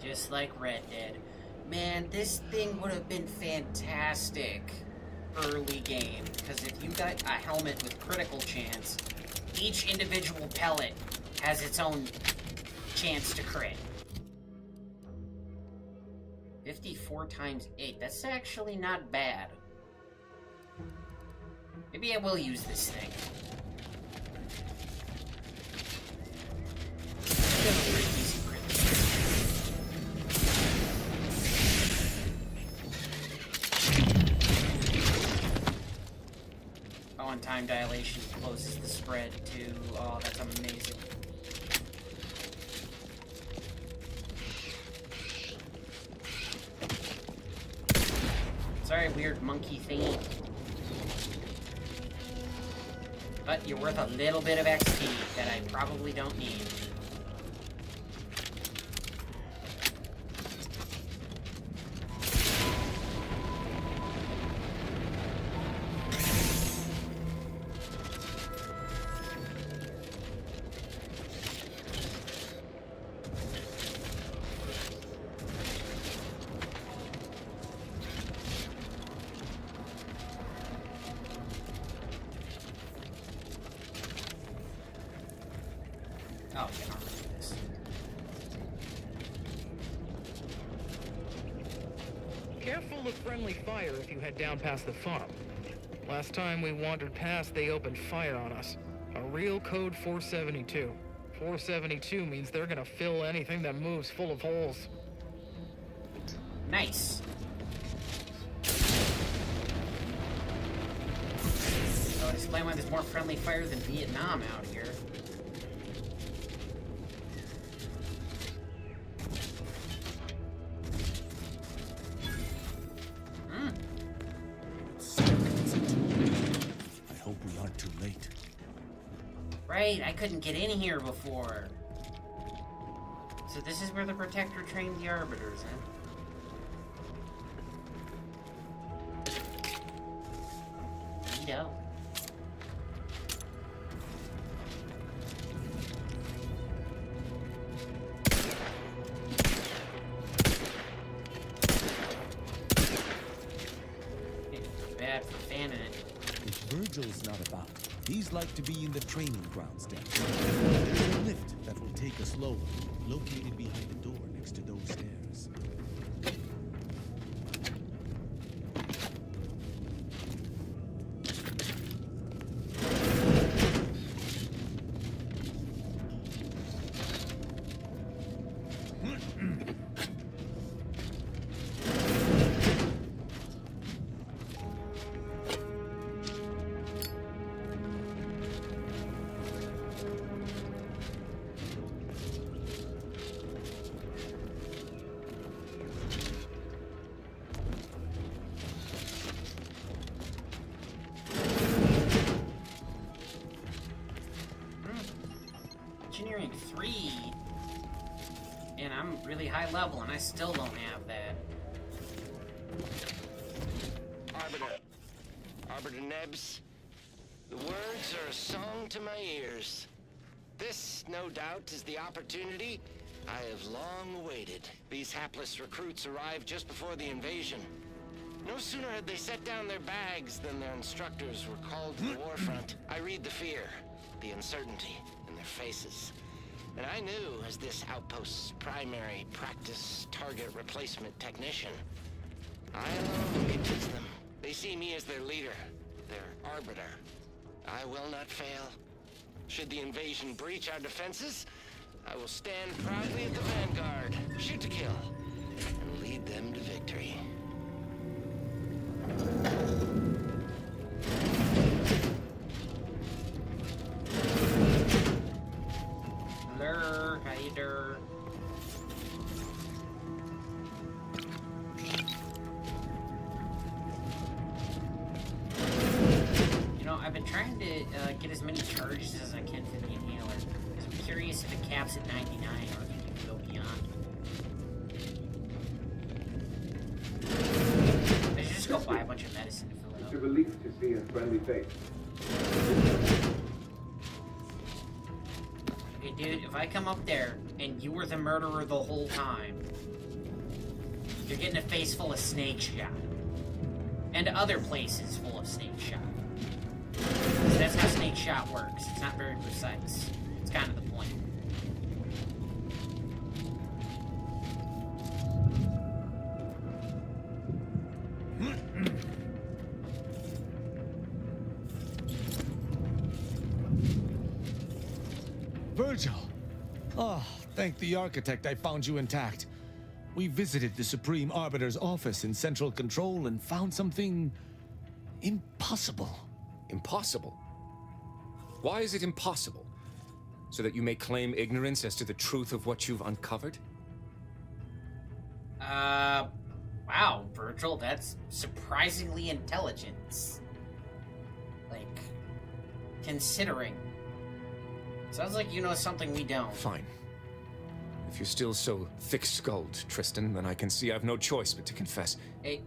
Just like Red Dead. Man, this thing would have been fantastic early game, because if you got a helmet with critical chance, each individual pellet has its own chance to crit. 54 times 8, that's actually not bad. Maybe I will use this thing. And time dilation closes the spread too. Oh, that's amazing. Sorry, weird monkey thingy. But you're worth a little bit of XP that I probably don't need. Oh, yeah, I'll do this. Careful of friendly fire if you head down past the farm. Last time we wandered past, they opened fire on us. A real code 472. 472 means they're gonna fill anything that moves full of holes. Nice. So explain why there's more friendly fire than Vietnam out here. Right, I couldn't get in here before. So this is where the Protector trained the Arbiters, huh? Neato. Bad for fanning it. If Virgil's not about, he's like to be in the training grounds down. There's a lift that will take us lower, located behind the door next to those stairs. Engineering 3, and I'm really high level, and I still don't have that. Arbiter Nebs, the words are a song to my ears. This, no doubt, is the opportunity I have long awaited. These hapless recruits arrived just before the invasion. No sooner had they set down their bags than their instructors were called to the war front. I read the fear, the uncertainty in their faces. And I knew, as this outpost's primary practice target replacement technician, I alone could teach them. They see me as their leader, their arbiter. I will not fail. Should the invasion breach our defenses, I will stand proudly at the vanguard, shoot to kill, and lead them to victory. Lur, hider. You know, I've been trying to get as many charges as I can for the inhaler, because I'm curious if it caps at 99 or if you on. I should just go buy a bunch of medicine to fill it up. It's a relief to see a friendly face. Hey, dude, if I come up there and you were the murderer the whole time, you're getting a face full of snake shot. And other places full of snake shot. So that's how snake shot works. It's not very precise. It's kind of the point. Virgil! Oh, thank the architect I found you intact. We visited the Supreme Arbiter's office in Central Control and found something impossible. Impossible? Why is it impossible? So that you may claim ignorance as to the truth of what you've uncovered? Wow, Virgil, that's surprisingly intelligent. Like, considering. Sounds like you know something we don't. Fine. If you're still so thick-skulled, Tristan, then I can see I've no choice but to confess. Hey.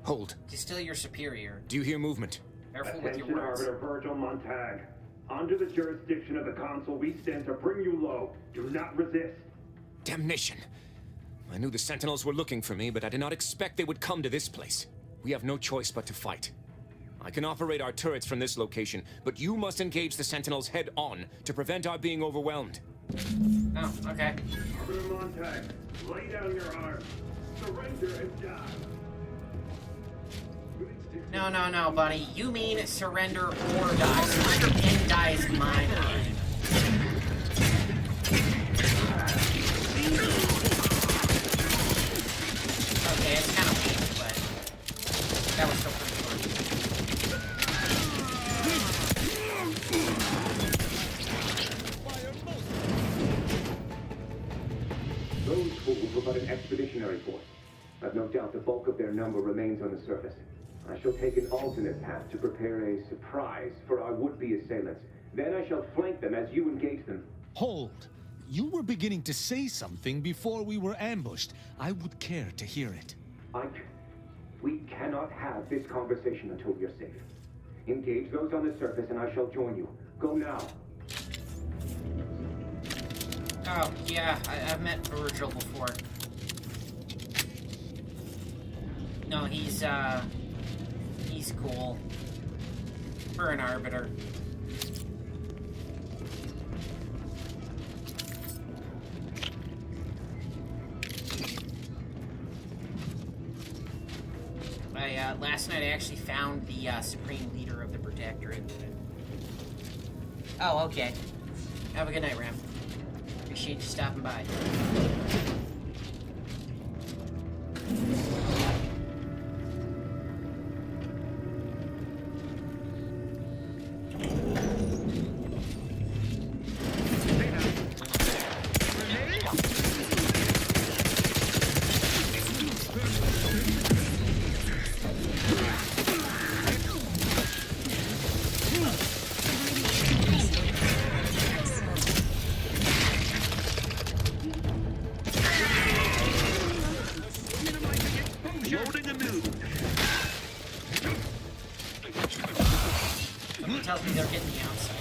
Hold. He's still your superior. Do you hear movement? Careful with your Attention, words. Arbiter Virgil Montag. Under the jurisdiction of the Council, we stand to bring you low. Do not resist. Damnation. I knew the Sentinels were looking for me, but I did not expect they would come to this place. We have no choice but to fight. I can operate our turrets from this location, but you must engage the Sentinels head-on to prevent our being overwhelmed. Oh, okay. Arbiter Montag, lay down your arms. Surrender and die. No, buddy. You mean surrender or die. Surrender and die is my game. Okay, it's kind of weak, but that was still pretty Those fools were but an expeditionary force. I've no doubt the bulk of their number remains on the surface. I shall take an alternate path to prepare a surprise for our would-be assailants. Then I shall flank them as you engage them. Hold. You were beginning to say something before we were ambushed. I would care to hear it. We cannot have this conversation until we are safe. Engage those on the surface and I shall join you. Go now. Oh, yeah, I've met Virgil before. No, he's cool. For an Arbiter. Last night I actually found the Supreme Leader of the Protectorate. Oh, okay. Have a good night, Ram. Appreciate you stopping by. Tells me they're getting the outside.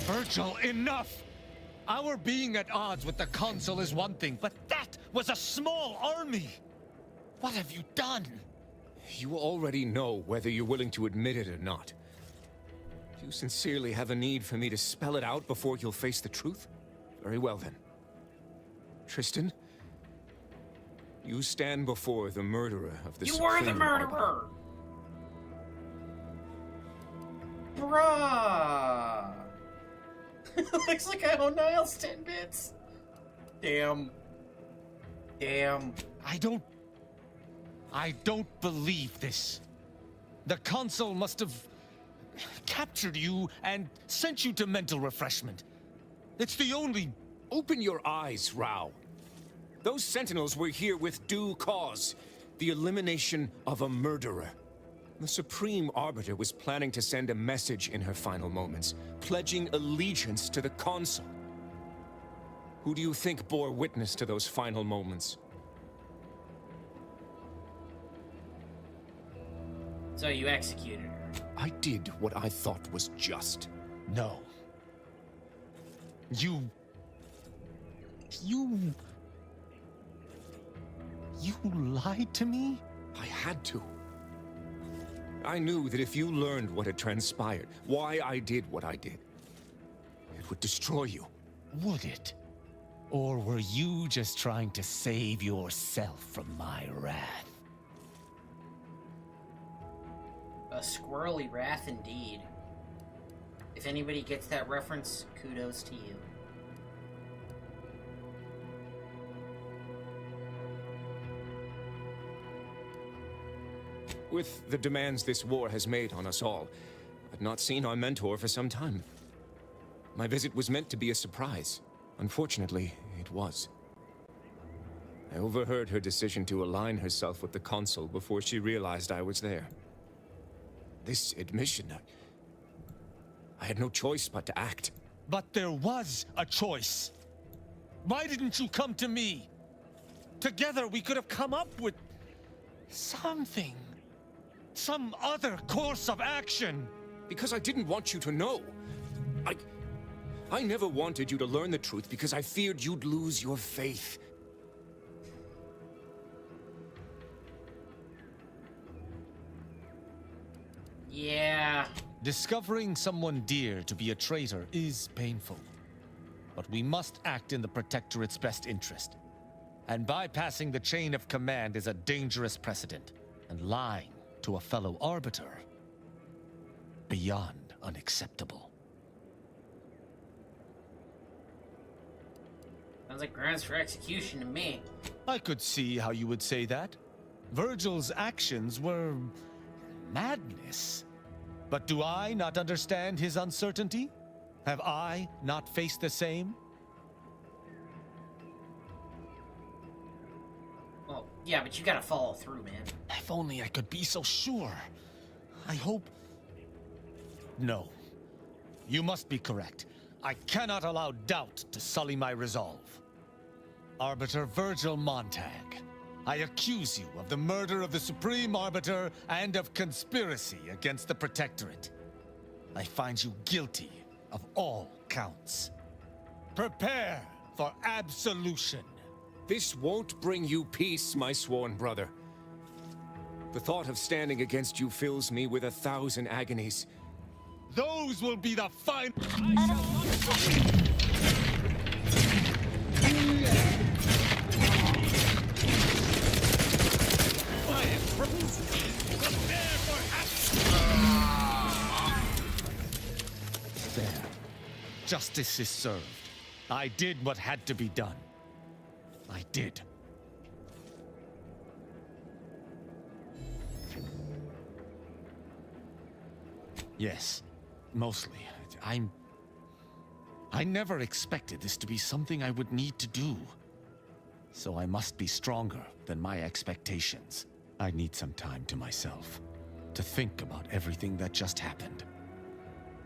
Virgil, enough! Our being at odds with the Council is one thing, but that was a small army! What have you done? You already know whether you're willing to admit it or not. Do you sincerely have a need for me to spell it out before you'll face the truth? Very well then. Tristan, you stand before the murderer of the You were the murderer! Bruh! Looks like I own Niles 10 bits. Damn. I don't believe this. The Council must have captured you and sent you to mental refreshment. It's the only... Open your eyes, Rao. Those Sentinels were here with due cause. The elimination of a murderer. The Supreme Arbiter was planning to send a message in her final moments, pledging allegiance to the Consul. Who do you think bore witness to those final moments? So you executed her. I did what I thought was just. No. You lied to me? I had to. I knew that if you learned what had transpired, why I did what I did, it would destroy you. Would it? Or were you just trying to save yourself from my wrath? A squirrely wrath indeed. If anybody gets that reference, kudos to you. With the demands this war has made on us all, I've not seen our mentor for some time. My visit was meant to be a surprise. Unfortunately, it was. I overheard her decision to align herself with the Consul before she realized I was there. This admission, I had no choice but to act. But there was a choice. Why didn't you come to me? Together we could have come up with something. Some other course of action. Because I didn't want you to know. I never wanted you to learn the truth because I feared you'd lose your faith. Yeah. Discovering someone dear to be a traitor is painful. But we must act in the Protectorate's best interest. And bypassing the chain of command is a dangerous precedent. And lying to a fellow Arbiter, beyond unacceptable. Sounds like grounds for execution to me. I could see how you would say that. Virgil's actions were madness. But do I not understand his uncertainty? Have I not faced the same? Well, yeah, but you gotta follow through, man. If only I could be so sure. I hope... No. You must be correct. I cannot allow doubt to sully my resolve. Arbiter Virgil Montag, I accuse you of the murder of the Supreme Arbiter and of conspiracy against the Protectorate. I find you guilty of all counts. Prepare for absolution. This won't bring you peace, my sworn brother. The thought of standing against you fills me with 1,000 agonies. Those will be the final... There. Justice is served. I did what had to be done. I did. Yes, mostly. I never expected this to be something I would need to do. So I must be stronger than my expectations. I need some time to myself, to think about everything that just happened.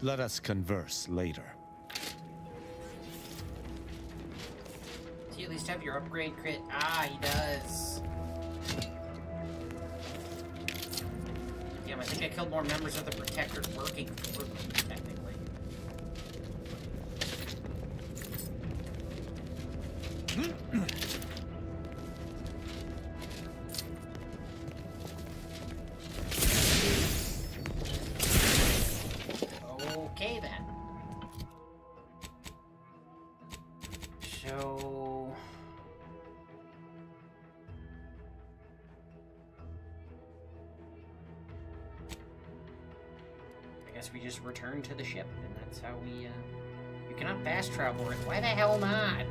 Let us converse later. Do you at least have your upgrade crit? Ah, he does. Damn, I think I killed more members of the Protectorate working for them, technically. Okay, then. So... I guess we just return to the ship, and that's how we, You cannot fast travel it. Why the hell not?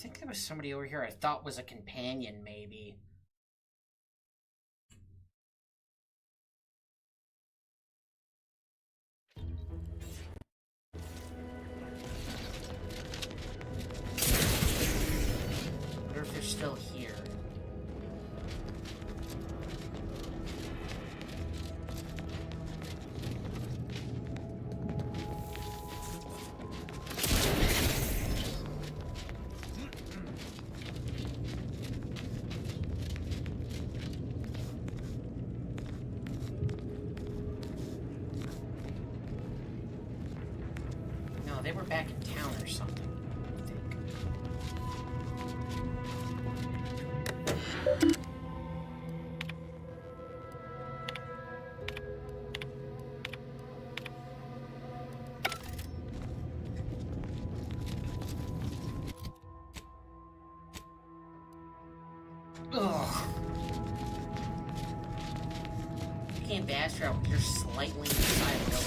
think there was somebody over here I thought was a companion, maybe. I wonder if they're still here. No, they were back in town or something, I think. Ugh. You can't bash out, you're slightly inside of building.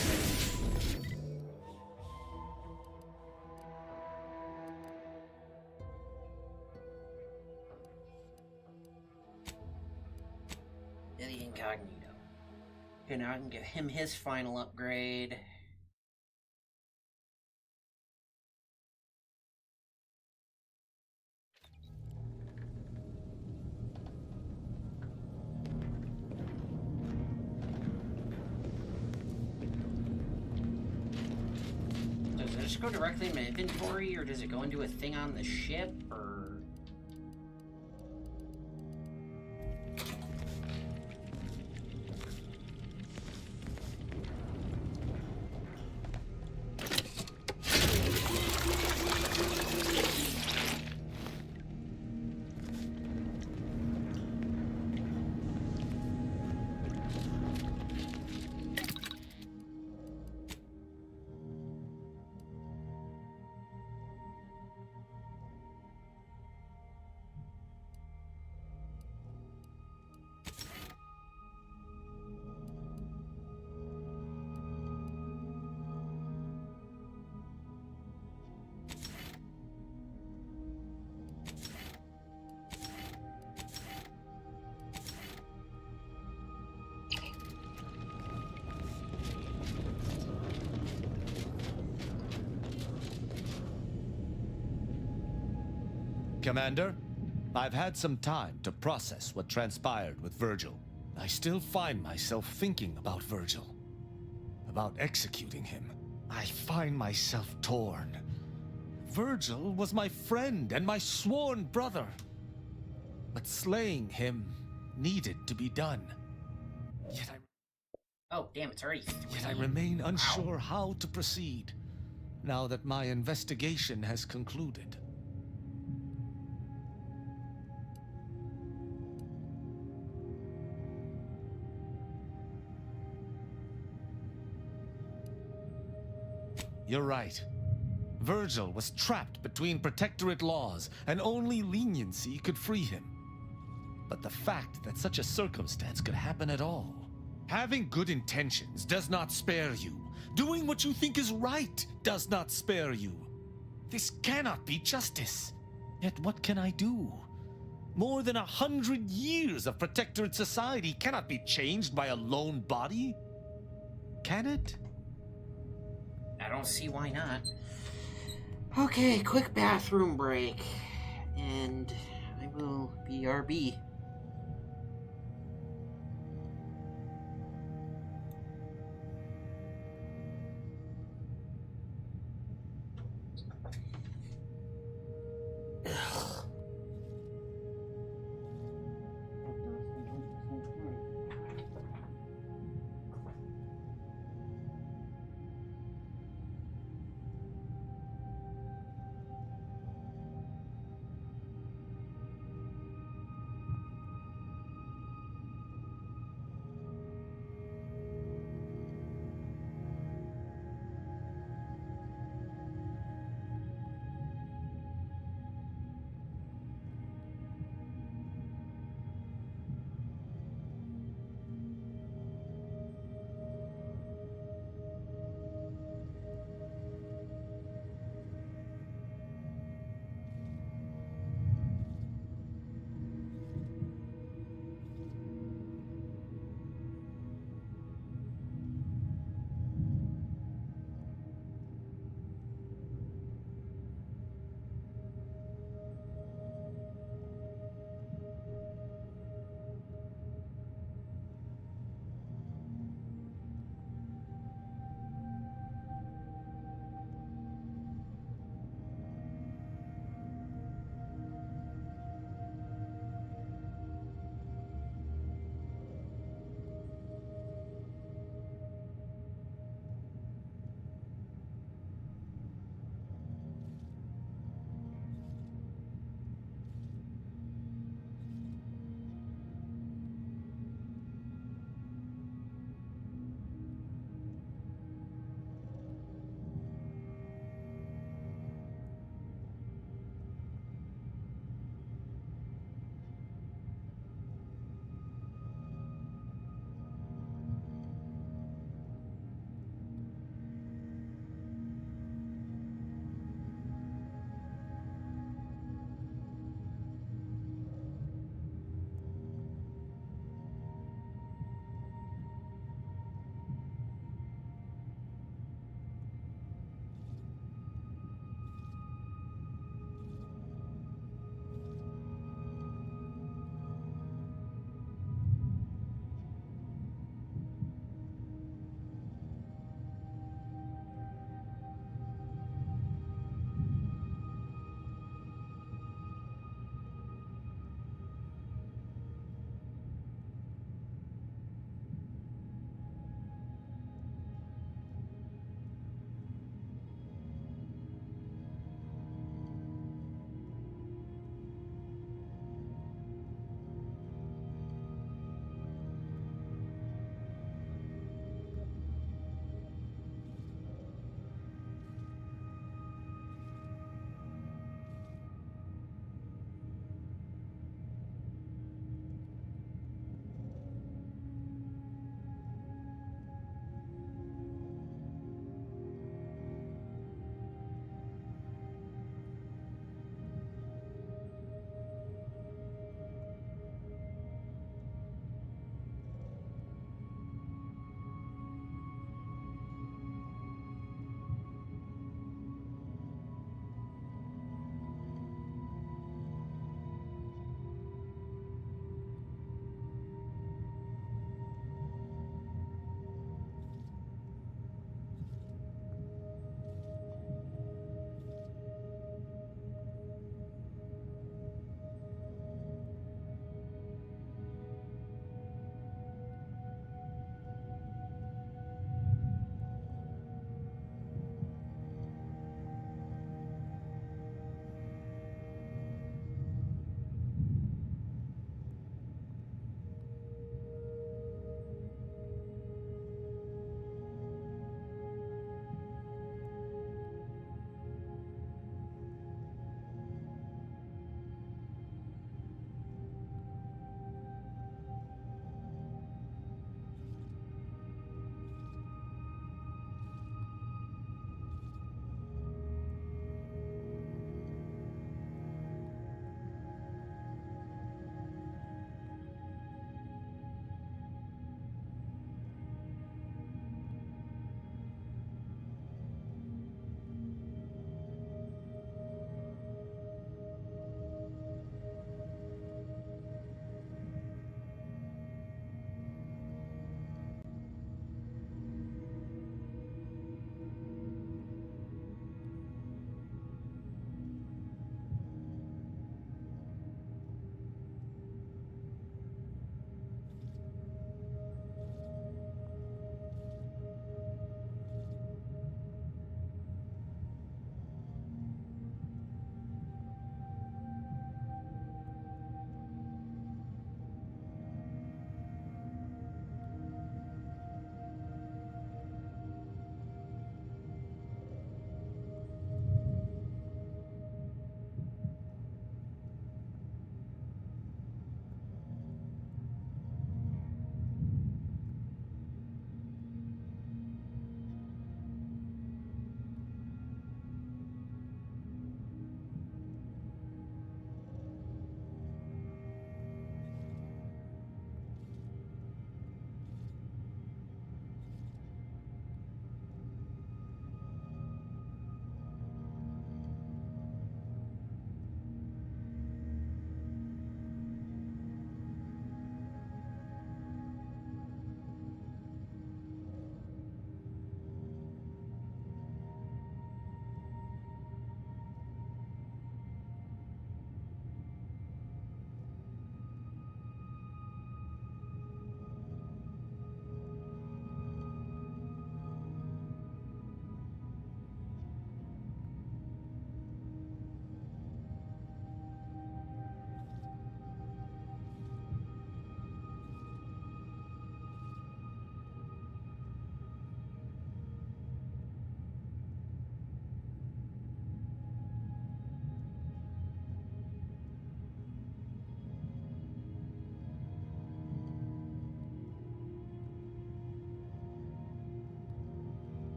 The incognito. Okay, now I can give him his final upgrade. Does it just go directly in my inventory, or does it go into a thing on the ship, or... Commander, I've had some time to process what transpired with Virgil. I still find myself thinking about Virgil, about executing him. I find myself torn. Virgil was my friend and my sworn brother. But slaying him needed to be done. Yet Oh, damn, it's already 3. I remain unsure how to proceed, now that my investigation has concluded. You're right. Virgil was trapped between Protectorate laws, and only leniency could free him. But the fact that such a circumstance could happen at all. Having good intentions does not spare you. Doing what you think is right does not spare you. This cannot be justice. Yet what can I do? More than 100 years of Protectorate society cannot be changed by a lone body. Can it? I don't see why not. Okay, quick bathroom break. And I will BRB.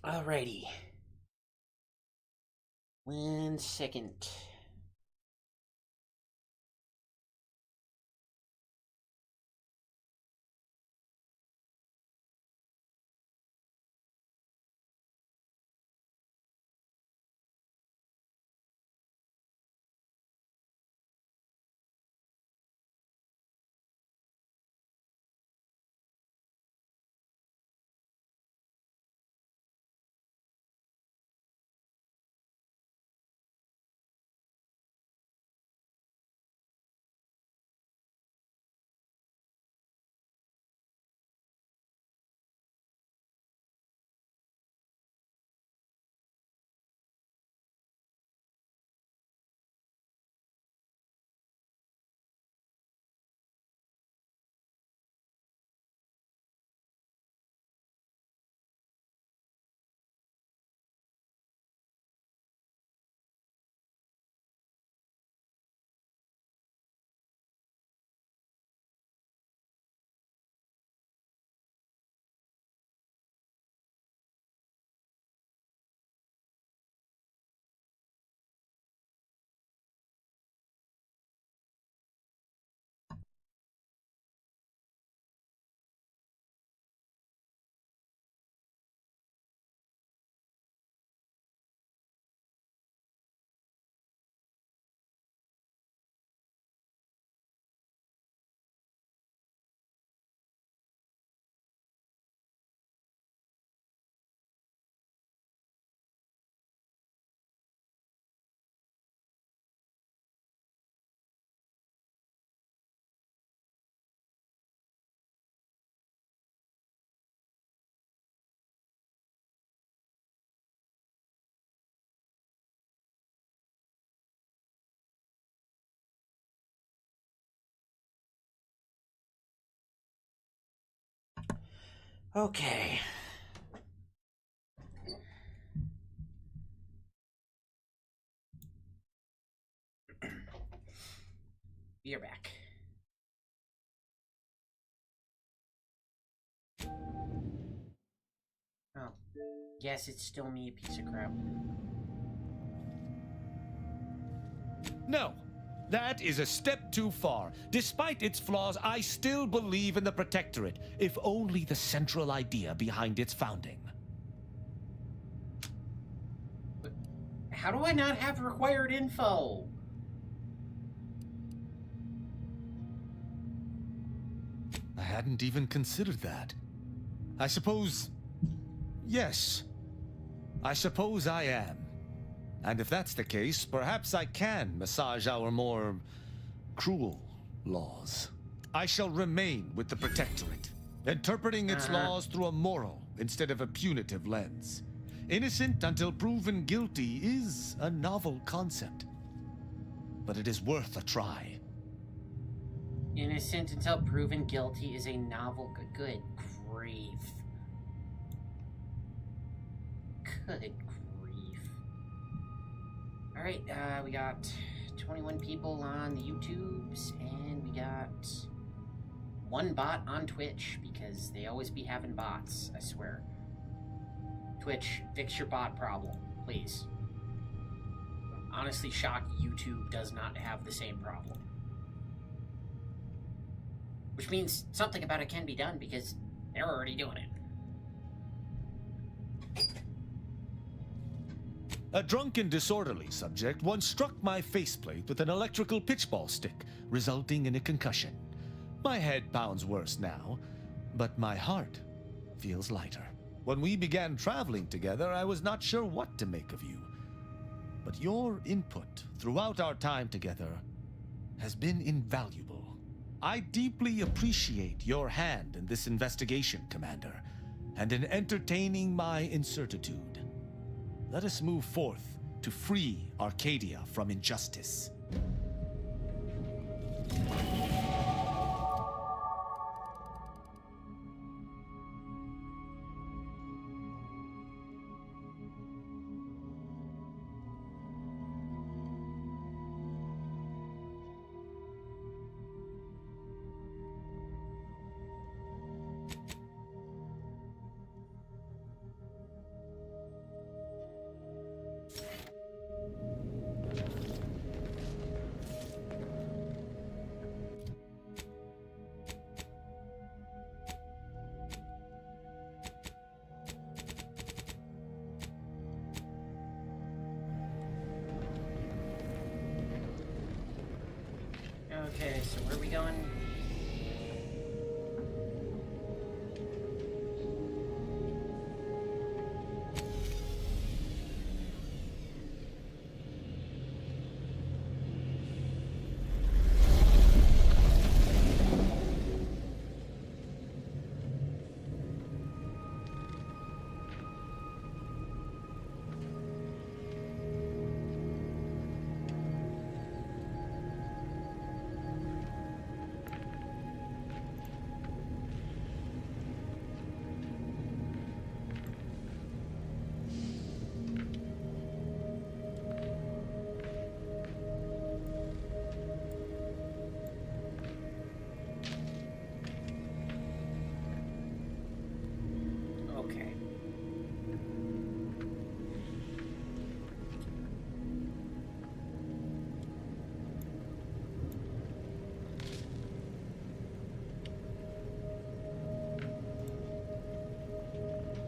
Alrighty. 1 second. Okay. You're back. Oh. Guess it's still me, piece of crap. No, that is a step too far. Despite its flaws, I still believe in the Protectorate, if only the central idea behind its founding. How do I not have required info? I hadn't even considered that. I suppose... Yes. I suppose I am. And if that's the case, perhaps I can massage our more cruel laws. I shall remain with the Protectorate, interpreting its laws through a moral instead of a punitive lens. Innocent until proven guilty is a novel concept, but it is worth a try. Innocent until proven guilty is a novel. Good grief. Good grief. Alright, we got 21 people on the YouTubes, and we got 1 bot on Twitch, because they always be having bots, I swear. Twitch, fix your bot problem, please. Honestly shocked YouTube does not have the same problem. Which means something about it can be done, because they're already doing it. A drunken, disorderly subject once struck my faceplate with an electrical pitchball stick, resulting in a concussion. My head pounds worse now, but my heart feels lighter. When we began traveling together, I was not sure what to make of you. But your input throughout our time together has been invaluable. I deeply appreciate your hand in this investigation, Commander, and in entertaining my incertitude. Let us move forth to free Arcadia from injustice. Where are we going? Okay.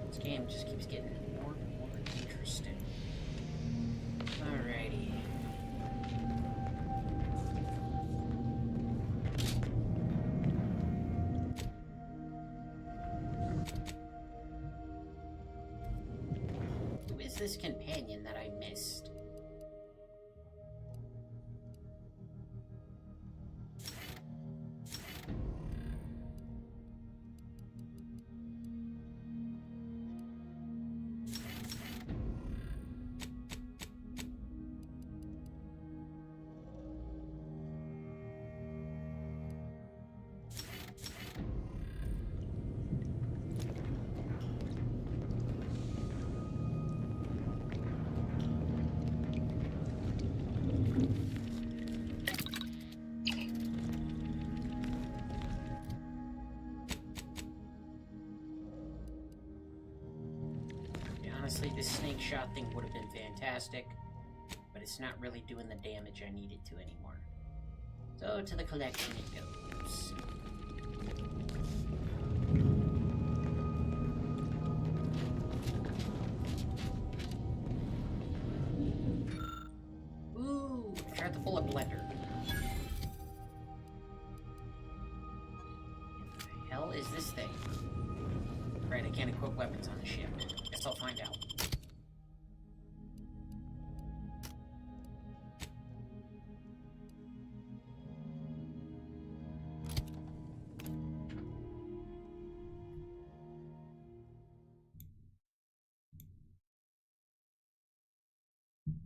This game just keeps getting more and more interesting. Alrighty. Who is this companion that I missed? Honestly, this snake shot thing would have been fantastic, but it's not really doing the damage I need it to anymore. So, to the collection it goes. Ooh, tried the bullet blender. What the hell is this thing? Right, I can't equip weapons on the ship. Guess I'll find out.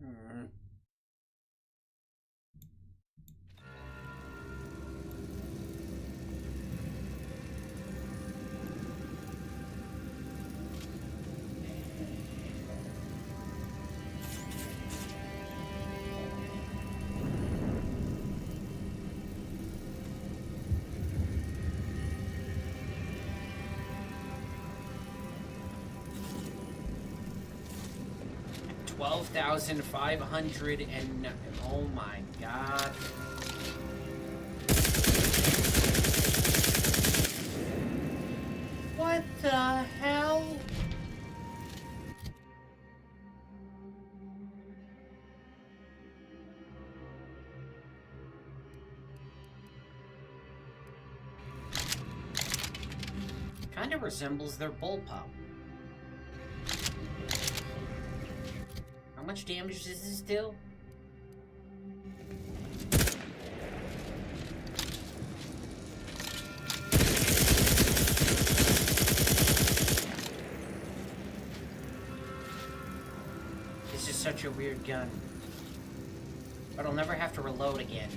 Hmm. 12,500 and... oh my god. What the hell? Kind of resembles their bullpup. How much damage does this do? This is such a weird gun. But I'll never have to reload again.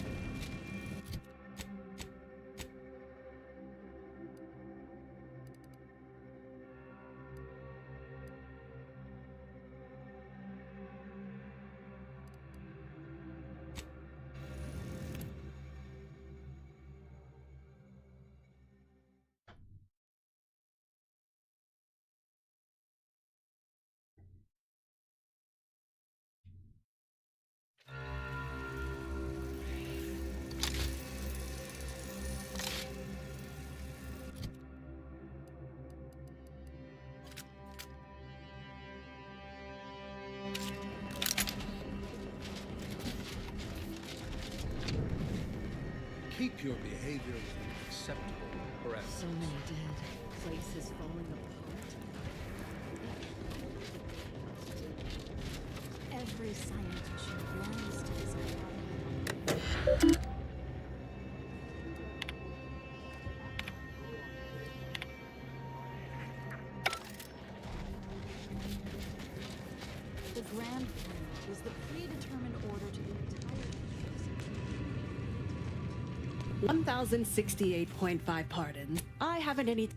Your behavior is unacceptable, correct? So many dead. Places falling apart. Every scientist longs to discover. The Grand Plan is the predetermined order to the entire 1068.5 pardon. I haven't any.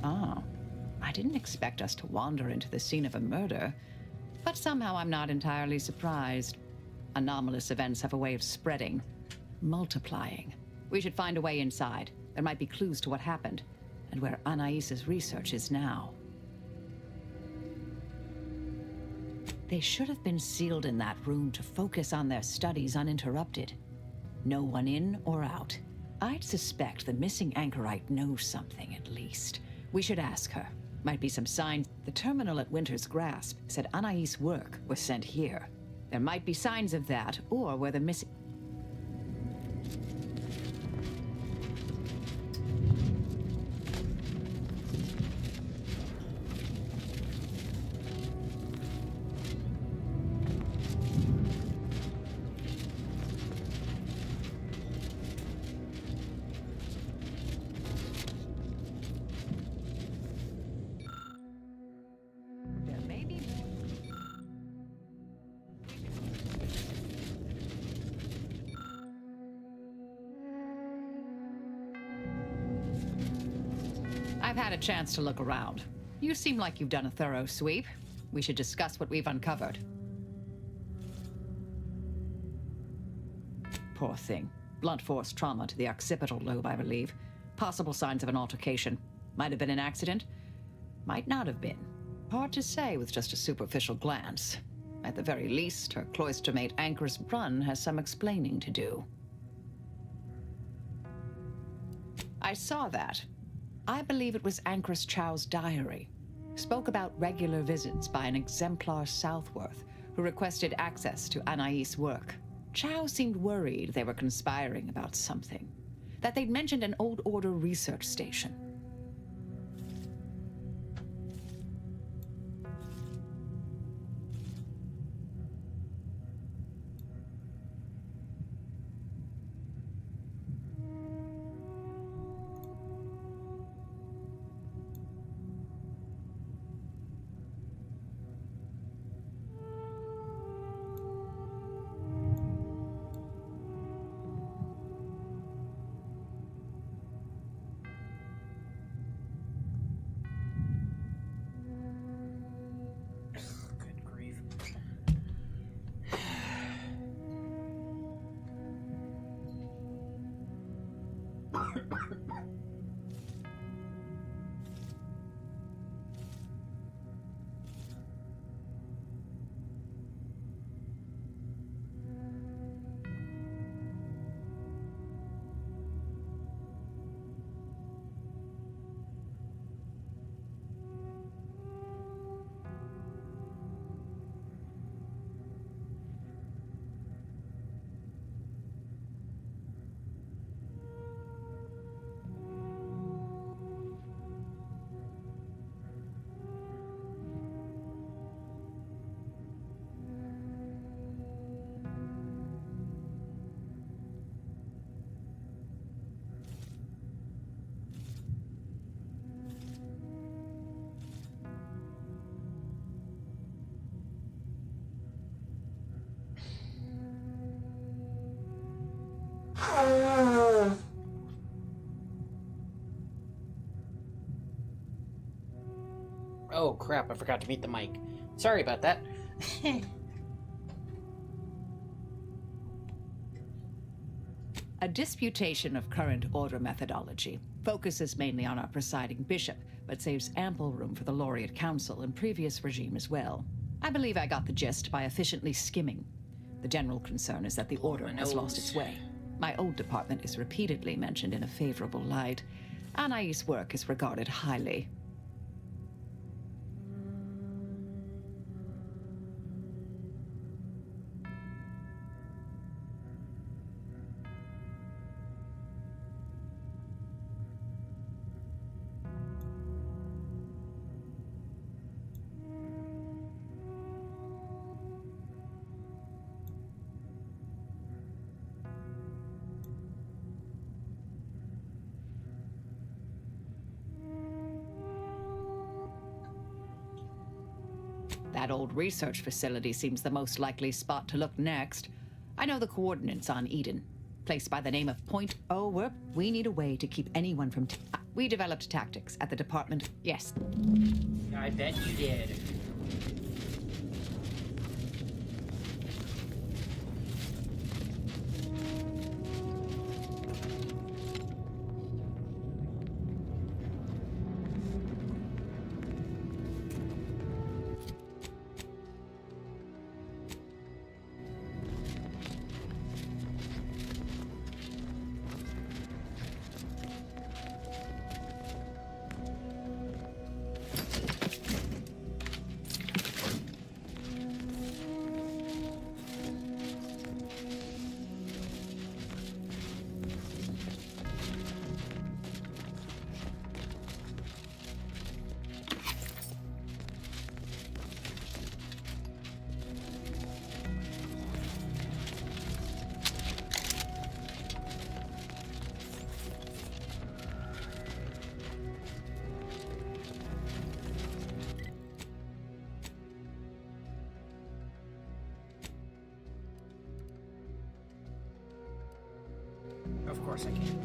Oh, I didn't expect us to wander into the scene of a murder, but somehow I'm not entirely surprised. Anomalous events have a way of spreading, multiplying. We should find a way inside. There might be clues to what happened, and where Anais's research is now. They should have been sealed in that room to focus on their studies uninterrupted. No one in or out. I'd suspect the missing anchorite knows something, at least. We should ask her. Might be some sign. The terminal at Winter's Grasp said Anais' work was sent here. There might be signs of that, or where the missing... I've had a chance to look around. You seem like you've done a thorough sweep. We should discuss what we've uncovered. Poor thing. Blunt force trauma to the occipital lobe, I believe. Possible signs of an altercation. Might have been an accident. Might not have been. Hard to say with just a superficial glance. At the very least, her cloistermate Anchor's Brunn has some explaining to do. I saw that. I believe it was Anchor's Chow's diary. Spoke about regular visits by an exemplar Southworth, who requested access to Anais' work. Chow seemed worried they were conspiring about something. That they'd mentioned an old order research station. Oh crap, I forgot to mute the mic. Sorry about that. A disputation of current order methodology focuses mainly on our presiding bishop, but saves ample room for the laureate council and previous regime as well. I believe I got the gist by efficiently skimming. The general concern is that the order has lost its way. My old department is repeatedly mentioned in a favorable light. Anais' work is regarded highly. That old research facility seems the most likely spot to look next. I know the coordinates on Eden. Placed by the name of Point O. We need a way to keep anyone from... We developed tactics at the department. Yes. I bet you did. Of course I can.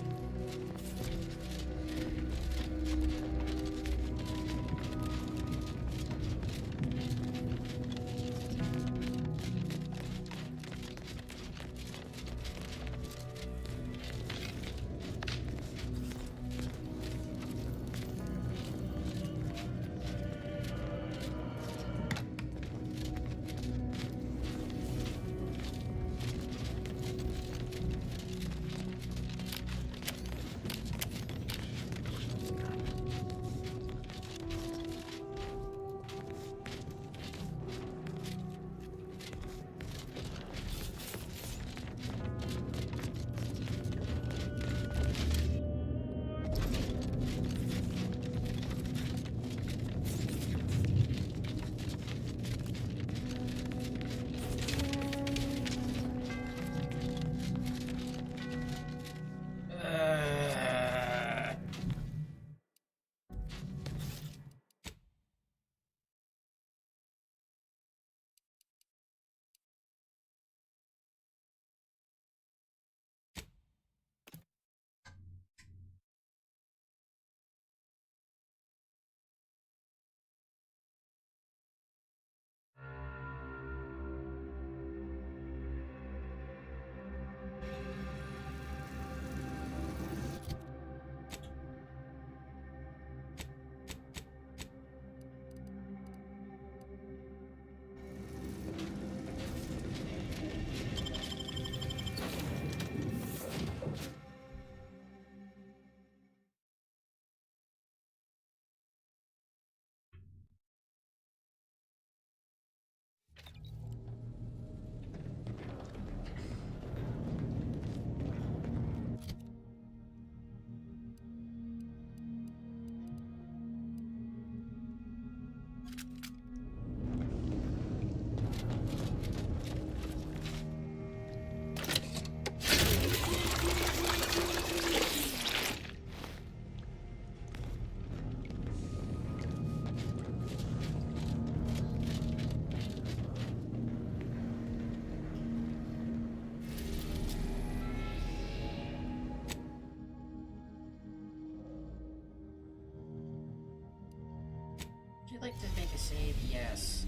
you like to make a save? Yes.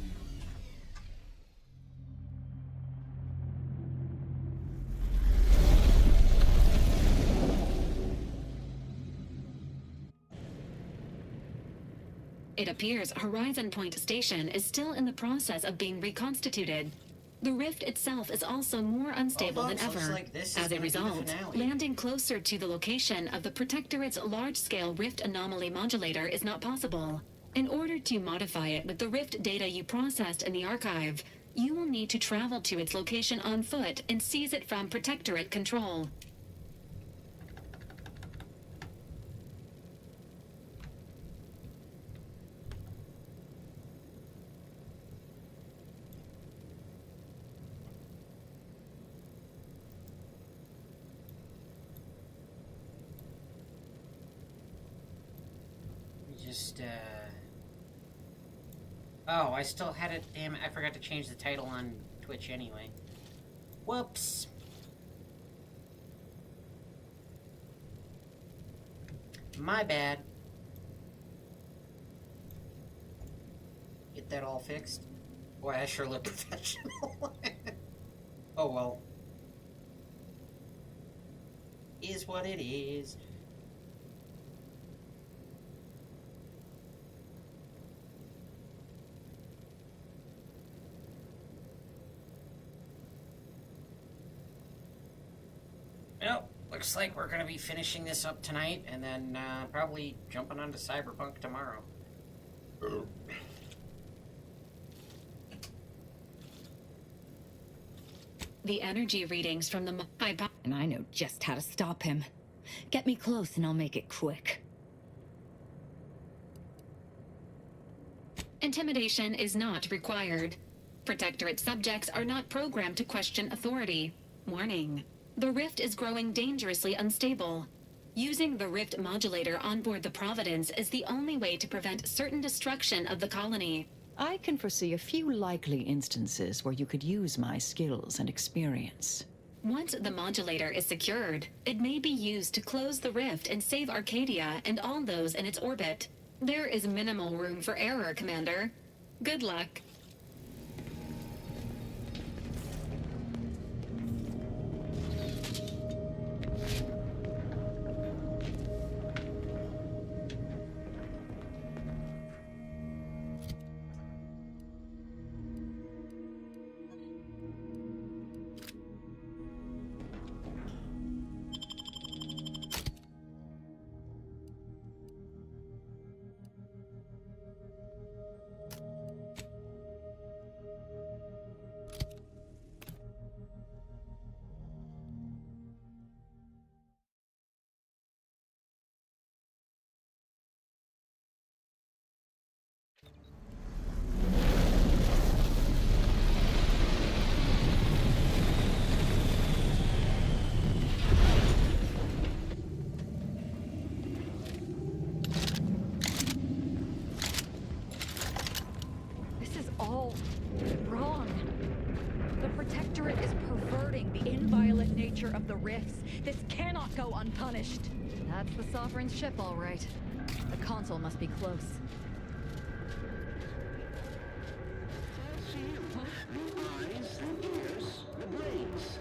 It appears Horizon Point Station is still in the process of being reconstituted. The rift itself is also more unstable than ever. Like As a result, landing closer to the location of the Protectorate's large-scale rift anomaly modulator is not possible. In order to modify it with the rift data you processed in the archive, you will need to travel to its location on foot and seize it from Protectorate control. Oh, I still had it. Damn it, I forgot to change the title on Twitch anyway. Whoops. My bad. Get that all fixed? Boy, I sure look professional. Oh well. Is what it is. Well, looks like we're gonna be finishing this up tonight, and then probably jumping onto Cyberpunk tomorrow. The energy readings from the and I know just how to stop him. Get me close and I'll make it quick. Intimidation is not required. Protectorate subjects are not programmed to question authority. Warning. The rift is growing dangerously unstable. Using the rift modulator on board the Providence is the only way to prevent certain destruction of the colony. I can foresee a few likely instances where you could use my skills and experience. Once the modulator is secured, it may be used to close the rift and save Arcadia and all those in its orbit. There is minimal room for error, Commander. Good luck. Of the rifts. This cannot go unpunished. That's the Sovereign's ship, all right. The console must be close. The eyes, the ears, the brains.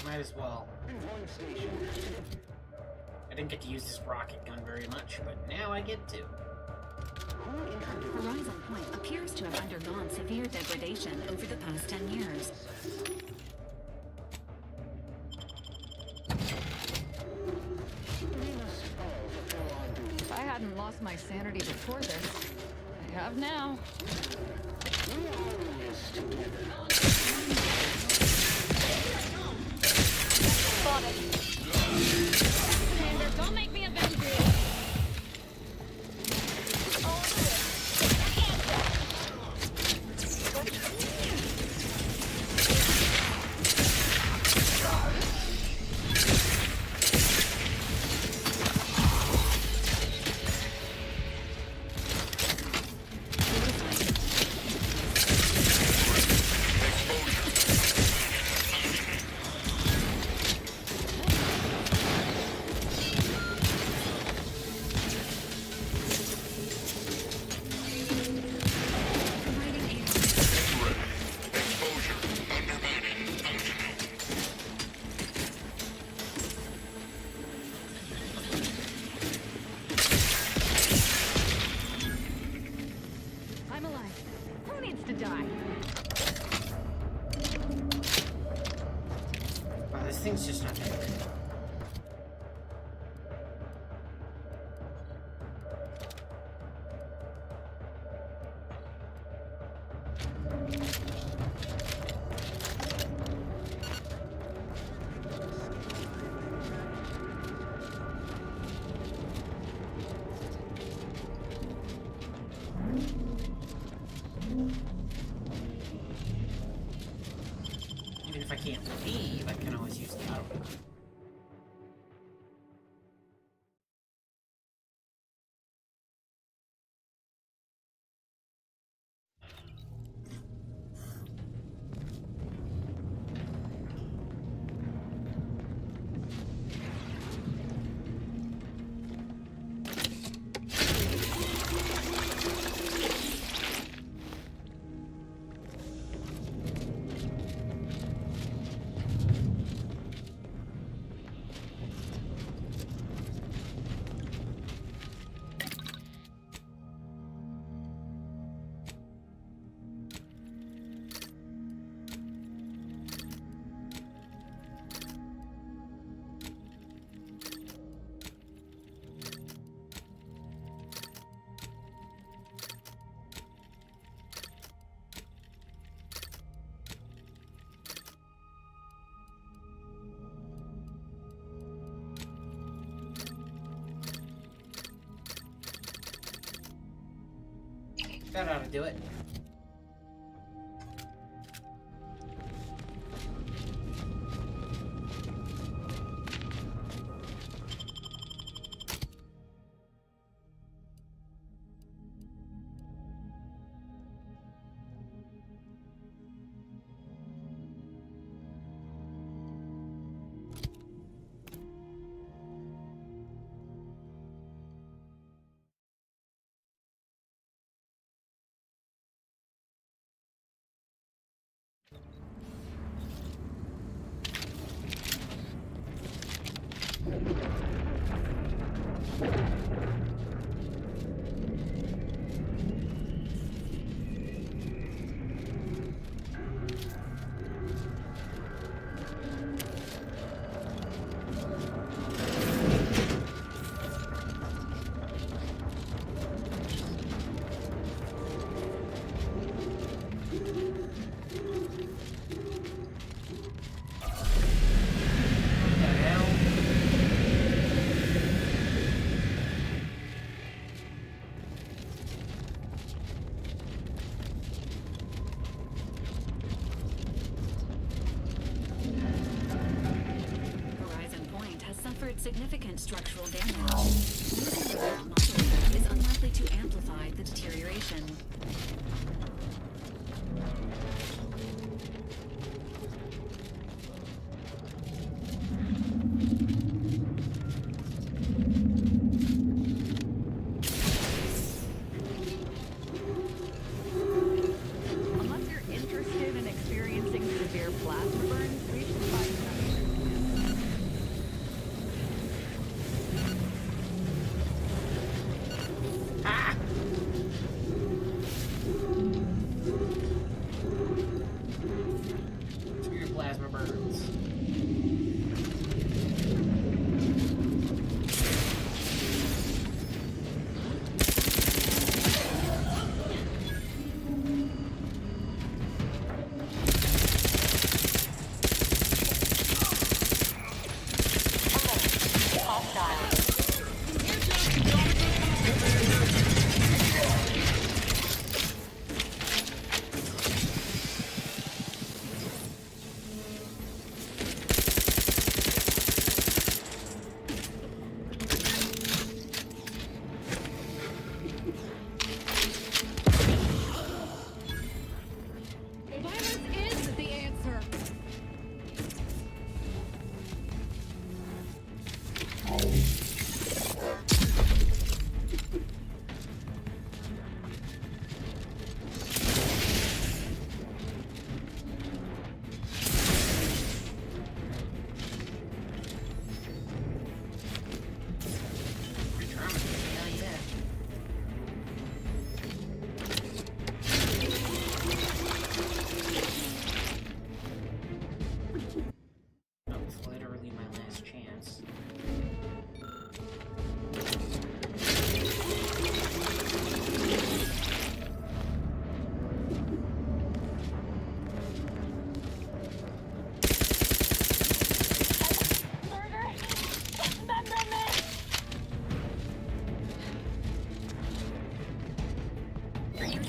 Might as well. I didn't get to use this rocket gun very much, but now I get to. Horizon Point appears to have undergone severe degradation over the past 10 years. If I hadn't lost my sanity before this, I have now. Commander, don't make me avenge you. die. Wow, this thing's just not that good. Even if I can't leave, I can always use the auto. That ought to do it. Significant structural damage. Using the old muscle is unlikely to amplify the deterioration. Unless you're interested in experiencing severe plasma burns, we should find another.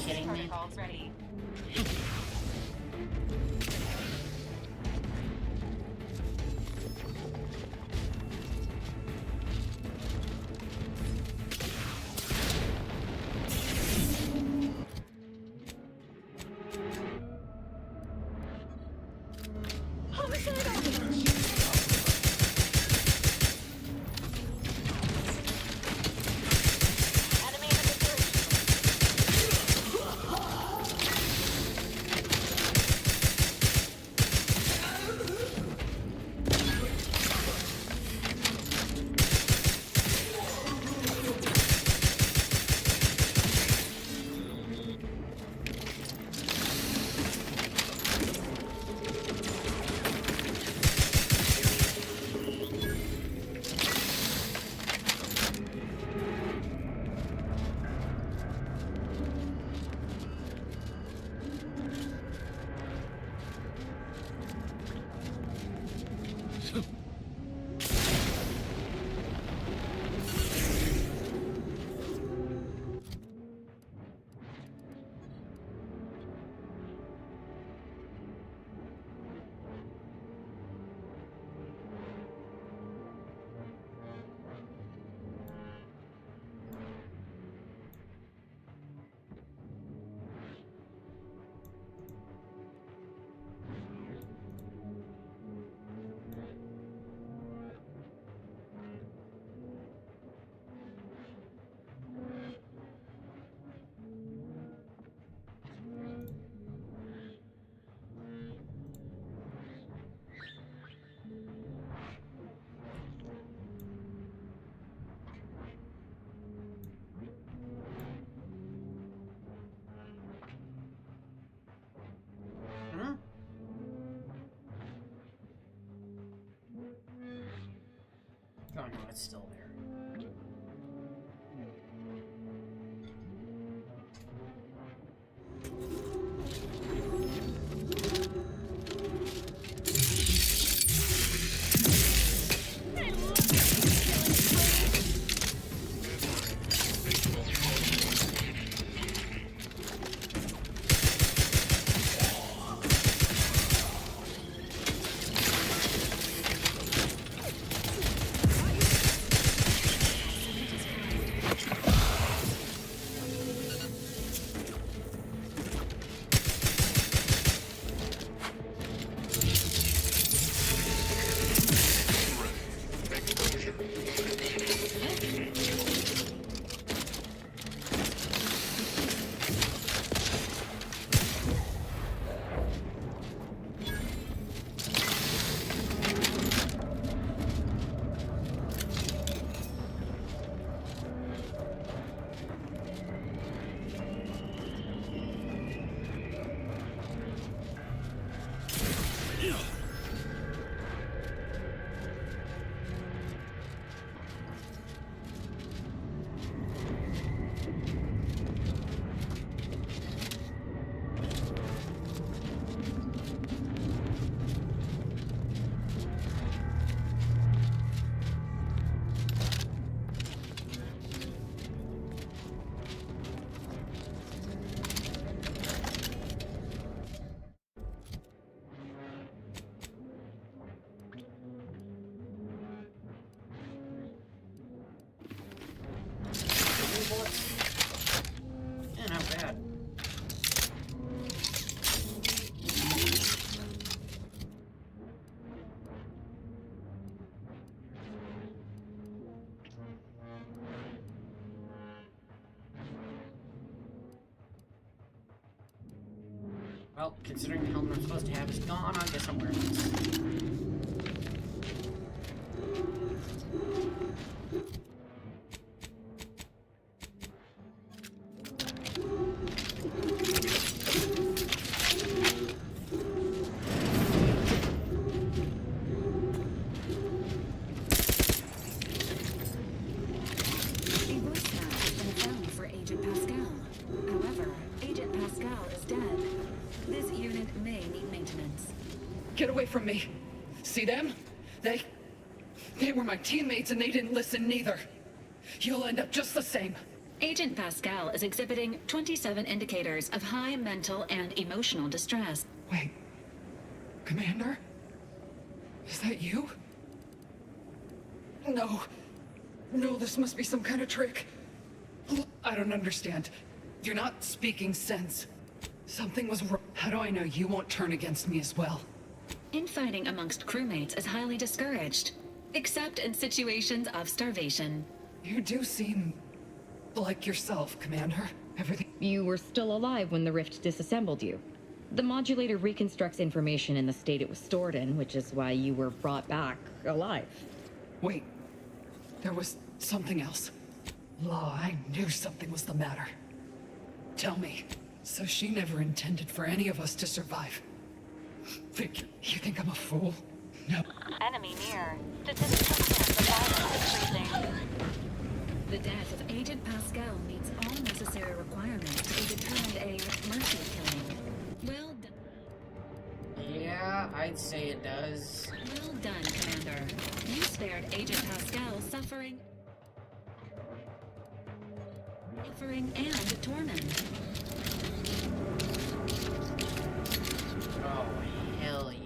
kidding me? Protocols ready. Oh no, it's still there. Yeah, not bad. Well, considering the helmet I'm supposed to have is gone, I guess I'm wearing this. Get away from me. See them? They were my teammates and they didn't listen neither. You'll end up just the same. Agent Pascal is exhibiting 27 indicators of high mental and emotional distress. Wait. Commander? Is that you? No. No, this must be some kind of trick. I don't understand. You're not speaking sense. Something was wrong. How do I know you won't turn against me as well? Infighting amongst crewmates is highly discouraged, except in situations of starvation. You do seem like yourself, Commander. Everything. You were still alive when the rift disassembled you. The modulator reconstructs information in the state it was stored in, which is why you were brought back alive. Wait. There was something else. Law, I knew something was the matter. Tell me. So she never intended for any of us to survive. Victor, you think I'm a fool? No. Enemy near. Statistical chance of violence increasing. The death of Agent Pascal meets all necessary requirements to be determined a mercy killing. Well done. Yeah, I'd say it does. Well done, Commander. You spared Agent Pascal suffering and torment. Oh, hell yeah.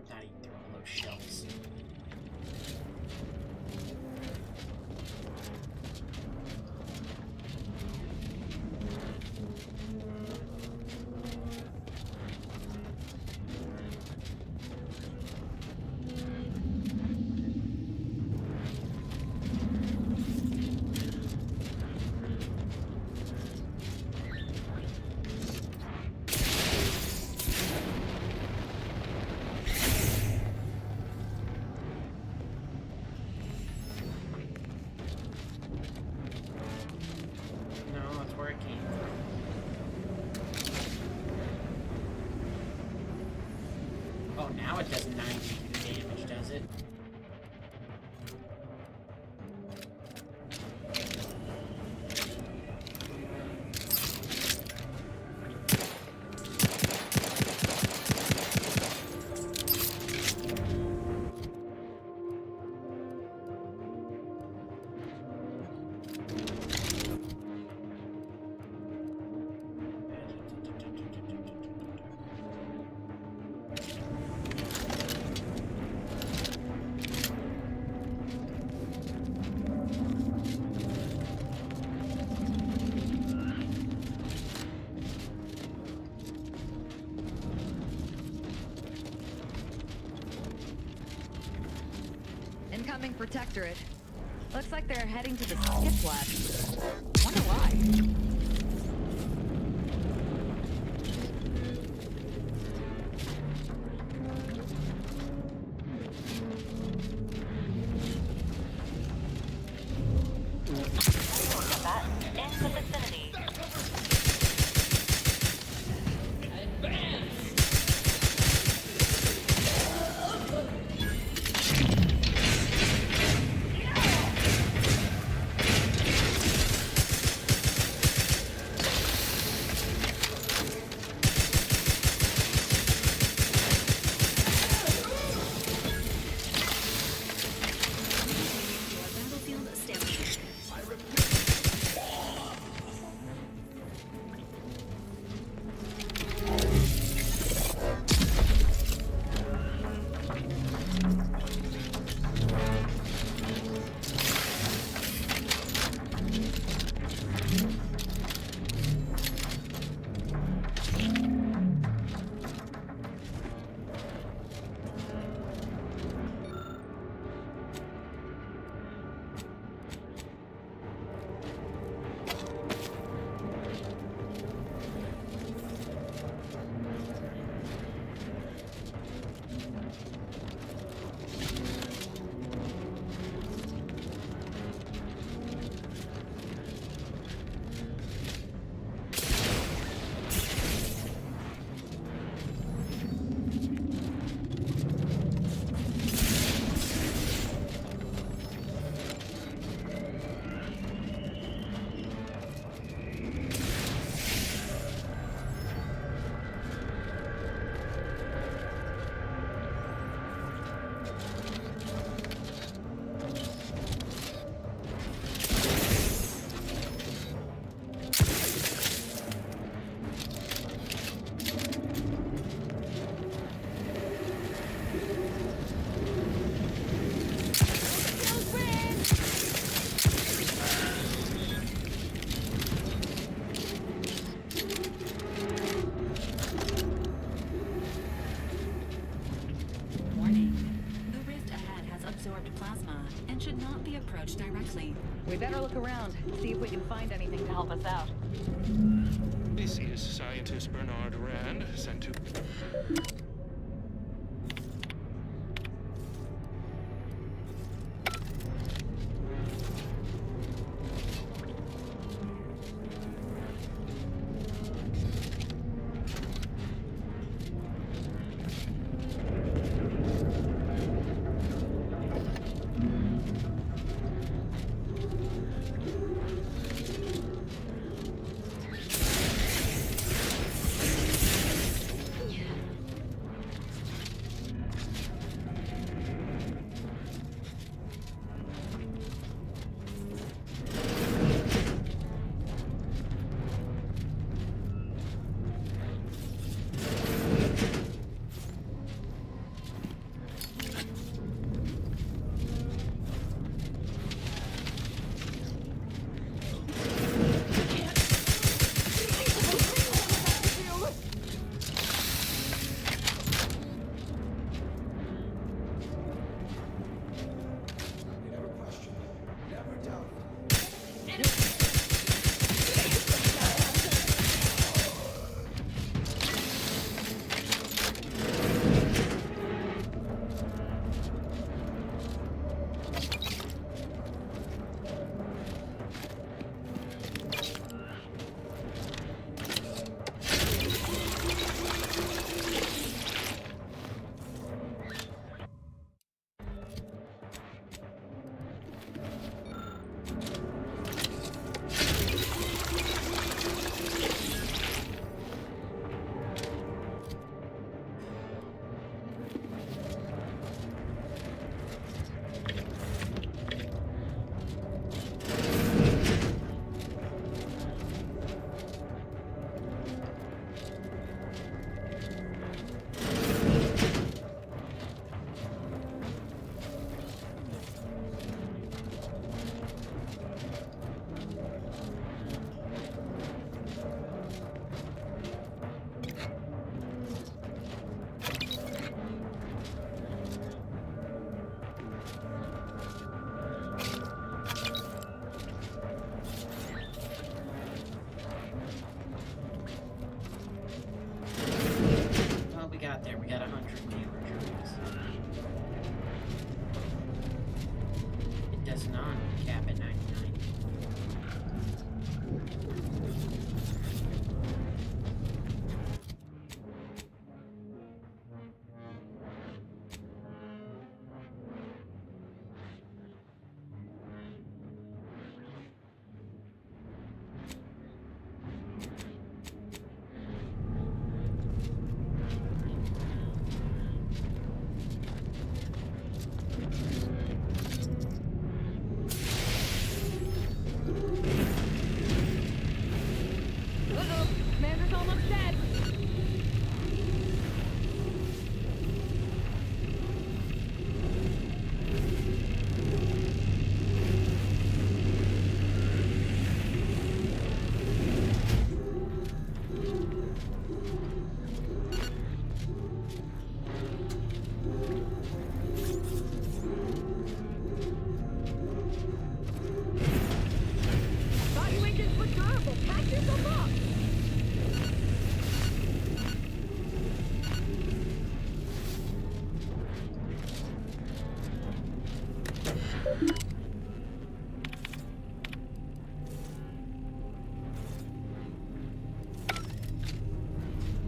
Not even through all those shells. No, it's working. Oh, now it does 92 damage, does it? Incoming Protectorate. Looks like they're heading to the skip lab. Wonder why. In the vicinity. should not be approached directly. We better look around, see if we can find anything to help us out. This is scientist Bernard Rand, sent to...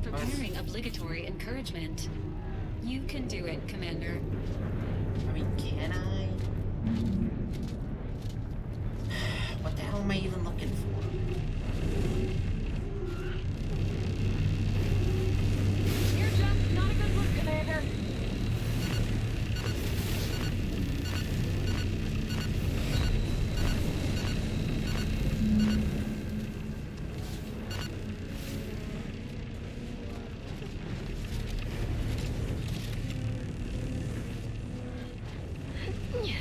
Preparing obligatory encouragement. You can do it, Commander. I mean, can I? What the hell am I even looking for? You're just not a good look, Commander. Yeah.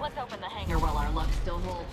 Let's open the hangar. Here while our luck still holds.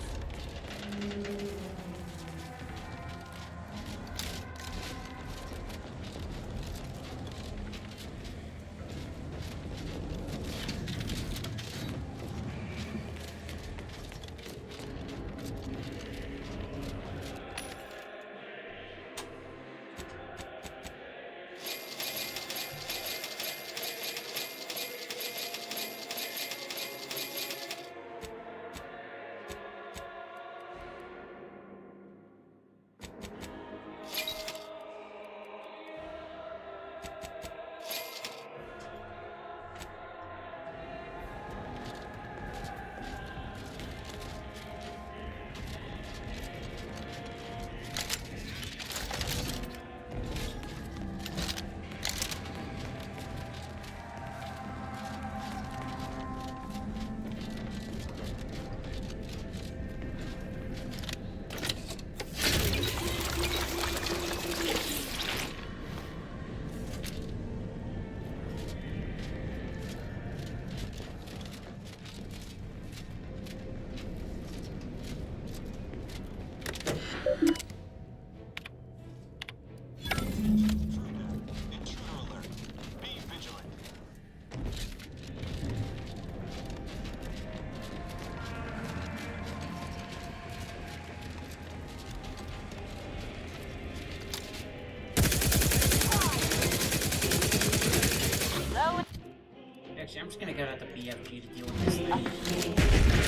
Actually, I'm just gonna get out the BFG to deal with this thing.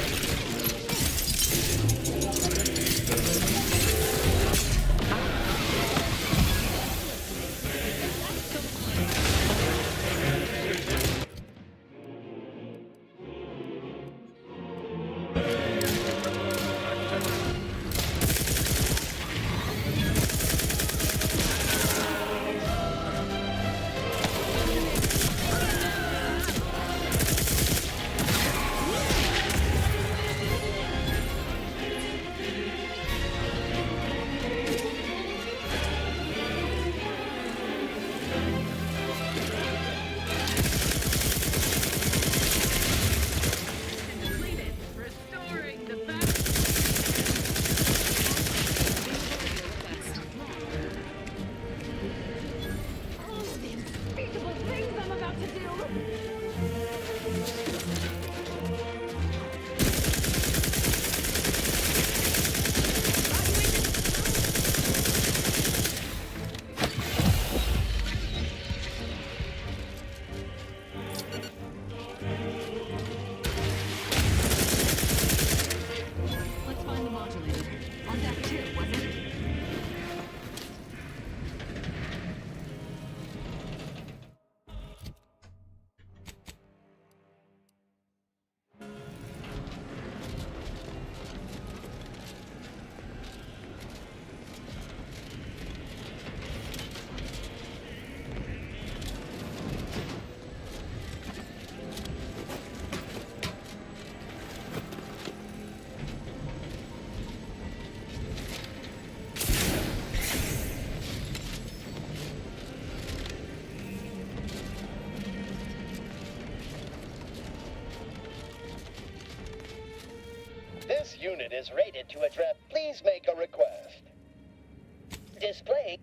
This unit is rated to address. Please make a request. display.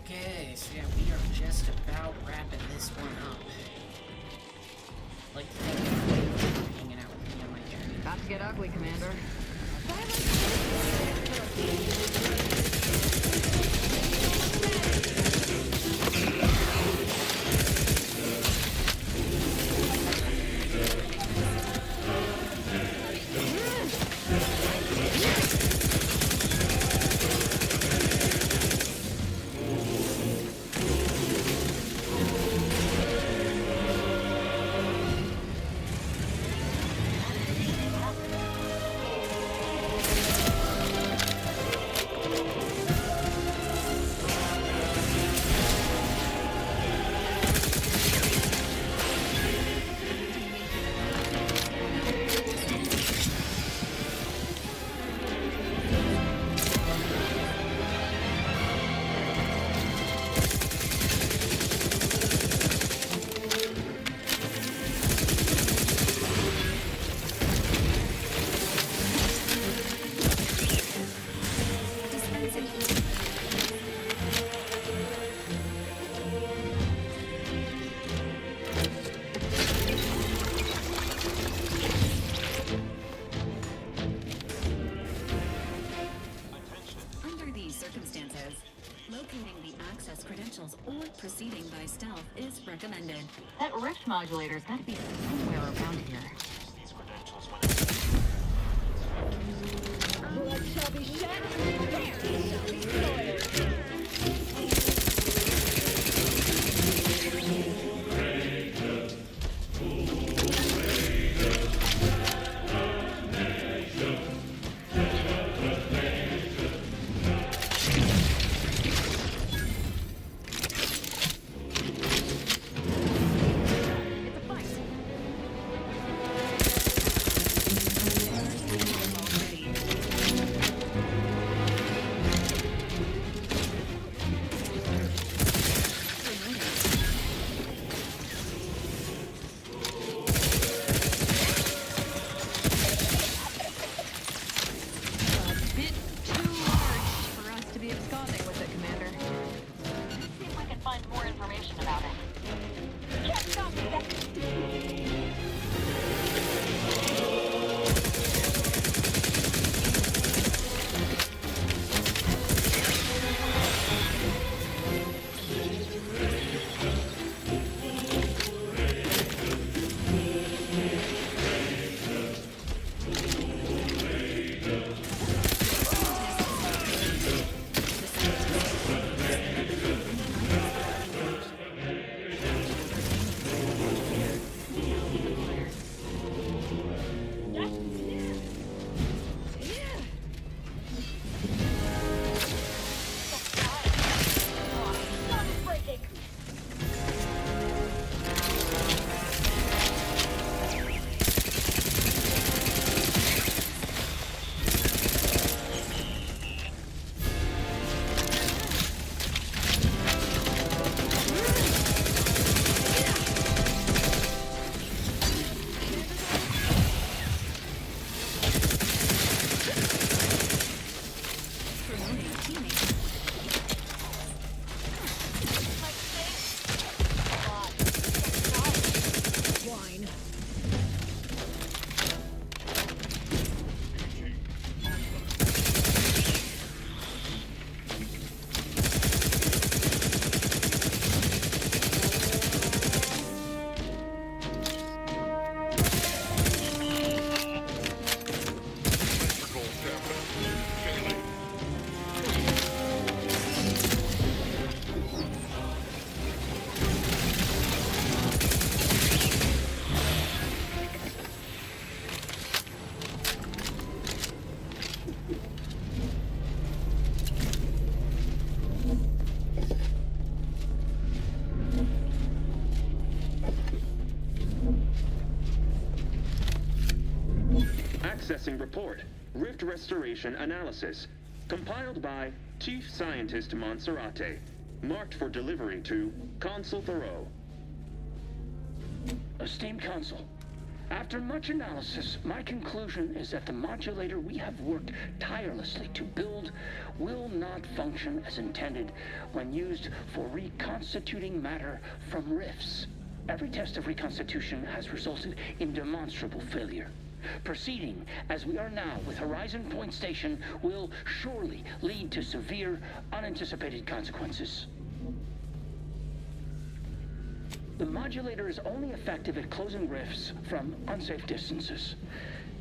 Okay, so yeah, we are just about wrapping this one up. I'd like to thank everybody for hanging out with me on my journey. About to get ugly, Commander. Proceeding by stealth is recommended. That rift modulator's got to be somewhere around here. Blood shall be shed, there shall be soiled. Report, Rift Restoration Analysis, compiled by Chief Scientist Monserrate, marked for delivery to Consul Thoreau. Esteemed Consul, after much analysis, my conclusion is that the modulator we have worked tirelessly to build will not function as intended when used for reconstituting matter from rifts. Every test of reconstitution has resulted in demonstrable failure. Proceeding as we are now with Horizon Point Station will surely lead to severe, unanticipated consequences. The modulator is only effective at closing rifts from unsafe distances.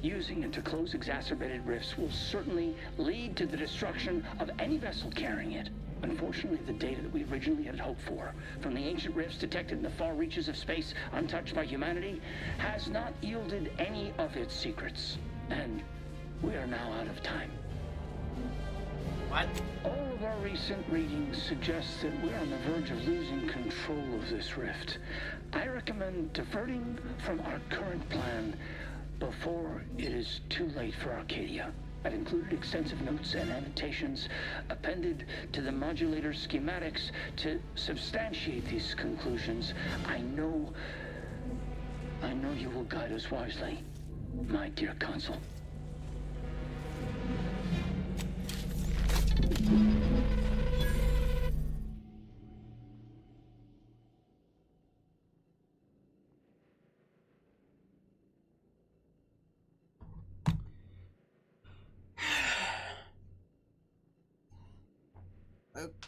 Using it to close exacerbated rifts will certainly lead to the destruction of any vessel carrying it. Unfortunately, the data that we originally had hoped for from the ancient rifts detected in the far reaches of space untouched by humanity has not yielded any of its secrets. And we are now out of time. What? All of our recent readings suggest that we're on the verge of losing control of this rift. I recommend diverting from our current plan before it is too late for Arcadia. I've included extensive notes and annotations appended to the modulator schematics to substantiate these conclusions. I know you will guide us wisely, my dear Consul.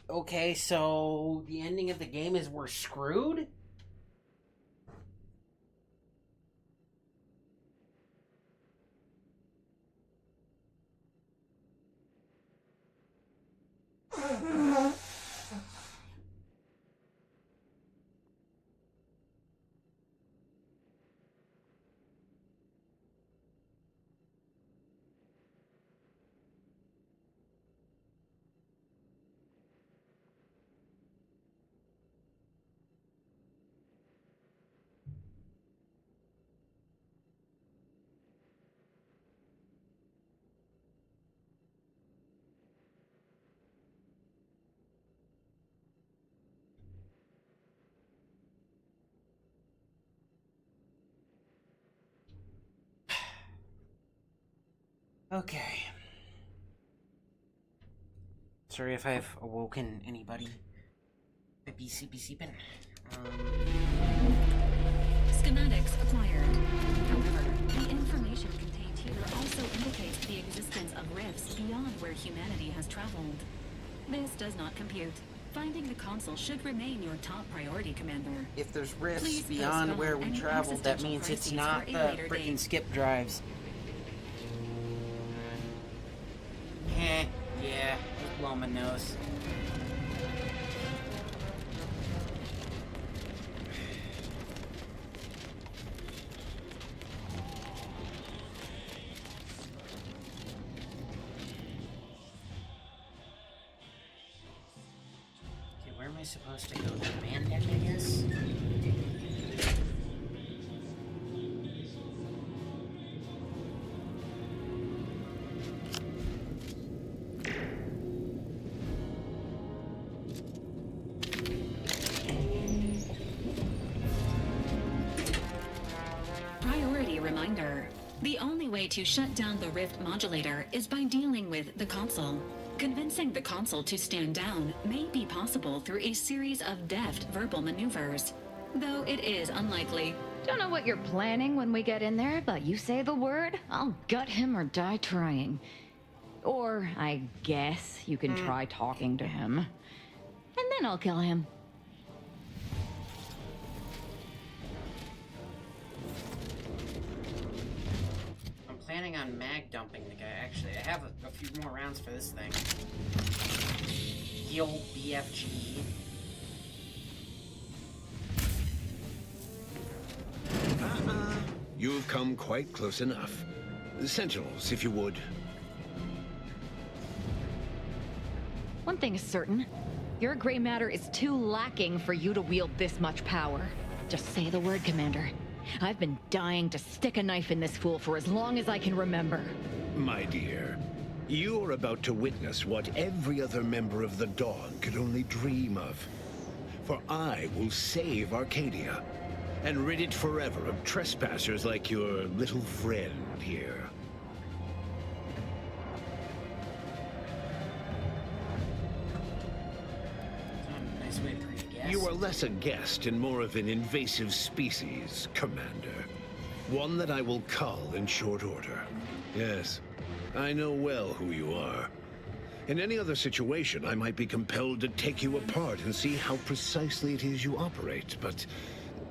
Okay, so the ending of the game is we're screwed? Okay. Sorry if I've awoken anybody. Be seeping. Schematics acquired. However, the information contained here also indicates the existence of rifts beyond where humanity has traveled. This does not compute. Finding the Consul should remain your top priority, Commander. If there's rifts Please beyond postpone where we any traveled, that existential means it's crises not for a the later freaking date. skip drives. Yeah, just blow my nose. Okay, where am I supposed to go? The command deck, I guess? Priority reminder. The only way to shut down the Rift modulator is by dealing with the Consul. Convincing the Consul to stand down may be possible through a series of deft verbal maneuvers, though it is unlikely. Don't know what you're planning when we get in there, but you say the word, I'll gut him or die trying. Or, I guess, you can try talking to him. And then I'll kill him. I'm planning on mag dumping the guy. Actually, I have a few more rounds for this thing. Heal BFG. You've come quite close enough. Sentinels, if you would. One thing is certain. Your gray matter is too lacking for you to wield this much power. Just say the word, Commander. I've been dying to stick a knife in this fool for as long as I can remember. My dear, you are about to witness what every other member of the Dawn could only dream of. For I will save Arcadia, and rid it forever of trespassers like your little friend here. Nice way for you to guess. You are less a guest and more of an invasive species, Commander. One that I will cull in short order. Yes, I know well who you are. In any other situation, I might be compelled to take you apart and see how precisely it is you operate, but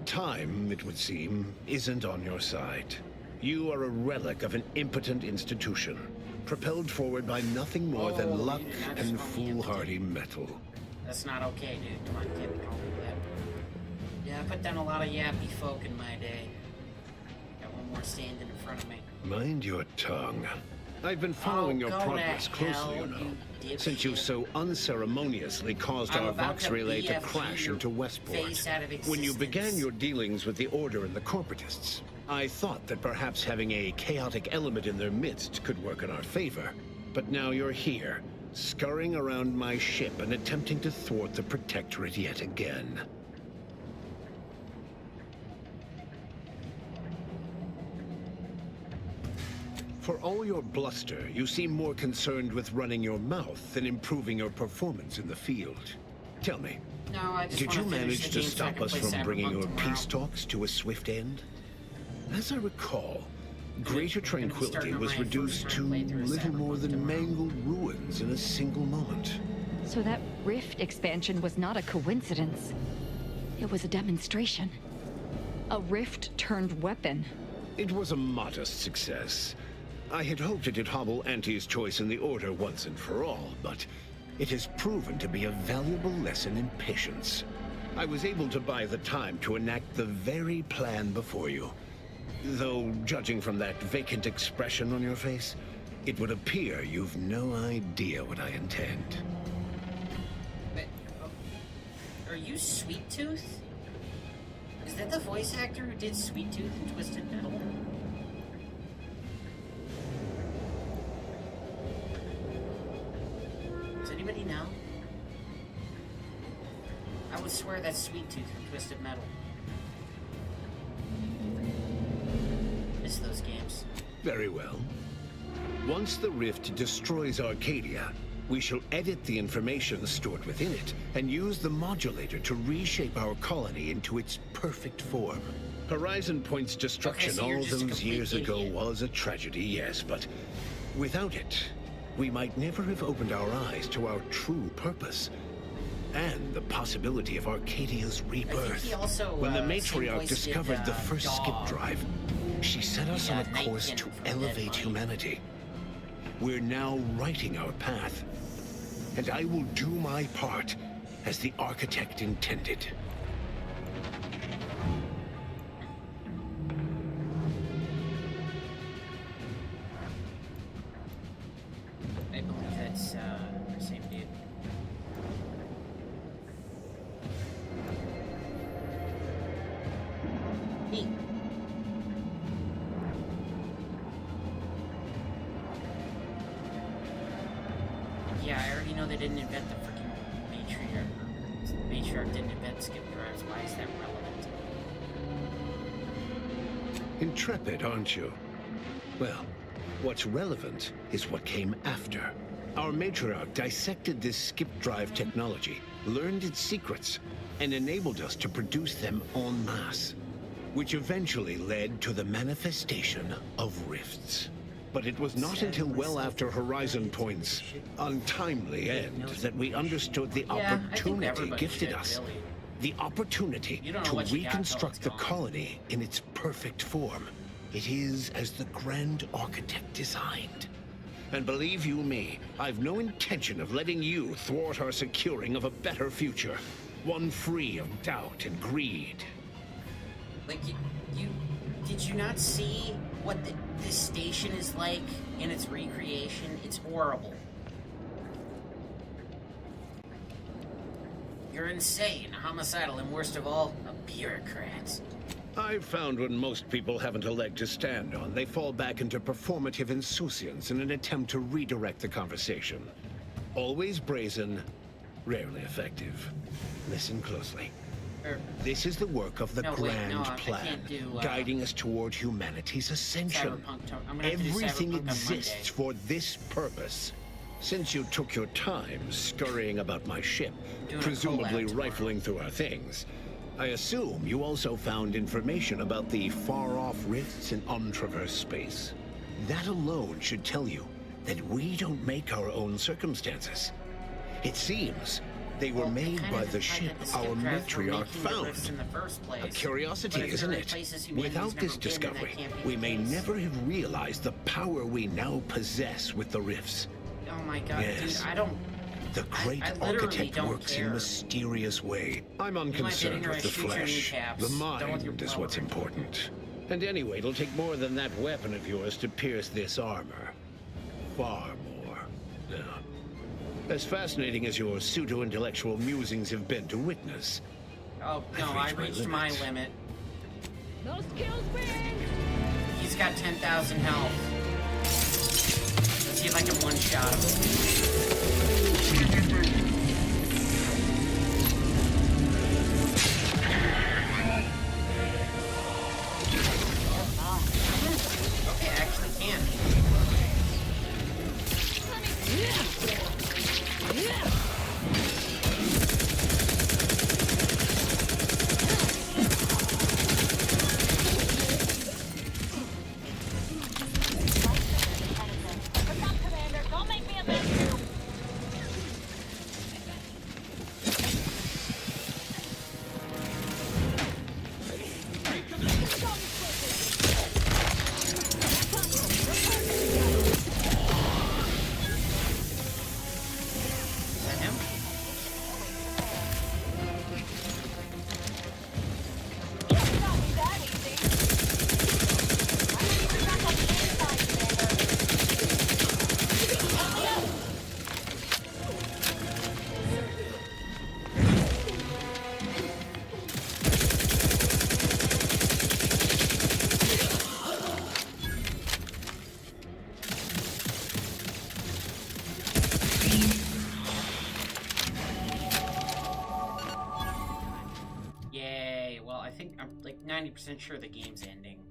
time, it would seem, isn't on your side. You are a relic of an impotent institution, propelled forward by nothing more than luck and foolhardy metal. That's not okay, dude. Come on, kid. Don't do that. Yeah, I put down a lot of yappy folk in my day. Got one more standing in front of me. Mind your tongue. I've been following your progress closely, you know, since you so unceremoniously caused our Vox relay to crash into Westport. When you began your dealings with the Order and the Corporatists, I thought that perhaps having a chaotic element in their midst could work in our favor. But now you're here, scurrying around my ship and attempting to thwart the Protectorate yet again. For all your bluster, you seem more concerned with running your mouth than improving your performance in the field. Tell me, No, I just did you wanna finish manage the to game so I stop can us play from bringing Cyberpunk your tomorrow. peace talks to a swift end? As I recall, Greater Tranquility was reduced to little more than mangled ruins in a single moment. So that rift expansion was not a coincidence. It was a demonstration. A rift-turned-weapon. It was a modest success. I had hoped it'd hobble Auntie's choice in the Order once and for all, but it has proven to be a valuable lesson in patience. I was able to buy the time to enact the very plan before you. Though, judging from that vacant expression on your face, it would appear you've no idea what I intend. Are you Sweet Tooth? Is that the voice actor who did Sweet Tooth in Twisted Metal? Does anybody know? I would swear that's Sweet Tooth from Twisted Metal. Miss those games. Very well. Once the rift destroys Arcadia, we shall edit the information stored within it and use the modulator to reshape our colony into its perfect form. Horizon Point's destruction all those years ago was a tragedy, yes, but without it, we might never have opened our eyes to our true purpose and the possibility of Arcadia's rebirth. When the matriarch discovered the first skip drive, she set us on a course to elevate humanity. We're now writing our path, and I will do my part as the architect intended. I believe that's the same dude. Neat. Yeah, I already know they didn't invent the freaking matriarch. The matriarch didn't invent skip drives. Why is that relevant? Intrepid, aren't you? Well, what's relevant is what came after. Our matriarch dissected this skip drive technology, learned its secrets, and enabled us to produce them en masse, which eventually led to the manifestation of rifts. But it was not until well after Horizon Point's untimely end that we understood the opportunity gifted us. The opportunity to reconstruct the colony in its perfect form. It is as the Grand Architect designed. And believe you me, I've no intention of letting you thwart our securing of a better future. One free of doubt and greed. Like, did you not see what this station is like in its recreation? It's horrible. You're insane, homicidal, and worst of all, a bureaucrat. I've found when most people haven't a leg to stand on, they fall back into performative insouciance in an attempt to redirect the conversation. Always brazen, rarely effective. Listen closely. This is the work of the Grand Plan, guiding us toward humanity's ascension. Everything exists for this purpose. Since you took your time scurrying about my ship, presumably rifling through our things, I assume you also found information about the far-off rifts in untraversed space. That alone should tell you that we don't make our own circumstances. It seems they were made by the ship our matriarch found. A curiosity, isn't it? Without this discovery, we may never have realized the power we now possess with the rifts. Oh my god, yes. dude, I don't... The great architect works in a mysterious way. I'm unconcerned with the flesh. The mind is what's important. And anyway, it'll take more than that weapon of yours to pierce this armor. Far more. Now, as fascinating as your pseudo-intellectual musings have been to witness. Oh, no, I reached my limit. Those kills big! He's got 10,000 health. Let's see if I can one-shot him. Okay, I actually can. Yay, well, I think I'm like 90% sure the game's ending.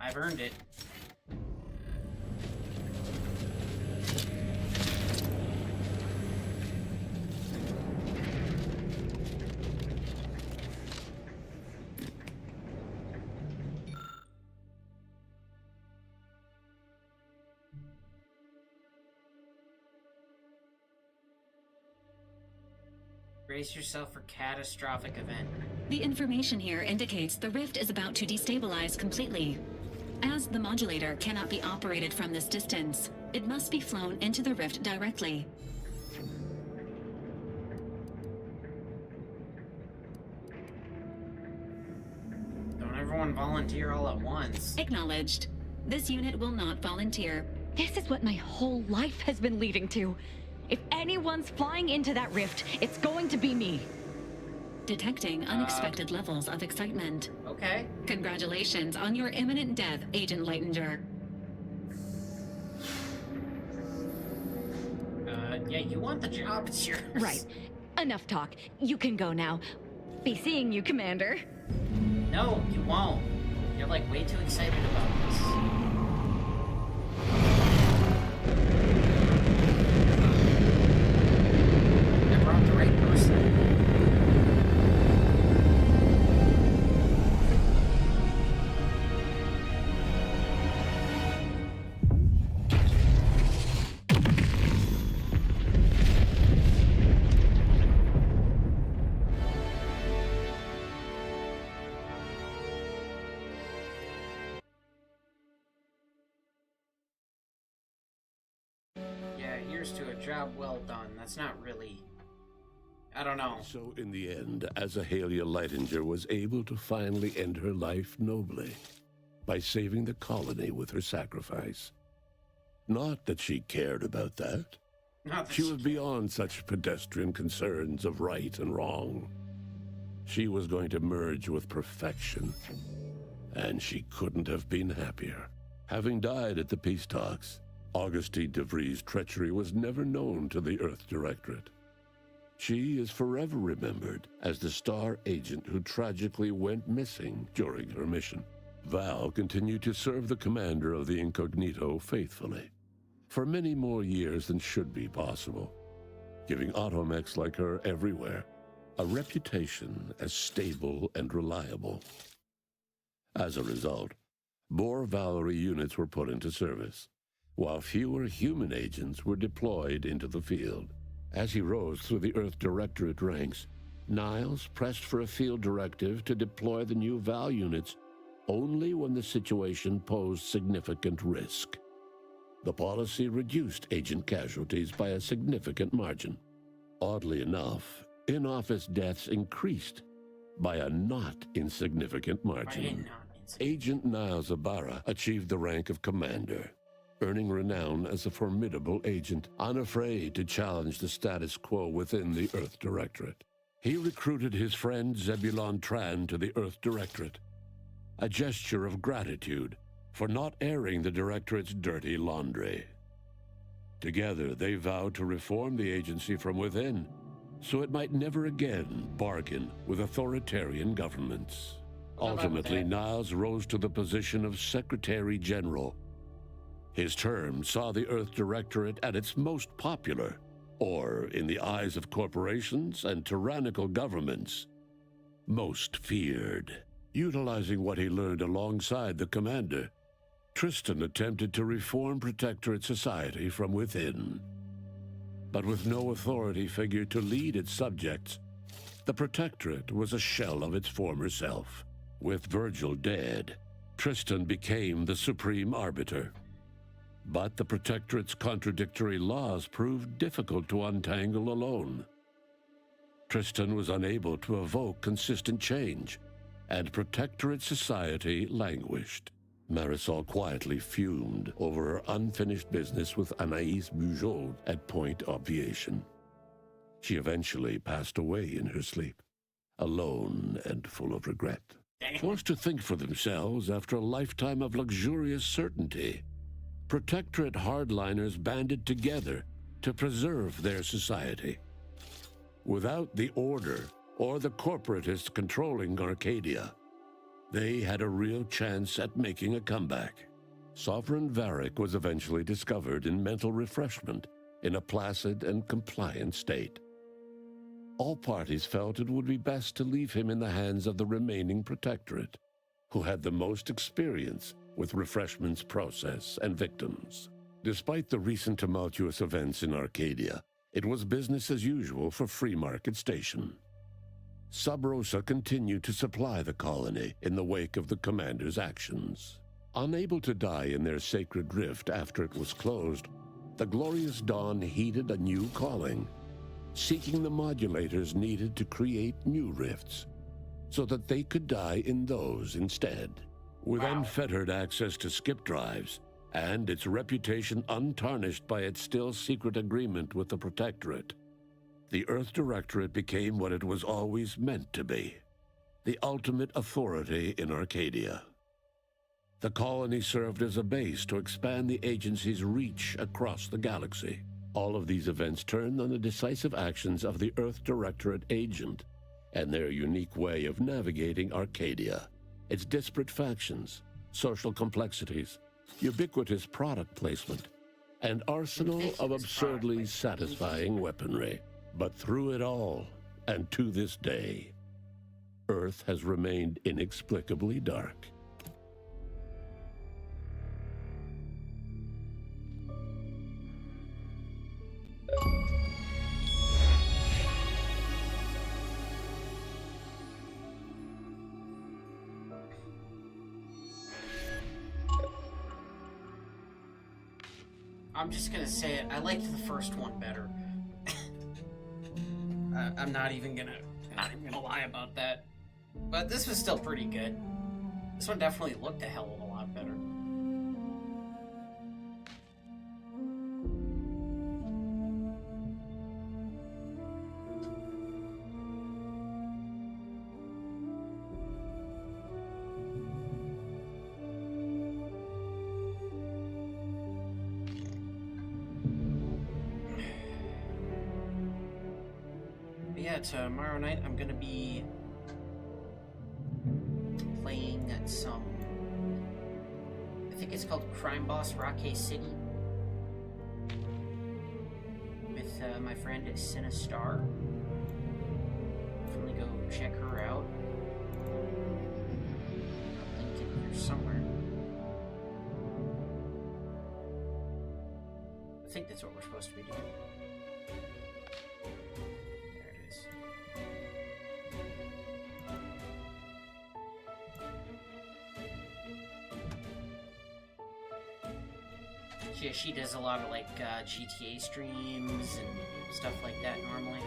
I've earned it. Brace yourself for catastrophic event. The information here indicates the rift is about to destabilize completely. As the modulator cannot be operated from this distance, it must be flown into the rift directly. Don't everyone volunteer all at once. Acknowledged. This unit will not volunteer. This is what my whole life has been leading to. If anyone's flying into that rift, it's going to be me. Detecting unexpected levels of excitement. Okay. Congratulations on your imminent death, Agent Leitinger. Yeah, you want the job, it's yours. Right. Enough talk. You can go now. Be seeing you, Commander. No, you won't. You're like way too excited about this. I brought the right person. To a job well done. That's not really... I don't know. So in the end, Azahalia Leitinger was able to finally end her life nobly by saving the colony with her sacrifice. Not that she cared about that. She was beyond such pedestrian concerns of right and wrong. She was going to merge with perfection, and she couldn't have been happier. Having died at the peace talks, Augustine de Vries' treachery was never known to the Earth Directorate. She is forever remembered as the star agent who tragically went missing during her mission. Val continued to serve the commander of the Incognito faithfully, for many more years than should be possible, giving automechs like her everywhere a reputation as stable and reliable. As a result, more Valerie units were put into service, while fewer human agents were deployed into the field. As he rose through the Earth Directorate ranks, Niles pressed for a field directive to deploy the new Val units only when the situation posed significant risk. The policy reduced agent casualties by a significant margin. Oddly enough, in-office deaths increased by a not insignificant margin. Agent Niles Ibarra achieved the rank of commander, earning renown as a formidable agent, unafraid to challenge the status quo within the Earth Directorate. He recruited his friend Zebulon Tran to the Earth Directorate, a gesture of gratitude for not airing the Directorate's dirty laundry. Together, they vowed to reform the agency from within, so it might never again bargain with authoritarian governments. Ultimately, Niles rose to the position of Secretary General. His term saw the Earth Directorate at its most popular, or, in the eyes of corporations and tyrannical governments, most feared. Utilizing what he learned alongside the commander, Tristan attempted to reform Protectorate society from within. But with no authority figure to lead its subjects, the Protectorate was a shell of its former self. With Virgil dead, Tristan became the supreme arbiter. But the Protectorate's contradictory laws proved difficult to untangle alone. Tristan was unable to evoke consistent change, and Protectorate society languished. Marisol quietly fumed over her unfinished business with Anaïs Bujold at Point Obviation. She eventually passed away in her sleep, alone and full of regret. Forced to think for themselves after a lifetime of luxurious certainty, Protectorate hardliners banded together to preserve their society. Without the Order or the corporatists controlling Arcadia, they had a real chance at making a comeback. Sovereign Varric was eventually discovered in mental refreshment in a placid and compliant state. All parties felt it would be best to leave him in the hands of the remaining Protectorate, who had the most experience with refreshment's process and victims. Despite the recent tumultuous events in Arcadia, it was business as usual for Free Market Station. Sub Rosa continued to supply the colony in the wake of the commander's actions. Unable to die in their sacred rift after it was closed, the Glorious Dawn heeded a new calling, seeking the modulators needed to create new rifts, so that they could die in those instead. With unfettered access to skip drives, and its reputation untarnished by its still secret agreement with the Protectorate, the Earth Directorate became what it was always meant to be, the ultimate authority in Arcadia. The colony served as a base to expand the agency's reach across the galaxy. All of these events turned on the decisive actions of the Earth Directorate agent and their unique way of navigating Arcadia, its disparate factions, social complexities, ubiquitous product placement, and arsenal of absurdly satisfying weaponry. But through it all, and to this day, Earth has remained inexplicably dark. I'm just gonna say it, I liked the first one better. I'm not even gonna lie about that. But this was still pretty good. This one definitely looked a hell of a lot better. yeah, tomorrow night I'm gonna be playing some, I think it's called Crime Boss Rocky City, with my friend Sinistar. Definitely go check her out. I'll link it here somewhere. I think that's what we're supposed to be doing. There it is. Yeah, she does a lot of like GTA streams and stuff like that normally.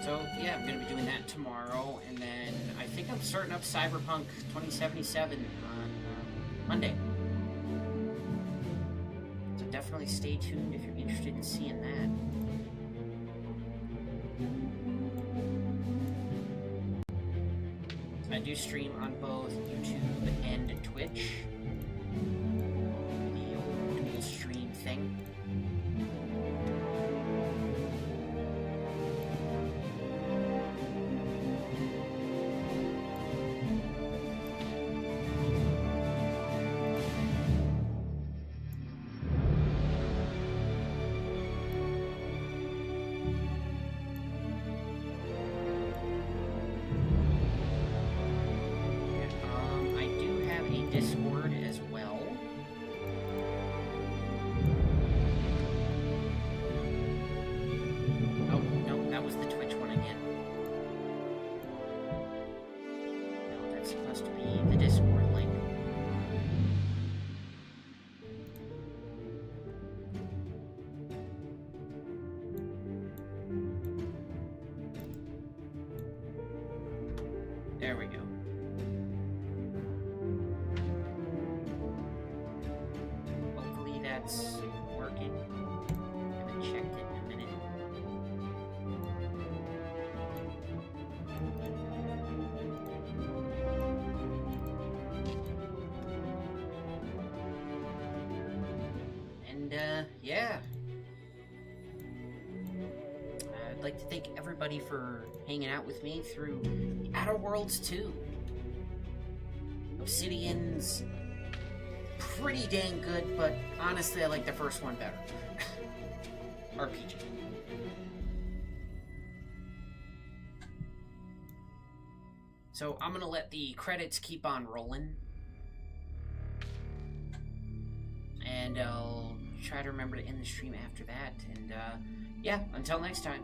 So yeah, I'm gonna be doing that tomorrow, and then I think I'm starting up Cyberpunk 2077 on Monday. So definitely stay tuned if you're interested in seeing that. I do stream on both YouTube and Twitch. The old dual stream thing. Discord as well. Oh, no, that was the Twitch one again. No, that's supposed to be the Discord link. There we go. That's working. I haven't checked it in a minute. And yeah. I'd like to thank everybody for hanging out with me through Outer Worlds 2. Obsidian's pretty dang good, but honestly I like the first one better. RPG. So I'm gonna let the credits keep on rolling, and I'll try to remember to end the stream after that. And yeah, until next time,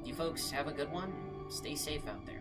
you folks have a good one. Stay safe out there.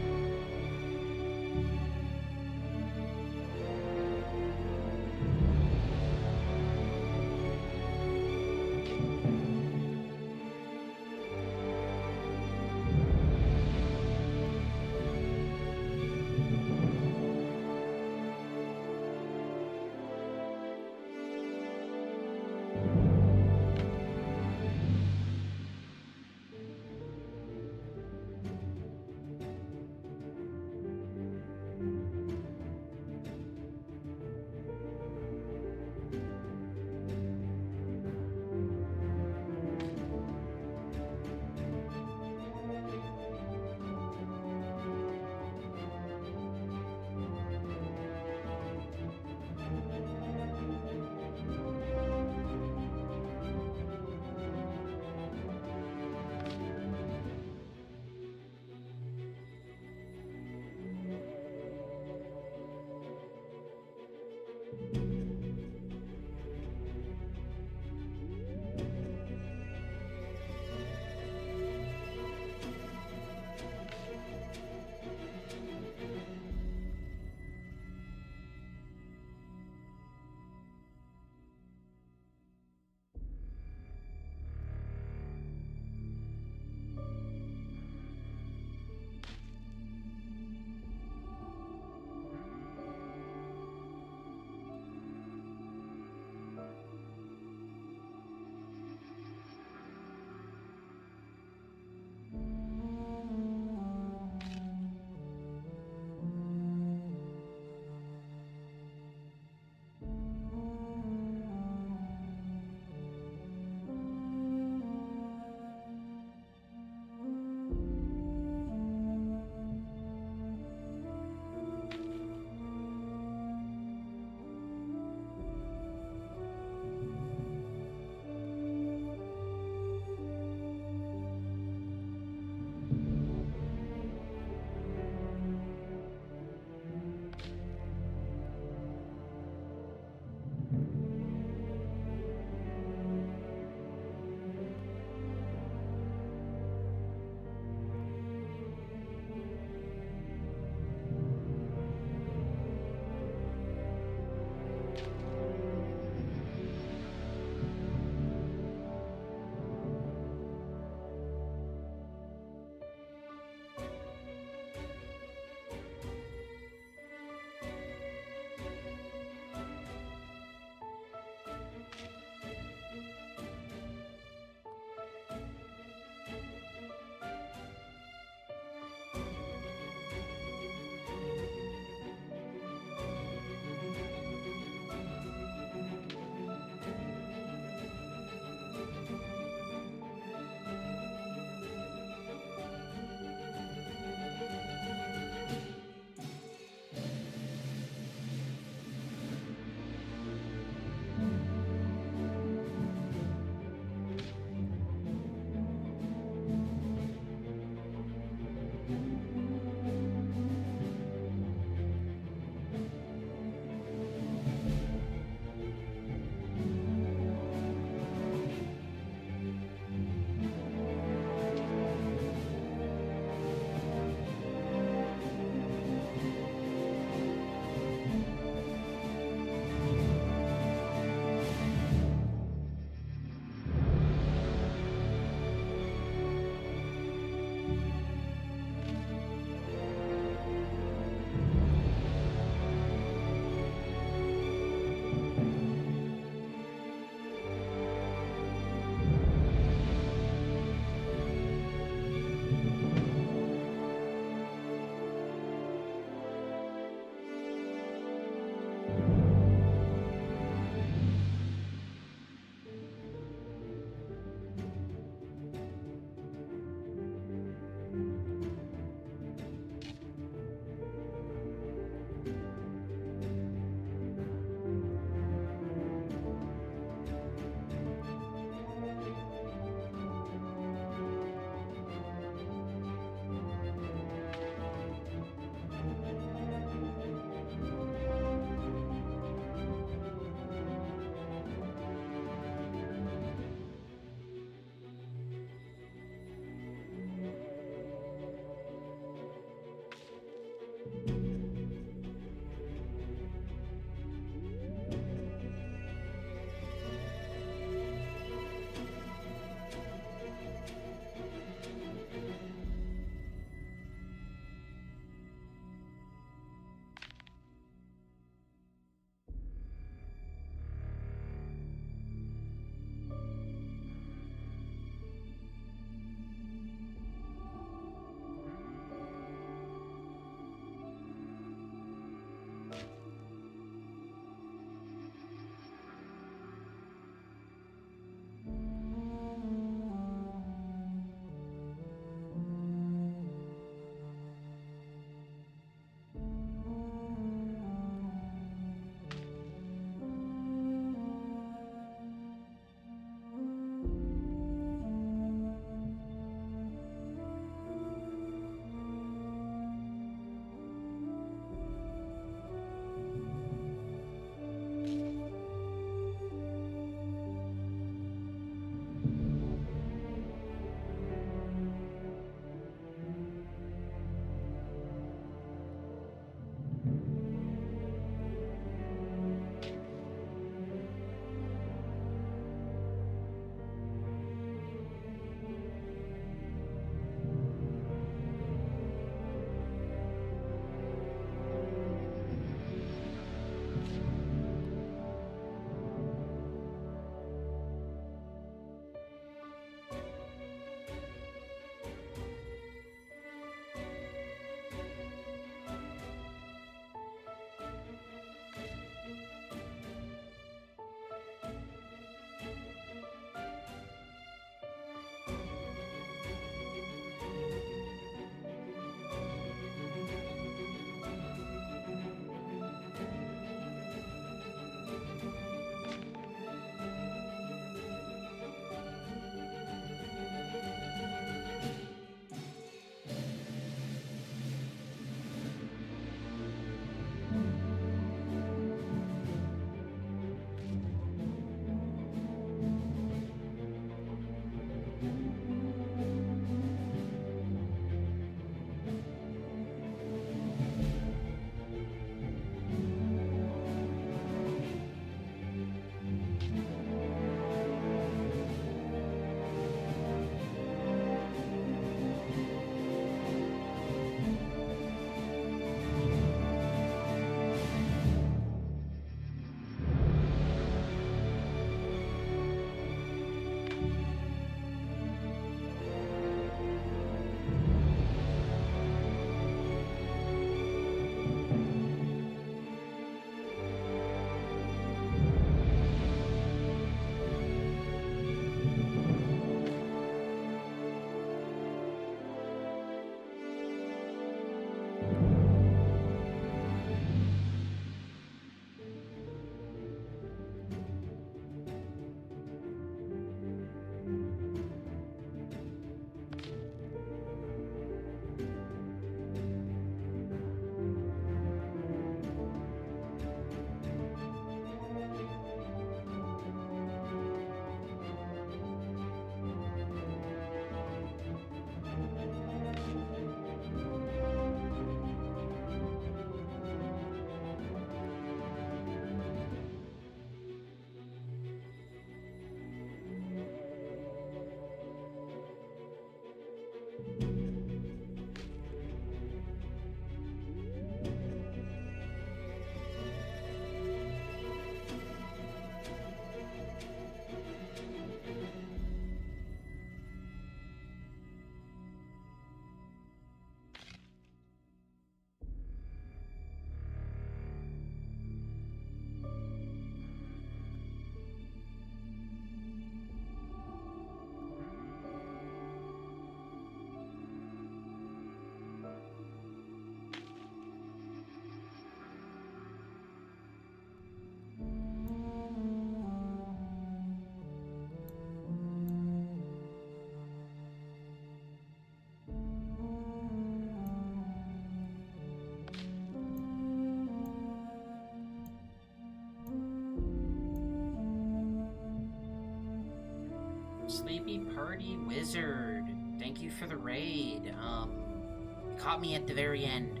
Sleepy Party Wizard. Thank you for the raid. You caught me at the very end.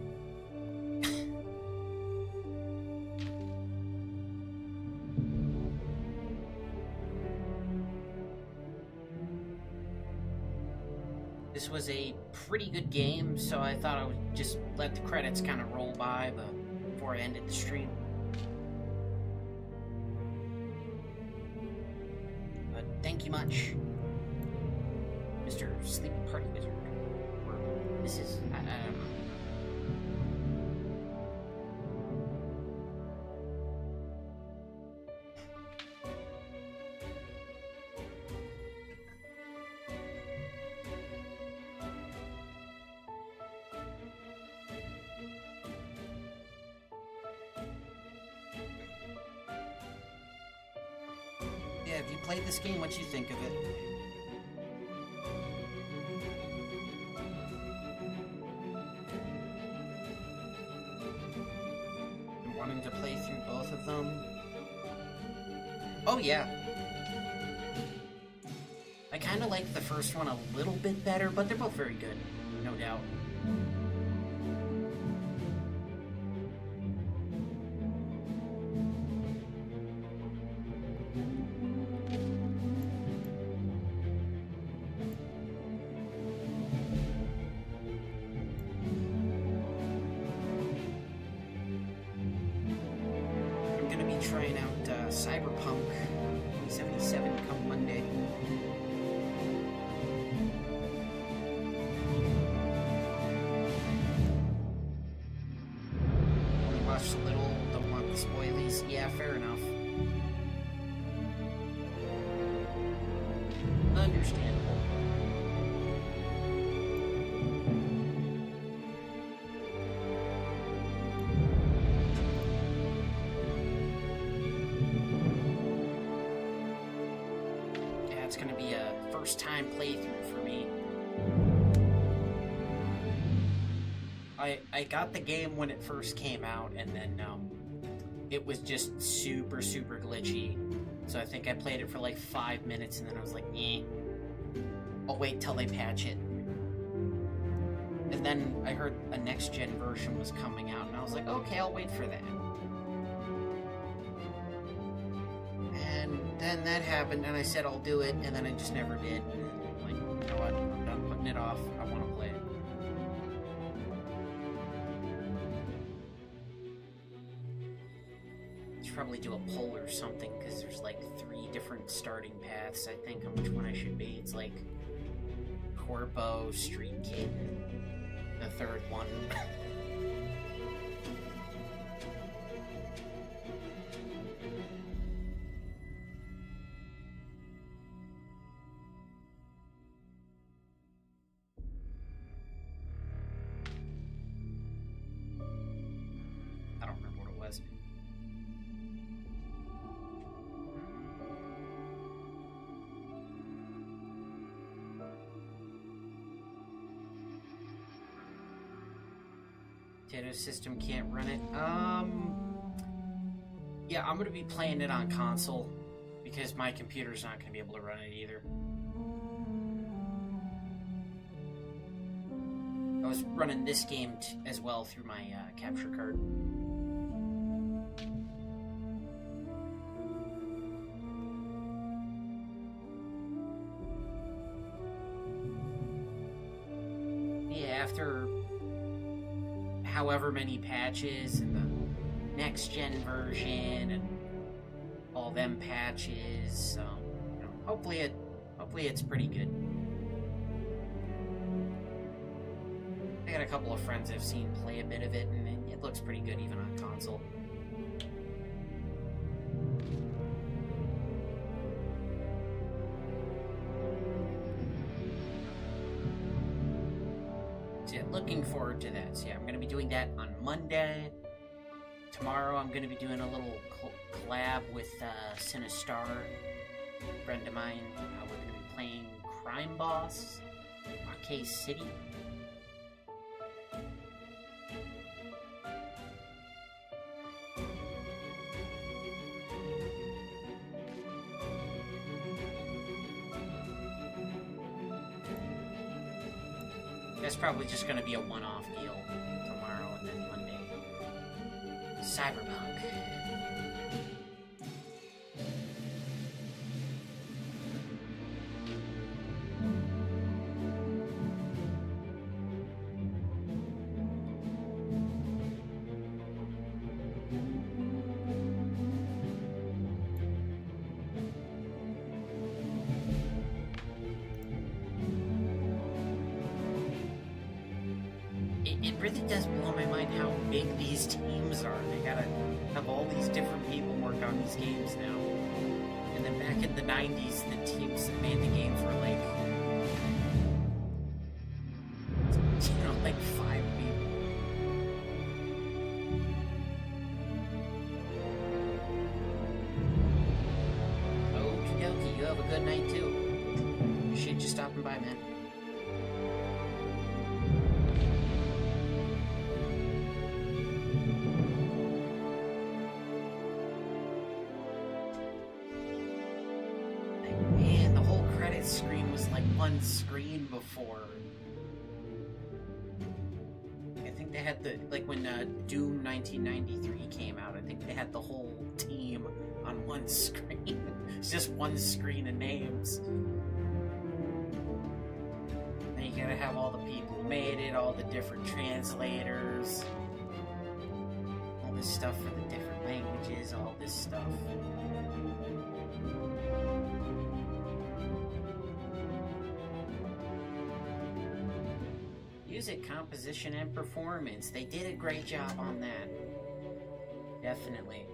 This was a pretty good game, so I thought I would just let the credits kind of roll by before I ended the stream. But thank you much, Mr. Sleepy Party Wizard. Or Mrs. I don't know. Yeah, have you played this game? What you think of it? I'm wanting to play through both of them. Oh yeah. I kind of like the first one a little bit better, but they're both very good, no doubt. Trying out Cyberpunk 2077 come Monday. Only watched a little, don't want the spoilies. Yeah, fair enough. Understandable. It's going to be a first-time playthrough for me. I got the game when it first came out, and then it was just super glitchy. So I think I played it for like 5 minutes, and then I was like, eh. I'll wait till they patch it. And then I heard a next-gen version was coming out, and I was like, okay, I'll wait for that. And then that happened, and I said I'll do it, and then I just never did. Like, you know what? I'm done putting it off. I want to play it. Should probably do a poll or something, because there's like 3 different starting paths, I think, on which one I should be. It's like Corpo, Street Kid, and the third one. Potato system can't run it. Yeah, I'm gonna be playing it on console because my computer's not gonna be able to run it either. I was running this game as well through my capture card. Yeah, after however many patches and the next gen version and all them patches, you know, hopefully it's pretty good. I got a couple of friends I've seen play a bit of it, and it looks pretty good even on console. So yeah, looking forward to that. So yeah, I'm going to be doing that on Monday. Tomorrow I'm going to be doing a little collab with Sinistar, a friend of mine. We're going to be playing Crime Boss, Arcadia City. That's probably just going to be a one-off deal tomorrow and then Monday. Cyberpunk. It really does blow my mind how big these teams are. They gotta have all these different people work on these games now. And then back in the 90s, the teams that made the games were like, you know, like 5 people. Okie dokie, you have a good night too. Appreciate you stopping by, man. Man, the whole credits screen was like one screen before. I think they had the, like when Doom 1993 came out, I think they had the whole team on one screen. It's just one screen of names. And you gotta have all the people who made it, all the different translators, all this stuff for the different languages, all this stuff. Music composition and performance. They did a great job on that. Definitely.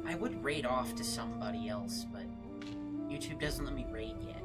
I would raid off to somebody else, but YouTube doesn't let me raid yet.